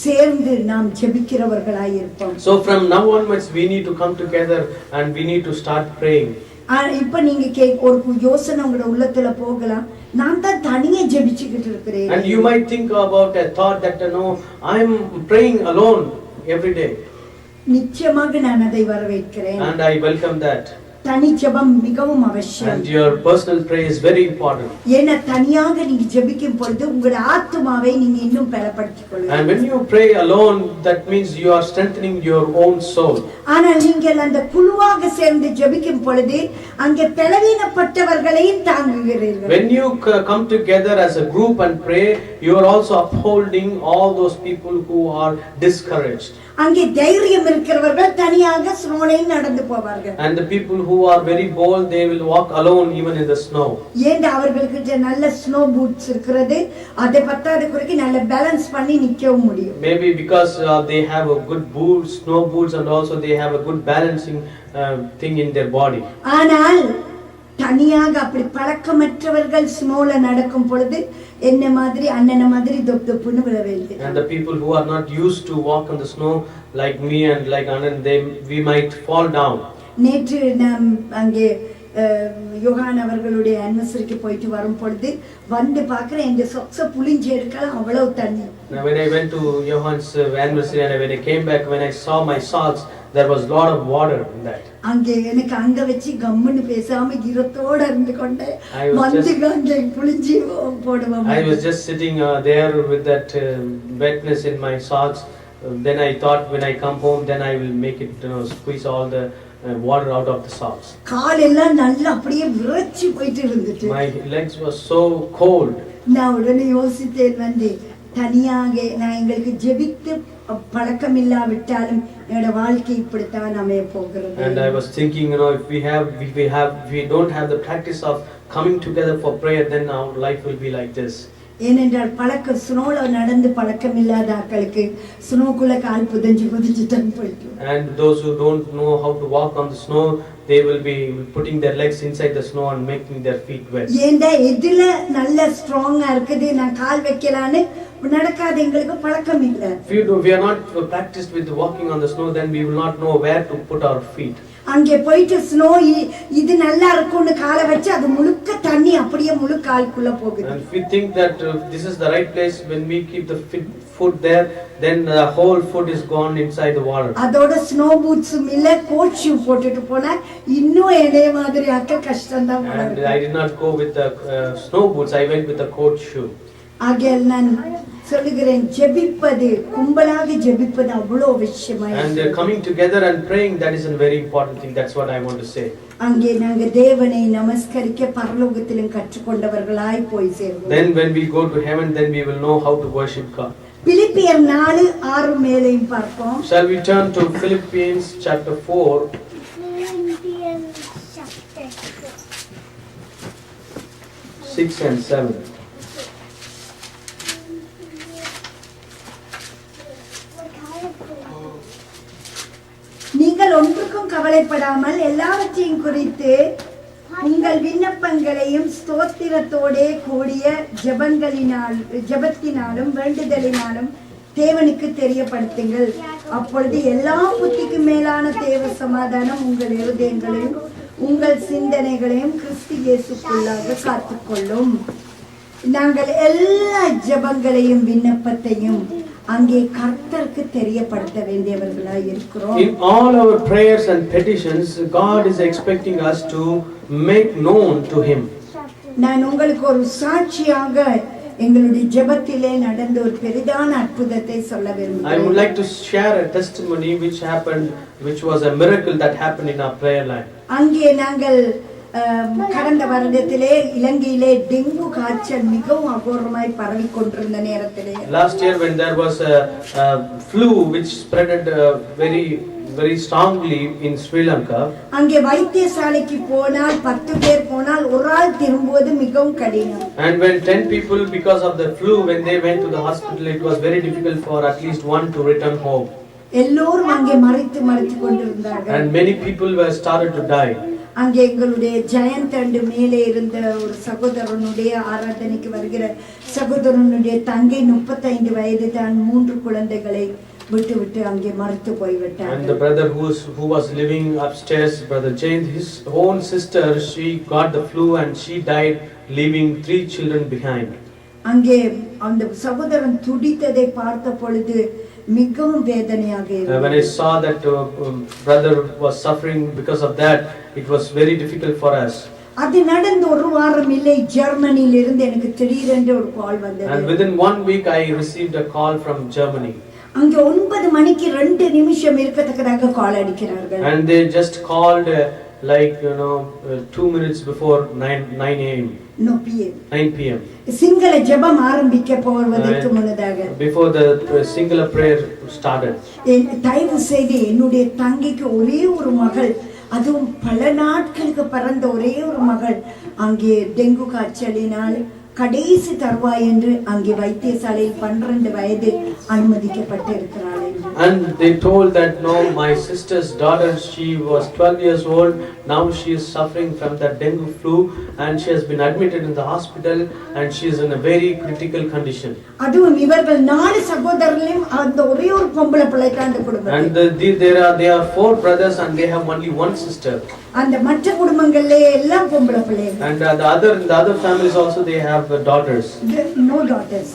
சேர்ந்து நாம் ஜெபிக்கிறவர்களாய் இருப்போம். So from now onwards we need to come together and we need to start praying. இப்ப நீங்க ஒரு யோசனை உங்களோட உள்ளத்துல போகலாம், நான் தான் தனியே ஜெபிச்சுக்கிட்டு இருக்கிறேன். And you might think about a thought that I am praying alone every day. நிச்சயமாக நான் அதை வரவேற்கிறேன். And I welcome that. தனி ஜெபம் மிகவும் அவசியம். And your personal prayer is very important. ஏன்னா தனியாக நீங்க ஜெபிக்கும் பொழுது உங்களுடைய ஆத்துமாவை நீங்க இன்னும் பலப்படுத்திக் கொள்ளுங்க. And when you pray alone, that means you are strengthening your own soul. ஆனால் நீங்கள் அந்த குழுவாக சேர்ந்து ஜெபிக்கும் பொழுது அங்கே பலவீனப்பட்டவர்களையும் தாங்குகிறீர்கள். When you come together as a group and pray, you are also upholding all those people who are discouraged. அங்கே தைரியம் இருக்கிறவர்கள் தனியாக ஸ்னோலை நடந்து போவார்கள். And the people who are very bold, they will walk alone even in the snow. ஏன் அவர்களுக்கு நல்ல snow boots இருக்கிறது, அதை பத்தாத குறைக்கு நல்ல பேலன்ஸ் பண்ணி நிக்கவும் முடியும். Maybe because they have a good boots, snow boots, and also they have a good balancing thing in their body. ஆனால் தனியாக அப்படி பழக்கமற்றவர்கள் ஸ்னோல நடக்கும் பொழுது என்ன மாதிரி அண்ணன மாதிரி தொப்புன்னு விழவேல்து. And the people who are not used to walk on the snow like me and like Anand, we might fall down. நேற்று நாம் அங்கே யோகான் அவர்களுடைய அனிவர்சரிக்கு போயிட்டு வரும் பொழுது வந்து பார்க்கிறேன் இந்த சொக்ஸ புளிஞ்சு எடுக்கலாம் அவ்வளவு தண்ணி. Now when I went to Johan's anniversary and when I came back, when I saw my socks, there was lot of water in that. அங்கே எனக்கு அங்க வச்சு கம்முன்னு பேசாம ஈரத்தோட இருந்து கொண்டே வந்து அங்கே புளிஞ்சு போடுவோம். I was just sitting there with that wetness in my socks. Then I thought when I come home, then I will make it squeeze all the water out of the socks. கால் எல்லாம் நல்லா அப்படியே விரச்சி போயிட்டு இருந்துச்சு. My legs were so cold. நான் உடனே யோசித்தேன் வந்து தனியாக நான் எங்களுக்கு ஜெபித்து பழக்கம் இல்லாவிட்டாலும் என்னோட வாழ்க்கை இப்படித்தான் அமைய போகிறது. And I was thinking, if we don't have the practice of coming together for prayer, then our life will be like this. ஏனென்றால் ஸ்னோல நடந்து பழக்கம் இல்லாத ஆட்களுக்கு ஸ்னோக்குள்ள கால் புதிஞ்சு தான் போயிட்டு. And those who don't know how to walk on the snow, they will be putting their legs inside the snow and making their feet wet. ஏண்டா எதுல நல்ல ஸ்ட்ராங்கா இருக்குது நான் கால் வைக்கலான்னு நடக்காத எங்களுக்கு பழக்கம் இல்ல. If we are not practiced with walking on the snow, then we will not know where to put our feet. அங்கே போயிட்டு ஸ்னோ இது நல்லா இருக்கும்னு காலை வச்சு அது முழுக்க தண்ணி அப்படியே முழு காலுக்குள்ள போகுது. And if we think that this is the right place, when we keep the foot there, then the whole foot is gone inside the water. அதோட ஸ்னோ பூட்ஸும் இல்ல கோட் ஷூ போட்டுட்டு போனா இன்னும் இதே மாதிரி ஆக்க கஷ்டம் தான். And I did not go with the snow boots, I went with the coat shoe. ஆகையால் நான் சொல்லுகிறேன் ஜெபிப்பது கும்பலாக ஜெபிப்பது அவ்வளவு அவசியமாய். And coming together and praying, that is a very important thing. That's what I want to say. அங்கே நாங்க தேவனை நமஸ்கரிக்க பரலோகத்திலும் கற்றுக்கொண்டவர்களாய் போய் சேருவோம். Then when we go to heaven, then we will know how to worship God. பிலிப்பியர் 4:6 மேலையும் பார்ப்போம். Shall we turn to Philippians chapter 4? Philippians chapter 6 and 7. நீங்கள் ஒன்றுக்கும் கவலைப்படாமல் எல்லாவற்றையும் குறித்து உங்கள் விண்ணப்பங்களையும் ஸ்தோத்திரத்தோடே கூடிய ஜெபத்தினாலும் வேண்டுதலினாலும் தேவனுக்கு தெரியப்படுத்துங்கள். அப்பொழுது எல்லா புத்திக்கும் மேலான தேவ சமாதானம் உங்கள் இருதயங்களையும் உங்கள் சிந்தனைகளையும் கிறிஸ்து இயேசுக்குள்ளாக காத்துக்கொள்ளும். நாங்கள் எல்லா ஜெபங்களையும் விண்ணப்பத்தையும் அங்கே கர்த்தருக்கு தெரியப்படுத்த வேண்டியவர்களாய் இருக்கிறோம். In all our prayers and petitions, God is expecting us to make known to him. நான் உங்களுக்கு ஒரு சாட்சியாக எங்களுடைய ஜெபத்திலே நடந்த ஒரு பெரிதான அற்புதத்தை சொல்ல விரும்புகிறேன். I would like to share a testimony which was a miracle that happened in our prayer line. அங்கே நாங்கள் கடந்த வருடத்திலே இலங்கையிலே டெங்கு காய்ச்சல் மிகவும் அகோரமாய் பரவி கொண்டிருந்த நேரத்திலே, Last year when there was a flu which spreaded very strongly in Sri Lanka, அங்கே வைத்தியசாலைக்கு போனால் 10 பேர் போனால் ஒரு ஆள் திரும்புவது மிகவும் கடினம். and when 10 people, because of the flu, when they went to the hospital, it was very difficult for at least one to return home. எல்லோரும் அங்கே மறித்து கொண்டிருந்தார்கள். And many people were started to die. அங்கே எங்களுடைய ஜெயந்தண்டு மேலே இருந்த ஒரு சகோதரனுடைய ஆராதனைக்கு வருகிற சகோதரனுடைய தங்கை 35 வயது தான் 3 குழந்தைகளை விட்டு அங்கே மறித்து போய்விட்டார். And the brother who was living upstairs, brother Jane, his own sister, she got the flu and she died, leaving 3 children behind. அங்கே அந்த சகோதரன் துடித்ததை பார்த்த பொழுது மிகவும் வேதனையாக இருந்தது. When I saw that brother was suffering because of that, it was very difficult for us. அது நடந்து ஒரு வாரம் இல்லை, ஜெர்மனியில இருந்து எனக்கு திடீரென்று ஒரு கால் வந்தது. And within 1 week I received a call from Germany. அங்கே 9 மணிக்கு 2 நிமிஷம் இருக்கத்தக்கதாக கால் அடிக்கிறார்கள். And they just called like 2 minutes before 9 a.m. No PM. 9 p.m. Sinhala ஜெபம் ஆரம்பிக்க போவதற்கு முன்னதாக before the singular prayer started. தயவு செய்து என்னுடைய தங்கைக்கு ஒரே ஒரு மகள், அதுவும் பல நாட்களுக்கு பிறந்த ஒரே ஒரு மகள் அங்கே டெங்கு காய்ச்சலினால் கடைசி தருவாய் என்று அங்கே வைத்தியசாலையில் 12 வயது அனுமதிக்கப்பட்டு இருக்கிறாள். And they told that no, my sister's daughter, she was 12 years old, now she is suffering from the dengue flu and she has been admitted in the hospital and she is in a very critical condition. அதுவும் இவர்கள் 4 சகோதரர்களையும் அந்த ஒரே ஒரு பொம்பளை பிள்ளை தான் அந்த குடும்பம். And there are 4 brothers and they have only one sister. அந்த மற்ற குடும்பங்கள்ல எல்லாம் பொம்பளை பிள்ளைகள். And the other families also they have daughters. No daughters.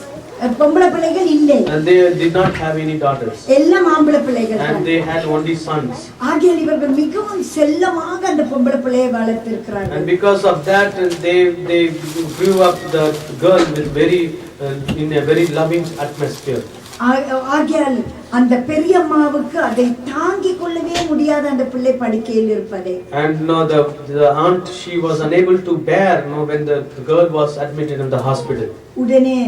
பொம்பளை பிள்ளைகள் இல்லை. And they did not have any daughters. எல்லாம் ஆம்பளை பிள்ளைகள். And they had only sons. ஆகையால் இவர்கள் மிகவும் செல்லமாக அந்த பொம்பளை பிள்ளையை வளர்த்திருக்கிறார்கள். And because of that they grew up the girl with very in a very loving atmosphere. ஆகையால் அந்த பெரியம்மாவுக்கு அதை தாங்கிக் கொள்ளவே முடியாத அந்த பிள்ளை படுக்கையில் இருப்பதை. And no, the aunt, she was unable to bear when the girl was admitted in the hospital. உடனே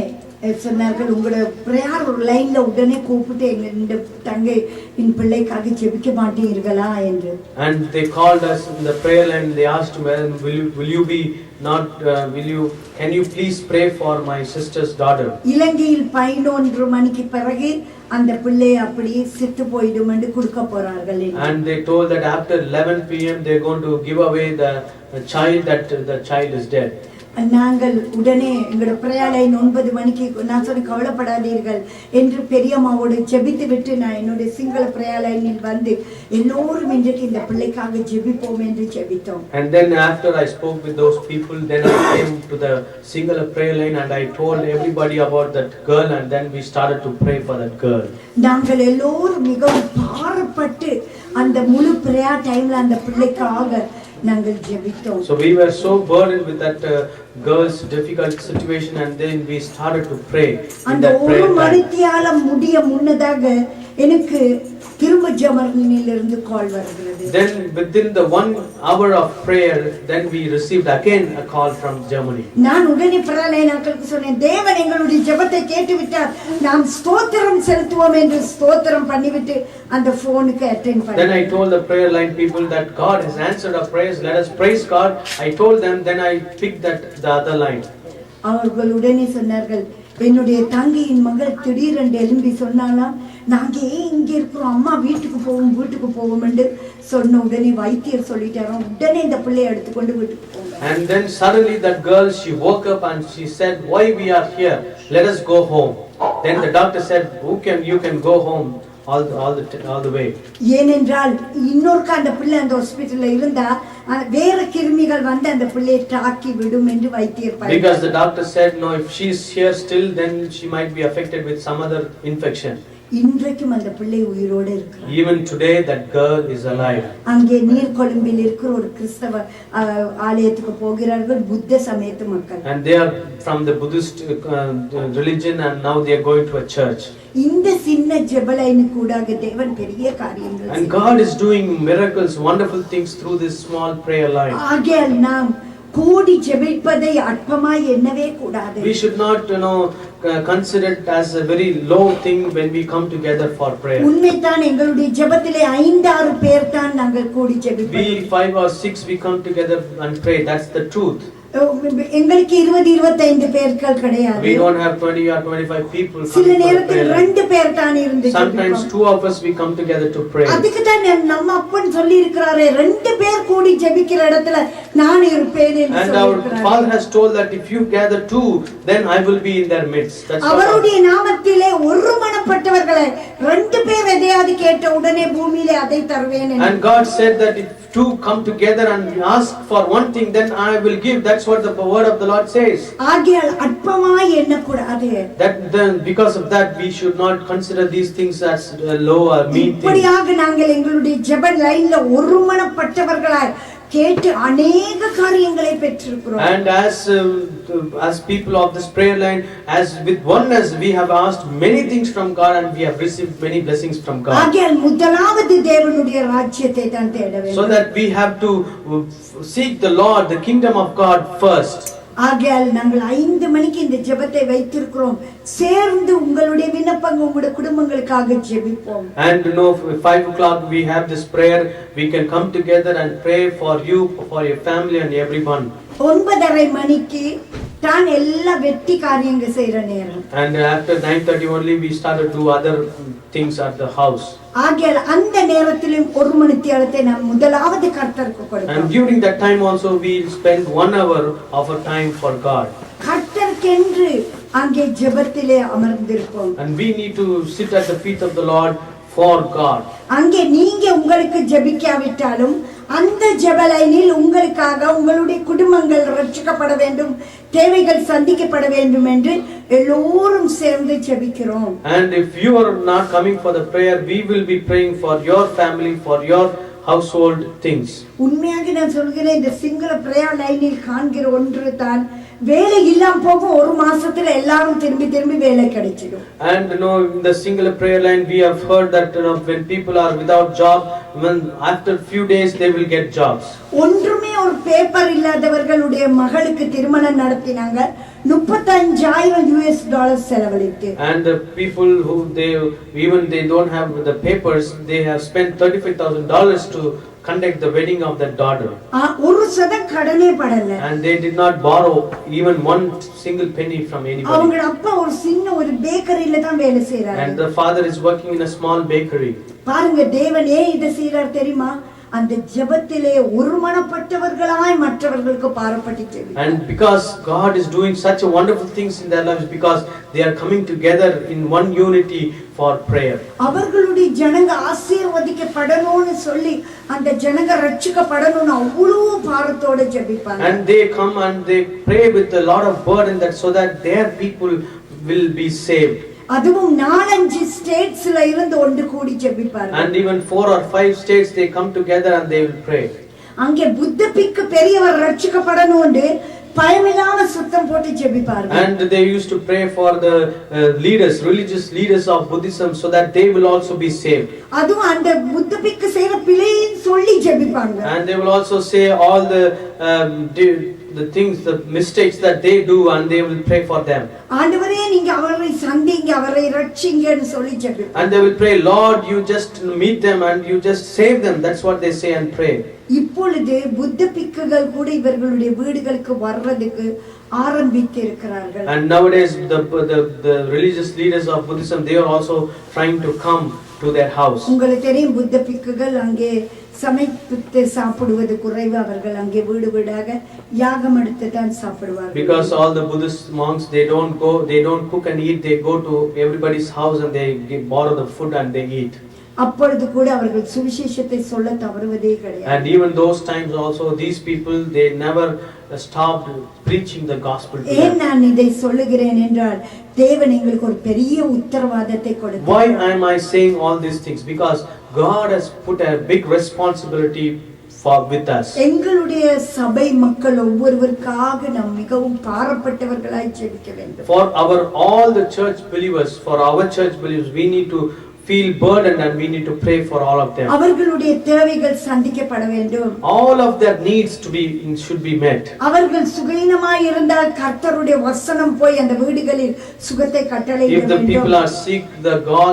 சொன்னார்கள், உங்களோட பிரேயர் லைன்ல உடனே கூப்பிட்டு எங்க தங்கை என் பிள்ளைக்காக ஜெபிக்க மாட்டீர்களா என்று. And they called us in the prayer line. They asked, will you be not can you please pray for my sister's daughter? இலங்கையில் 11 மணிக்கு பிறகு அந்த பிள்ளை அப்படியே செத்து போய்டும் என்று கொடுக்க போறார்கள். And they told that after 11 p.m. they are going to give away the child, that the child is dead. நாங்கள் உடனே எங்களோட பிரேயர் லைன் 9 மணிக்கு நான் சொன்ன கவலைப்படாதீர்கள் என்று பெரியம்மாவோடு ஜெபித்து விட்டு நான் என்னுடைய சிங்கள பிரேயர் லைனில் வந்து எல்லோரும் இன்றைக்கு இந்த பிள்ளைக்காக ஜெபிப்போம் என்று ஜெபித்தோம். And then after I spoke with those people, then I came to the singular prayer line and I told everybody about that girl and then we started to pray for that girl. நாங்கள் எல்லோரும் மிகவும் பாரப்பட்டு அந்த முழு prayer டைம்ல அந்த பிள்ளைக்காக நாங்கள் ஜெபித்தோம். So we were so burdened with that girl's difficult situation and then we started to pray in அந்த that ஒரு prayer time. மணித்தியாலம் முடிய முன்னதாக எனக்கு திரும்ப ஜெர்மனியிலிருந்து கால் வருகிறது. Then within the 1 hour of prayer, then we received again a call from Germany. நான் உடனே பிரலைனாக்களுக்கு சொன்னேன், தேவன் எங்களுடைய ஜெபத்தை கேட்டுவிட்டார், நாம் ஸ்தோத்திரம் செலுத்துவோம் என்று ஸ்தோத்திரம் பண்ணிவிட்டு அந்த போனுக்கு அட்டெண்ட் பண்ணேன். Then I told the prayer line people that God has answered our prayers, let us praise God. I told them, then I picked the other line. அவர்கள் உடனே சொன்னார்கள், என்னுடைய தங்கையின் மகள் திடீரென்று எழும்பி சொன்னாலாம், நாங்க இங்க இருக்கிறோம், அம்மா வீட்டுக்கு போவோம் என்று சொன்ன உடனே வைத்தியர் சொல்லிட்டாராம், உடனே இந்த பிள்ளையை எடுத்துக்கொண்டு வீட்டுக்கு போங்க. And then suddenly that girl, she woke up and she said, why we are here, let us go home. Then the doctor said, you can go home all the way. ஏனென்றால் இன்னொருக்க அந்த பிள்ளை அந்த ஹாஸ்பிடல்ல இருந்தா வேற கிருமிகள் வந்து அந்த பிள்ளையை தாக்கி விடும் என்று வைத்தியர் பயந்தார். Because the doctor said, no, if she is here still, then she might be affected with some other infection. இன்றைக்கும் அந்த பிள்ளை உயிரோடு இருக்கிறார். Even today that girl is alive. அங்கே நீர்கொழும்பில் இருக்கிற ஒரு கிறிஸ்தவ ஆலயத்துக்கு போகிறார்கள், புத்த சமயத்து மக்கள். And they are from the Buddhist religion and now they are going to a church. இந்த சின்ன ஜெபலைன் கூடாக தேவன் பெரிய காரியங்கள் And God is doing miracles, wonderful things through this small prayer line. ஆகையால் நாம் கூடி ஜெபிப்பதை அற்பமாய் எண்ணவே கூடாது. We should not consider it as a very low thing when we come together for prayer. உண்மைதான், எங்களுடைய ஜெபத்திலே 5-6 பேர் தான் நாங்கள் கூடி ஜெபிப்போம். We 5 or 6 we come together and pray. That's the truth. எங்களுக்கு 20-25 பேர்கள் கிடையாது. We don't have 20 or 25 people சில coming for நேரத்தில் prayer. 2 பேர் தான் இருந்து Sometimes 2 of us we come together to pray. அதுக்கு தான் நம்ம அப்பன் சொல்லி இருக்கிறாரே, 2 பேர் கூடி ஜெபிக்கிற இடத்துல நான் இருப்பேன் என்று And சொல்லி our இருக்கிறார். Father has told that if you gather 2, then I will be in their midst. That's what அவருடைய நாமத்திலே ஒருமனப்பட்டவர்களை 2 பேர் எதையாவது கேட்ட உடனே பூமியிலே அதை தருவேன் என்று. And God said that if 2 come together and ask for one thing, then I will give. That's what the word of the Lord says. ஆகையால் அற்பமாய் எண்ணக்கூடாது. That then because of that we should not consider these things as low or mean things. இப்படியாக நாங்கள் எங்களுடைய ஜெப லைன்ல ஒருமனப்பட்டவர்களாய் கேட்டு அநேக காரியங்களை பெற்றிருக்கிறோம். And as people of this prayer line, as with oneness, we have asked many things from God and we have received many blessings from God. ஆகையால் முதலாவது தேவனுடைய ராஜ்யத்தை தான் தேட So வேண்டும். that we have to seek the Lord, the kingdom of God first. ஆகையால் நாங்கள் 5 மணிக்கு இந்த ஜெபத்தை வைத்திருக்கிறோம். சேர்ந்து உங்களுடைய விண்ணப்பங்கள் உங்களுடைய குடும்பங்களுக்காக ஜெபிப்போம். And 5 o'clock we have this prayer. We can come together and pray for you, for your family and everyone. 9:30 மணிக்கு தான் எல்லா வெட்டி காரியங்கள் செய்யற நேரம். And after 9:30 only we start to do other things at the house. ஆகையால் அந்த நேரத்திலும் 1 மணி நேரத்தை நாம் முதலாவது கர்த்தருக்கு And கொடுப்போம். during that time also we spend 1 hour of our time for God. கர்த்தருக்கென்று அங்கே ஜெபத்திலே அமர்ந்திருப்போம். And we need to sit at the feet of the Lord for God. அங்கே நீங்க உங்களுக்கு ஜெபிக்காவிட்டாலும் அந்த ஜெபலைனில் உங்களுக்காக உங்களுடைய குடும்பங்கள் ரட்சிக்கப்பட வேண்டும், தேவைகள் சந்திக்கப்பட வேண்டும் என்று எல்லோரும் சேர்ந்து ஜெபிக்கிறோம். And if you are not coming for the prayer, we will be praying for your family, for your household things. உண்மையாக நான் சொல்கிறேன், இந்த சிங்கள பிரேயர் லைனில் காண்கிற ஒன்று தான் வேலை இல்லாம போகும். 1 மாசத்துல எல்லாரும் திரும்பி வேலை கிடைச்சிடும். And in the singular prayer line we have heard that when people are without job, when after few days they will get jobs. ஒன்றுமே ஒரு பேப்பர் இல்லாதவர்களுடைய மகளுக்கு திருமணம் நடத்தினாங்க. 35,000 US டாலர் செலவழித்து. And the people who they don't have the papers, they have spent $35,000 to conduct the wedding of their daughter. ஒரு சதம் கடனே படல. And they did not borrow even one single penny from anybody. அவங்க அப்பா ஒரு சின்ன ஒரு பேக்கரியில தான் வேலை செய்றாரு. And the father is working in a small bakery. பாருங்க, தேவன் ஏன் இதை செய்றார் தெரியுமா? அந்த ஜெபத்திலே ஒருமனப்பட்டவர்களாய் மற்றவர்களுக்கு பாரப்பட்டு JP. And because God is doing such a wonderful things in their lives, because they are coming together in one unity for prayer. அவர்களுடைய ஜனங்க ஆசீர்வதிக்கப்படணும்னு சொல்லி அந்த ஜனங்க ரட்சிக்கப்படணும்னு அவ்வளவு பாரத்தோட ஜெபிப்பாங்க. And they come and they pray with a lot of burden that so that their people will be saved. அதுவும் 4-5 ஸ்டேட்ஸ்ல இருந்து ஒன்று கூடி ஜெபிப்பாங்க. And even 4 or 5 states they come together and they will pray. அங்கே புத்த பிக்கு பெரியவர் ரட்சிக்கப்படணும்னு பயமில்லாம சுத்தம் போட்டு ஜெபிப்பாங்க. And they used to pray for the religious leaders of Buddhism so that they will also be saved. அதுவும் அந்த புத்த பிக்கு செய்யற பிழைன்னு சொல்லி ஜெபிப்பாங்க. And they will also say all the things, the mistakes that they do, and they will pray for them. ஆண்டவரே, நீங்க அவரை சந்திங்க, அவரை ரட்சிங்கன்னு சொல்லி ஜெபிப்பாங்க. And they will pray, Lord, you just meet them and you just save them. That's what they say and pray. இப்பொழுது புத்த பிக்குகள் கூட இவர்களுடைய வீடுகளுக்கு வர்றதுக்கு ஆரம்பித்து இருக்கிறார்கள். And nowadays the religious leaders of Buddhism, they are also trying to come to their house. உங்களுக்கு தெரியும், புத்த பிக்குகள் அங்கே சமைத்து சாப்பிடுவது குறைவு. அவர்கள் அங்கே வீடு வீடாக யாகம் எடுத்து தான் சாப்பிடுவார்கள். Because all the Buddhist monks, they don't cook and eat. They go to everybody's house and they borrow the food and they eat. அப்பொழுது கூட அவர்கள் சுவிசேஷத்தை சொல்ல தவறுவதே கிடையாது. And even those times also, these people, they never stopped preaching the gospel to ஏன் them. நான் இதை சொல்லுகிறேன் என்றால், தேவன் எங்களுக்கு ஒரு பெரிய உத்தரவாதத்தை கொடுத்தார். Why am I saying all these things? Because God has put a big responsibility with us. எங்களுடைய சபை மக்கள் ஒவ்வொருவருக்காக நாம் மிகவும் பாரப்பட்டவர்களாய் ஜெபிக்க வேண்டும். For all the church believers, we need to feel burdened and we need to pray for all of them. அவர்களுடைய தேவைகள் சந்திக்கப்பட வேண்டும். All of their needs should be met. அவர்கள் சுகீனமாய் இருந்தால் கர்த்தருடைய வசனம் போய் அந்த வீடுகளில் சுகத்தை கட்டளையிட If the people வேண்டும். are sick,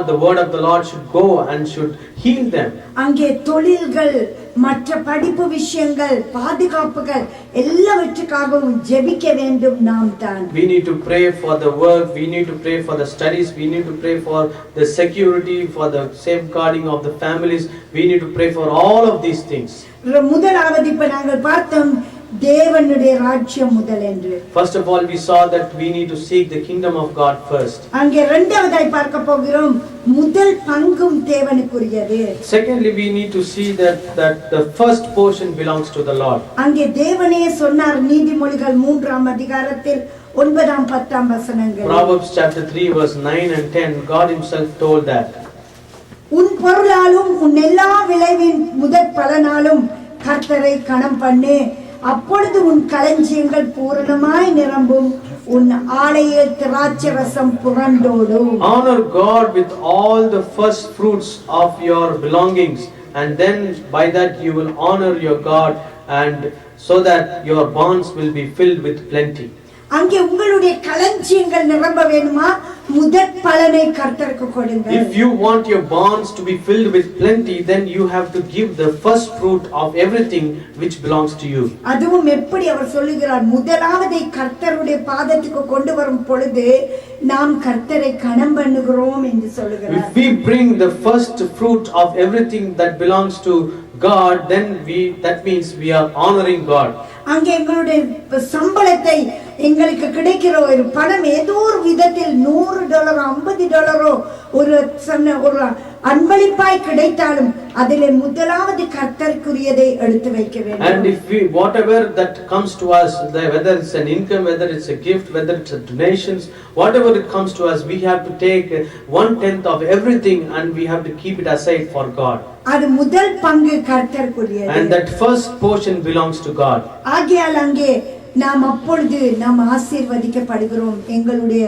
the word of the Lord should go and should heal them. அங்கே தொழில்கள், மற்ற படிப்பு விஷயங்கள், பாதுகாப்புகள் எல்லாவற்றுக்காகவும் ஜெபிக்க வேண்டும் நாம் தான். We need to pray for the work, we need to pray for the studies, we need to pray for the security, for the safeguarding of the families. We need to pray for all of these things. முதலாவது இப்ப நாங்கள் பார்த்தோம் தேவனுடைய ராஜ்யம் முதல் என்று. First of all, we saw that we need to seek the kingdom of God first. அங்கே இரண்டாவதாய் பார்க்க போகிறோம், முதல் பங்கும் தேவனுக்குரியது. Secondly, we need to see that the first portion belongs to the Lord. அங்கே தேவனே சொன்னார், நீதிமொழிகள் 3ஆம் அதிகாரத்தில் 9ஆம் 10ஆம் வசனங்கள். Proverbs chapter 3 verse 9 and 10, God himself told that. உன் பொருளாலும் உன் எல்லா விளைவின் முதற் பலனாலும் கர்த்தரை கணம் பண்ணு, அப்பொழுது உன் களஞ்சியங்கள் பூரணமாய் நிரம்பும், உன் ஆலையே திராட்சரசம் புரண்டோடும். Honor God with all the first fruits of your belongings, and then by that you will honor your God, and so that your barns will be filled with plenty. அங்கே உங்களுடைய களஞ்சியங்கள் நிரம்ப வேணுமா? முதற் பலனை கர்த்தருக்கு கொடுங்க. If you want your barns to be filled with plenty, then you have to give the first fruit of everything which belongs to you. அதுவும் எப்படி அவர் சொல்லுகிறார்? முதலாவதை கர்த்தருடைய பாதத்துக்கு கொண்டு வரும் பொழுது நாம் கர்த்தரை கணம் பண்ணுகிறோம் என்று சொல்லுகிறார். If we bring the first fruit of everything that belongs to God, then that means we are honoring God. அங்கே எங்களுடைய சம்பளத்தை எங்களுக்கு கிடைக்கிற ஒரு பணம் ஏதோ ஒரு விதத்தில் $100 $50 ஒரு அன்பளிப்பாய் கிடைத்தாலும் அதிலே முதலாவது கர்த்தருக்குரியதை எடுத்து வைக்க வேண்டும். And if we whatever that comes to us, whether it's an income, whether it's a gift, whether it's a donations, whatever it comes to us, we have to take 1/10 of everything and we have to keep it aside for God. அது முதல் பங்கு கர்த்தருக்குரியது. And that first portion belongs to God. ஆகையால் அங்கே நாம் அப்பொழுது நாம் ஆசீர்வதிக்கப்படுகிறோம். எங்களுடைய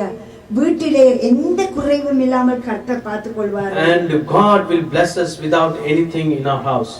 வீட்டிலே எந்த குறைவும் இல்லாமல் கர்த்தர் பார்த்துக் கொள்வார். And God will bless us without anything in our house.